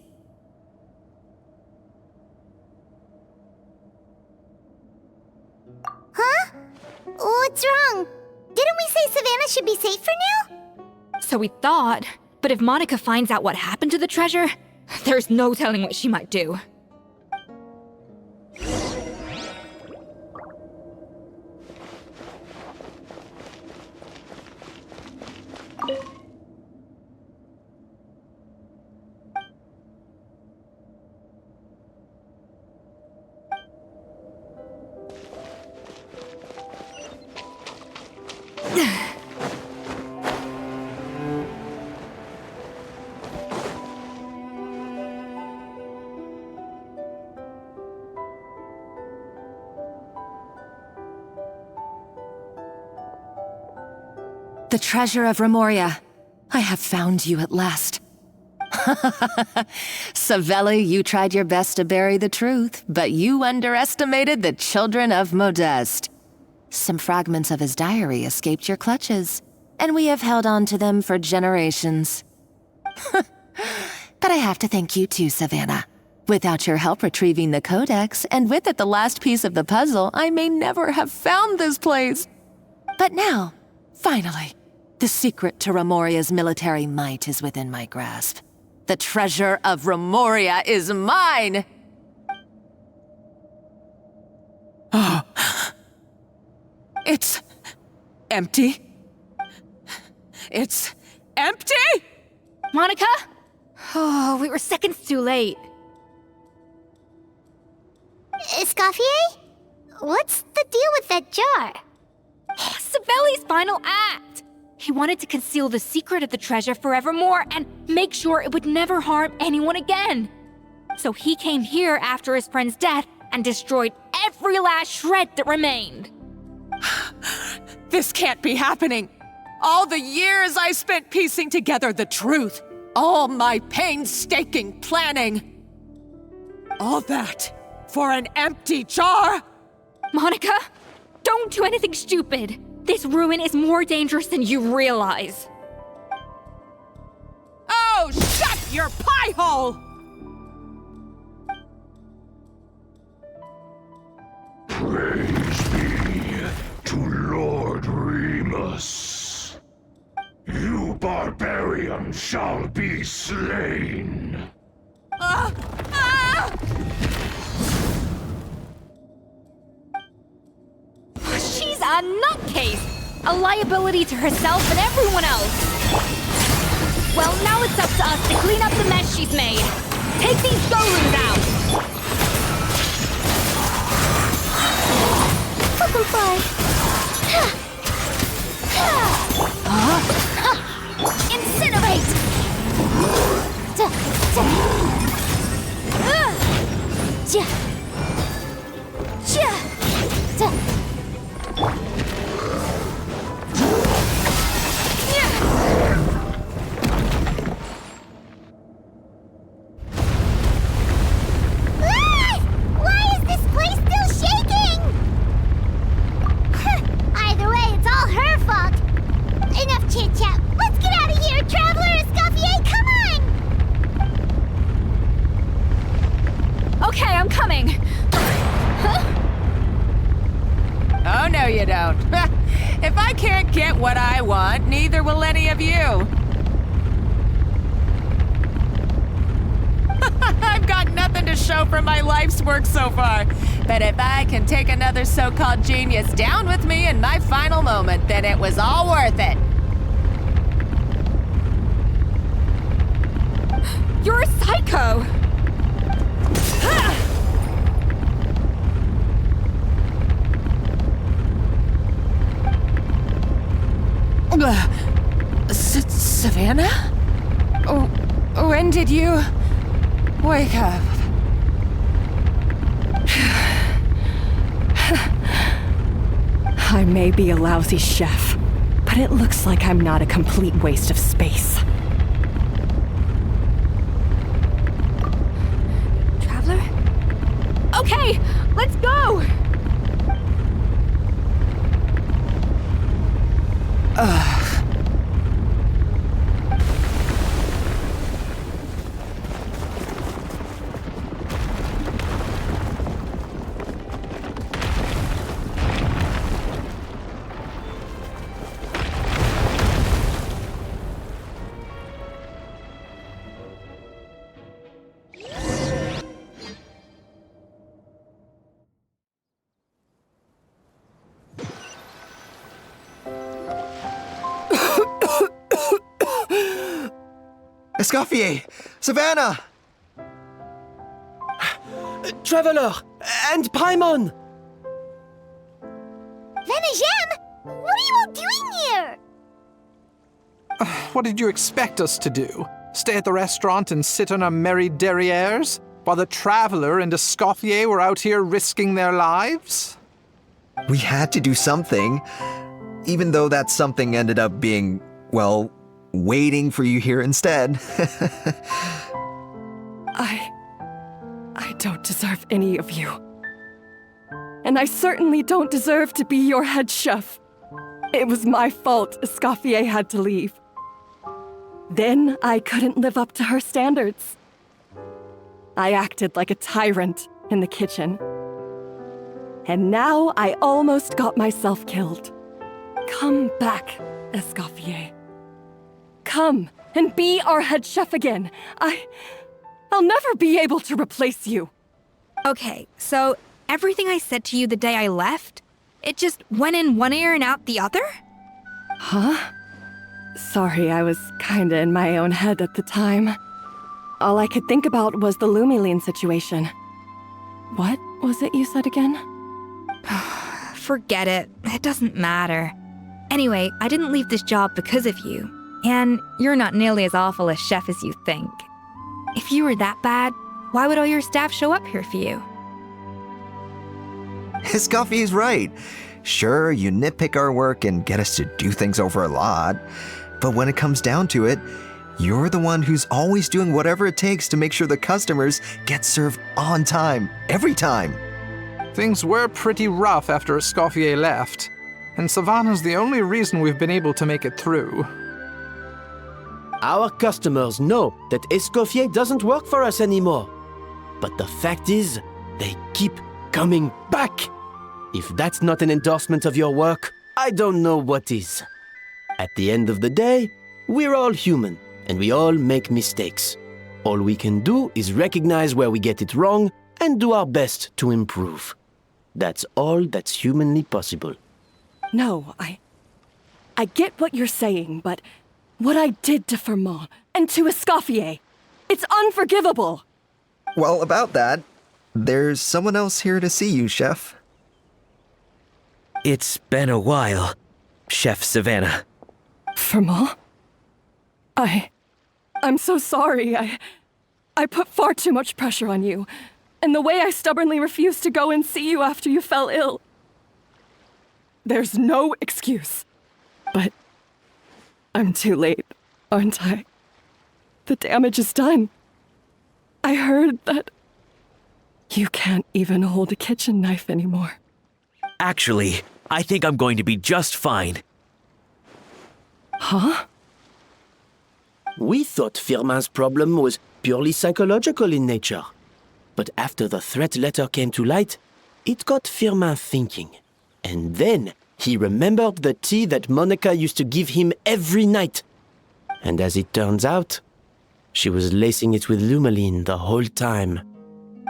Huh? What's wrong? Didn't we say Savannah should be safe for now?
So we thought, but if Monica finds out what happened to the treasure, there's no telling what she might do.
The treasure of Remoria. I have found you at last. Savelli, you tried your best to bury the truth, but you underestimated the children of Modeste. Some fragments of his diary escaped your clutches, and we have held on to them for generations. But I have to thank you too, Savannah. Without your help retrieving the codex, and with it the last piece of the puzzle, I may never have found this place. But now, finally, the secret to Remoria's military might is within my grasp. The treasure of Remoria is mine! Oh. It's empty. It's empty?
Monica? Oh, we were seconds too late.
Escoffier? What's the deal with that jar?
Savelli's final act! He wanted to conceal the secret of the treasure forevermore and make sure it would never harm anyone again. So he came here after his friend's death and destroyed every last shred that remained.
This can't be happening. All the years I spent piecing together the truth. All my painstaking planning. All that for an empty jar?
Monica, don't do anything stupid. This ruin is more dangerous than you realize.
Oh, shut your pie hole!
Praise be to Lord Remus. You barbarian shall be slain.
She's a nutcase! A liability to herself and everyone else! Well, now it's up to us to clean up the mess she's made. Take these golems out!
Incinerate! Why is this place still shaking? Either way, it's all her fault. Enough chit-chat. Let's get out of here, Traveler Escoffier, come on!
Okay, I'm coming.
Oh, no you don't. If I can't get what I want, neither will any of you. I've got nothing to show for my life's work so far. But if I can take another so-called genius down with me in my final moment, then it was all worth it.
You're a psycho!
Savannah? When did you wake up?
I may be a lousy chef, but it looks like I'm not a complete waste of space.
Traveler? Okay, let's go!
Escoffier! Savannah!
Traveler! And Paimon!
Venejem! What are you all doing here?
What did you expect us to do? Stay at the restaurant and sit on our merry derrieres? While the Traveler and Escoffier were out here risking their lives?
We had to do something, even though that something ended up being, well, waiting for you here instead.
I don't deserve any of you. And I certainly don't deserve to be your head chef. It was my fault Escoffier had to leave. Then I couldn't live up to her standards. I acted like a tyrant in the kitchen. And now I almost got myself killed. Come back, Escoffier. Come and be our head chef again. I'll never be able to replace you.
Okay, so everything I said to you the day I left, it just went in one ear and out the other?
Huh? Sorry, I was kinda in my own head at the time. All I could think about was the Lumiline situation. What was it you said again?
Forget it. It doesn't matter. Anyway, I didn't leave this job because of you. And you're not nearly as awful a chef as you think. If you were that bad, why would all your staff show up here for you?
Escoffier's right. Sure, you nitpick our work and get us to do things over a lot. But when it comes down to it, you're the one who's always doing whatever it takes to make sure the customers get served on time, every time.
Things were pretty rough after Escoffier left, and Savannah's the only reason we've been able to make it through.
Our customers know that Escoffier doesn't work for us anymore. But the fact is, they keep coming back. If that's not an endorsement of your work, I don't know what is. At the end of the day, we're all human, and we all make mistakes. All we can do is recognize where we get it wrong and do our best to improve. That's all that's humanly possible.
No, I get what you're saying, but what I did to Firmin and to Escoffier, it's unforgivable.
Well, about that, there's someone else here to see you, Chef.
It's been a while, Chef Savannah.
Firmin? I'm so sorry. I put far too much pressure on you. And the way I stubbornly refused to go and see you after you fell ill. There's no excuse. But I'm too late, aren't I? The damage is done. I heard that you can't even hold a kitchen knife anymore.
Actually, I think I'm going to be just fine.
Huh?
We thought Firmin's problem was purely psychological in nature. But after the threat letter came to light, it got Firmin thinking. And then he remembered the tea that Monica used to give him every night. And as it turns out, she was lacing it with Lumiline the whole time.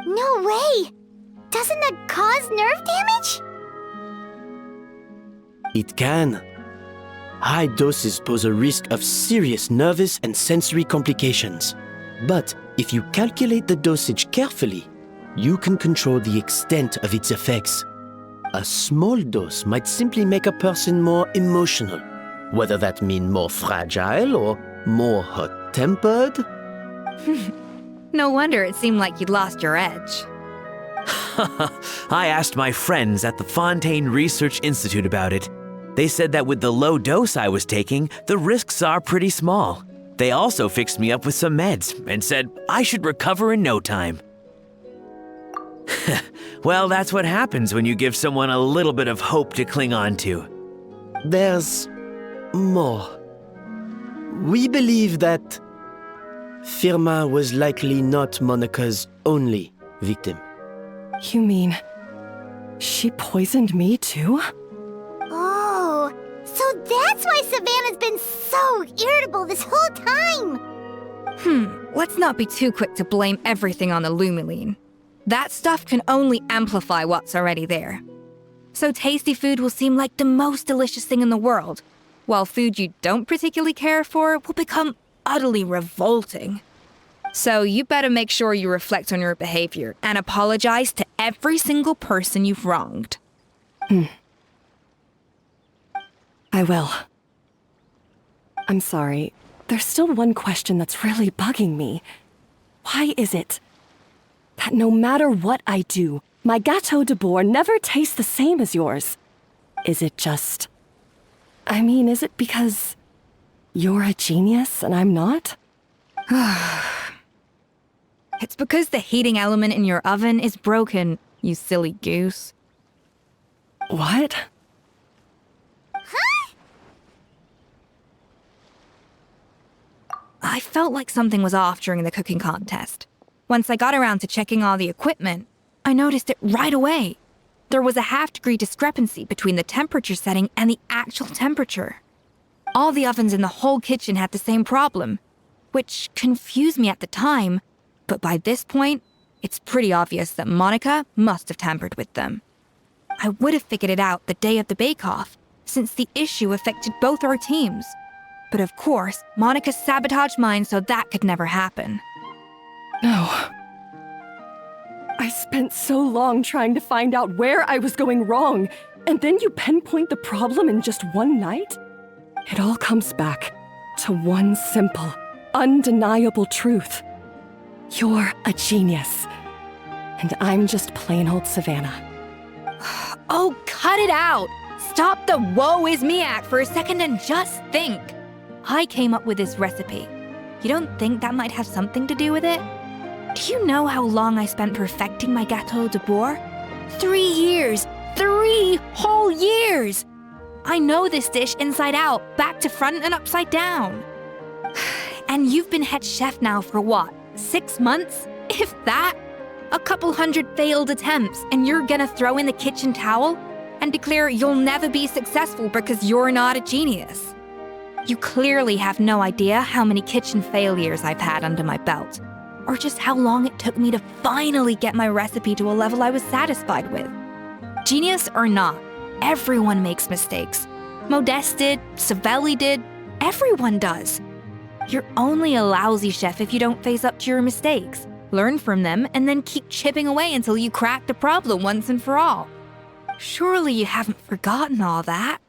No way! Doesn't that cause nerve damage?
It can. High doses pose a risk of serious nervous and sensory complications. But if you calculate the dosage carefully, you can control the extent of its effects. A small dose might simply make a person more emotional, whether that means more fragile or more hot-tempered.
No wonder it seemed like you'd lost your edge.
I asked my friends at the Fontaine Research Institute about it. They said that with the low dose I was taking, the risks are pretty small. They also fixed me up with some meds and said I should recover in no time. Well, that's what happens when you give someone a little bit of hope to cling on to.
There's more. We believe that Firmin was likely not Monica's only victim.
You mean she poisoned me too?
Oh, so that's why Savannah's been so irritable this whole time!
Let's not be too quick to blame everything on the Lumiline. That stuff can only amplify what's already there. So tasty food will seem like the most delicious thing in the world, while food you don't particularly care for will become utterly revolting. So you better make sure you reflect on your behavior and apologize to every single person you've wronged.
I will. I'm sorry. There's still one question that's really bugging me. Why is it that no matter what I do, my Gâteau de Bourg never tastes the same as yours? Is it just... is it because you're a genius and I'm not?
It's because the heating element in your oven is broken, you silly goose.
What?
I felt like something was off during the cooking contest. Once I got around to checking all the equipment, I noticed it right away. There was a half-degree discrepancy between the temperature setting and the actual temperature. All the ovens in the whole kitchen had the same problem, which confused me at the time, but by this point, it's pretty obvious that Monica must have tampered with them. I would have figured it out the day of the bake-off, since the issue affected both our teams. But of course, Monica sabotaged mine so that could never happen.
No. I spent so long trying to find out where I was going wrong, and then you pinpoint the problem in just one night? It all comes back to one simple, undeniable truth. You're a genius, and I'm just plain old Savannah.
Oh, cut it out! Stop the woe is me act for a second and just think. I came up with this recipe. You don't think that might have something to do with it? Do you know how long I spent perfecting my gâteau de bois? 3 years! 3 whole years! I know this dish inside out, back to front and upside down. And you've been head chef now for what, 6 months? If that? A couple hundred failed attempts, and you're gonna throw in the kitchen towel and declare you'll never be successful because you're not a genius. You clearly have no idea how many kitchen failures I've had under my belt, or just how long it took me to finally get my recipe to a level I was satisfied with. Genius or not, everyone makes mistakes. Modeste did, Savelli did, everyone does. You're only a lousy chef if you don't face up to your mistakes, learn from them, and then keep chipping away until you crack the problem once and for all. Surely you haven't forgotten all that.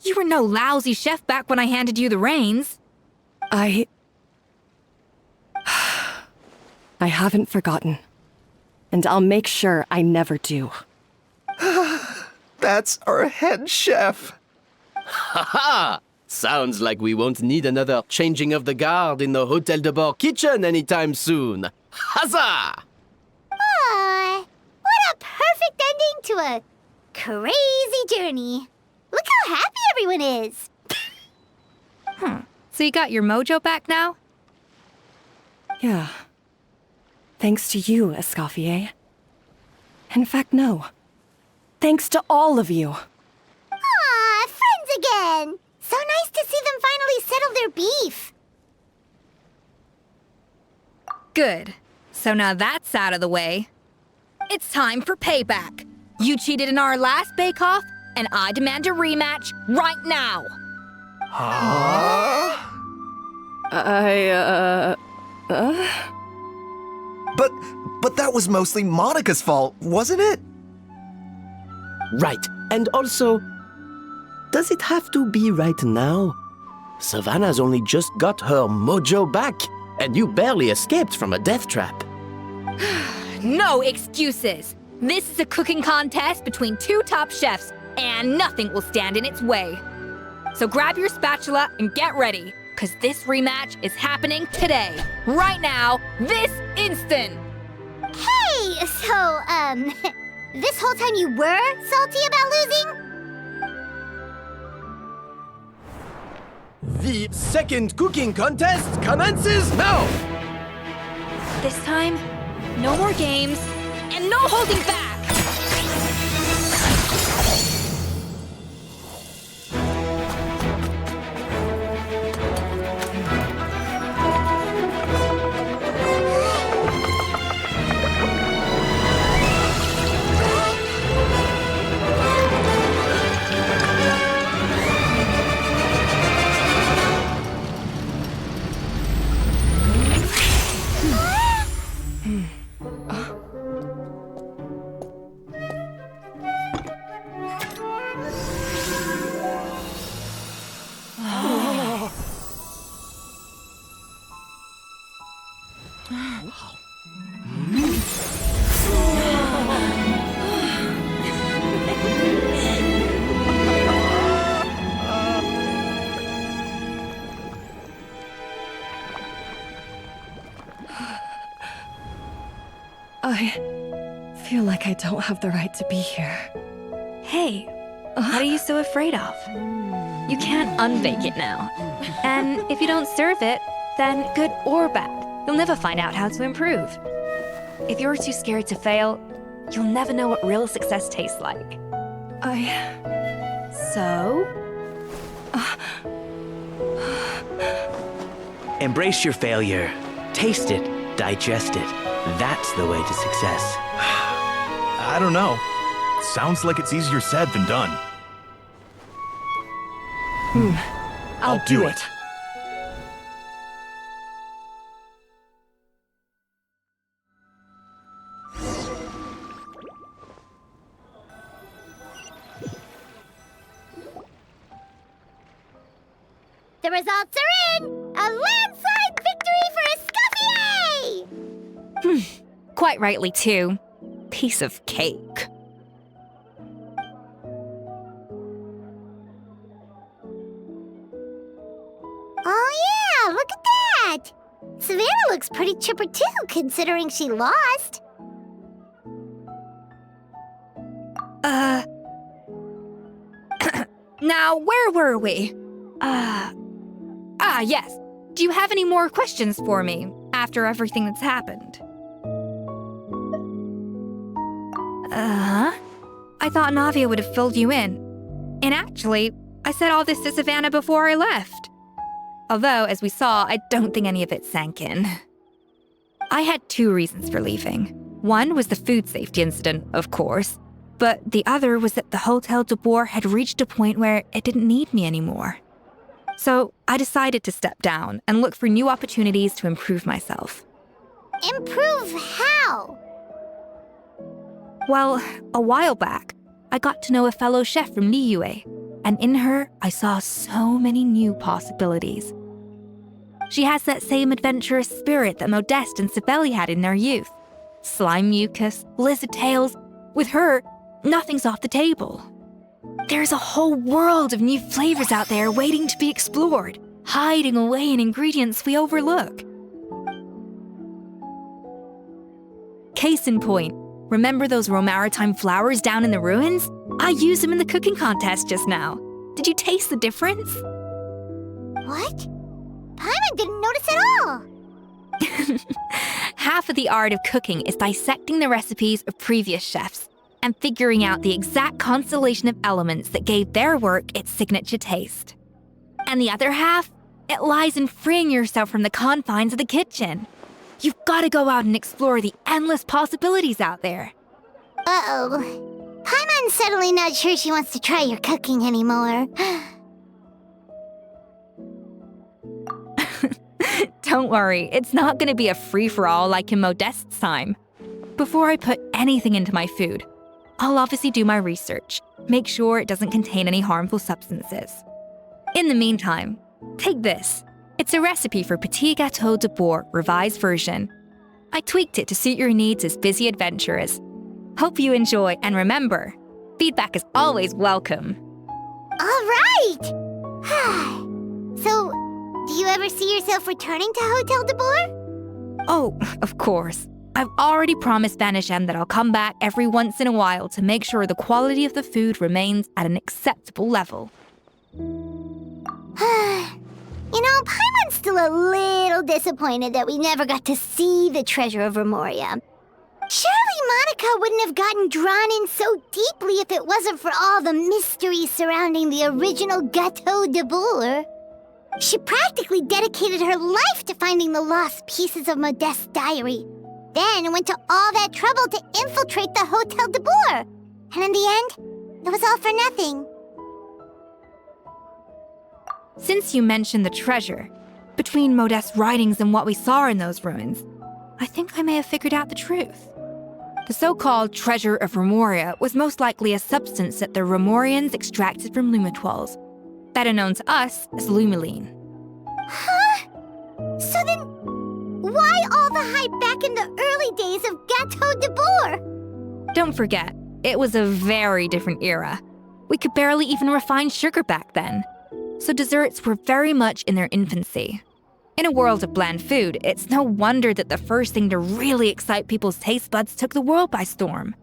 You were no lousy chef back when I handed you the reins.
I haven't forgotten. And I'll make sure I never do.
That's our head chef. Ha ha! Sounds like we won't need another changing of the guard in the Hotel de Bord kitchen anytime soon. Huzzah!
Aw, what a perfect ending to a crazy journey. Look how happy everyone is.
So you got your mojo back now?
Yeah. Thanks to you, Escoffier. In fact, no. Thanks to all of you.
Aw, friends again. So nice to see them finally settle their beef.
Good. So now that's out of the way. It's time for payback. You cheated in our last bake-off, and I demand a rematch right now.
Huh? But that was mostly Monica's fault, wasn't it? Right. And also, does it have to be right now? Savannah's only just got her mojo back, and you barely escaped from a death trap.
No excuses. This is a cooking contest between 2 top chefs, and nothing will stand in its way. So grab your spatula and get ready, because this rematch is happening today, right now, this instant.
Hey, so, this whole time you were salty about losing?
The second cooking contest commences now!
This time, no more games, and no holding back!
I feel like I don't have the right to be here.
Hey, what are you so afraid of? You can't unbake it now. And if you don't serve it, then good or bad, you'll never find out how to improve.
If you're too scared to fail, you'll never know what real success tastes like.
So?
Embrace your failure. Taste it. Digest it. That's the way to success.
I don't know. Sounds like it's easier said than done.
I'll do it.
The results are in! A landslide victory for Escoffier!
Quite rightly, too. Piece of cake.
Oh yeah, look at that! Savannah looks pretty chipper too, considering she lost.
Now, where were we? Yes. Do you have any more questions for me after everything that's happened? I thought Navia would have filled you in. And actually, I said all this to Savannah before I left. Although, as we saw, I don't think any of it sank in. I had 2 reasons for leaving. One was the food safety incident, of course. But the other was that the Hotel de Boer had reached a point where it didn't need me anymore. So I decided to step down and look for new opportunities to improve myself.
Improve how?
Well, a while back, I got to know a fellow chef from Liyue, and in her, I saw so many new possibilities. She has that same adventurous spirit that Modeste and Sibeli had in their youth. Slime mucus, lizard tails. With her, nothing's off the table. There's a whole world of new flavors out there waiting to be explored, hiding away in ingredients we overlook. Case in point, remember those Romaritime flowers down in the ruins? I used them in the cooking contest just now. Did you taste the difference?
What? Paimon didn't notice at all.
Half of the art of cooking is dissecting the recipes of previous chefs and figuring out the exact constellation of elements that gave their work its signature taste. And the other half, it lies in freeing yourself from the confines of the kitchen. You've got to go out and explore the endless possibilities out there.
Uh-oh. Paimon's suddenly not sure she wants to try your cooking anymore.
Don't worry, it's not going to be a free-for-all like in Modeste's time. Before I put anything into my food, I'll obviously do my research, make sure it doesn't contain any harmful substances. In the meantime, take this. It's a recipe for Petit Gâteau de Boer revised version. I tweaked it to suit your needs as busy adventurers. Hope you enjoy, and remember, feedback is always welcome.
All right! So, do you ever see yourself returning to Hotel de Boer?
Oh, of course. I've already promised Vanishem that I'll come back every once in a while to make sure the quality of the food remains at an acceptable level.
You know, Paimon's still a little disappointed that we never got to see the treasure of Remoria. Surely Monica wouldn't have gotten drawn in so deeply if it wasn't for all the mystery surrounding the original Gâteau de Boer. She practically dedicated her life to finding the lost pieces of Modeste's diary, then went to all that trouble to infiltrate the Hotel de Boer. And in the end, it was all for nothing.
Since you mentioned the treasure, between Modeste's writings and what we saw in those ruins, I think I may have figured out the truth. The so-called treasure of Remoria was most likely a substance that the Remorians extracted from Lumitoiles, better known to us as Lumiline.
Huh? So then, why all the hype back in the early days of Gâteau de Boer?
Don't forget, it was a very different era. We could barely even refine sugar back then. So desserts were very much in their infancy. In a world of bland food, it's no wonder that the first thing to really excite people's taste buds took the world by storm.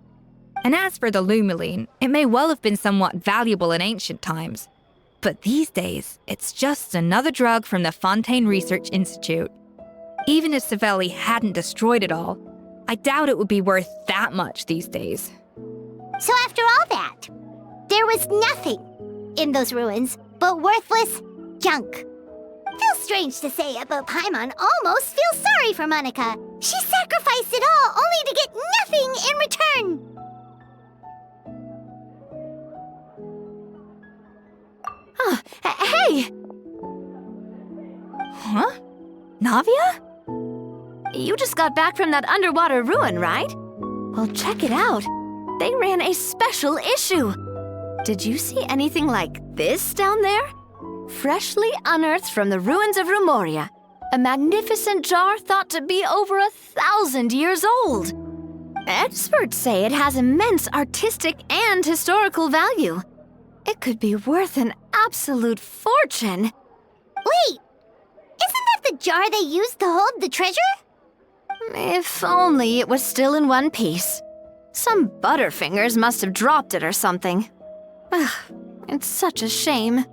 And as for the Lumiline, it may well have been somewhat valuable in ancient times. But these days, it's just another drug from the Fontaine Research Institute. Even if Savelli hadn't destroyed it all, I doubt it would be worth that much these days.
So after all that, there was nothing in those ruins but worthless junk. Feels strange to say it, but Paimon almost feels sorry for Monica. She sacrificed it all only to get nothing in return.
Hey!
Huh? Navia?
You just got back from that underwater ruin, right? Well, check it out. They ran a special issue. Did you see anything like this down there? Freshly unearthed from the ruins of Rumoria, a magnificent jar thought to be over 1,000 years old. Experts say it has immense artistic and historical value. It could be worth an absolute fortune.
Wait, isn't that the jar they used to hold the treasure?
If only it was still in one piece. Some butterfingers must have dropped it or something. Ugh, it's such a shame.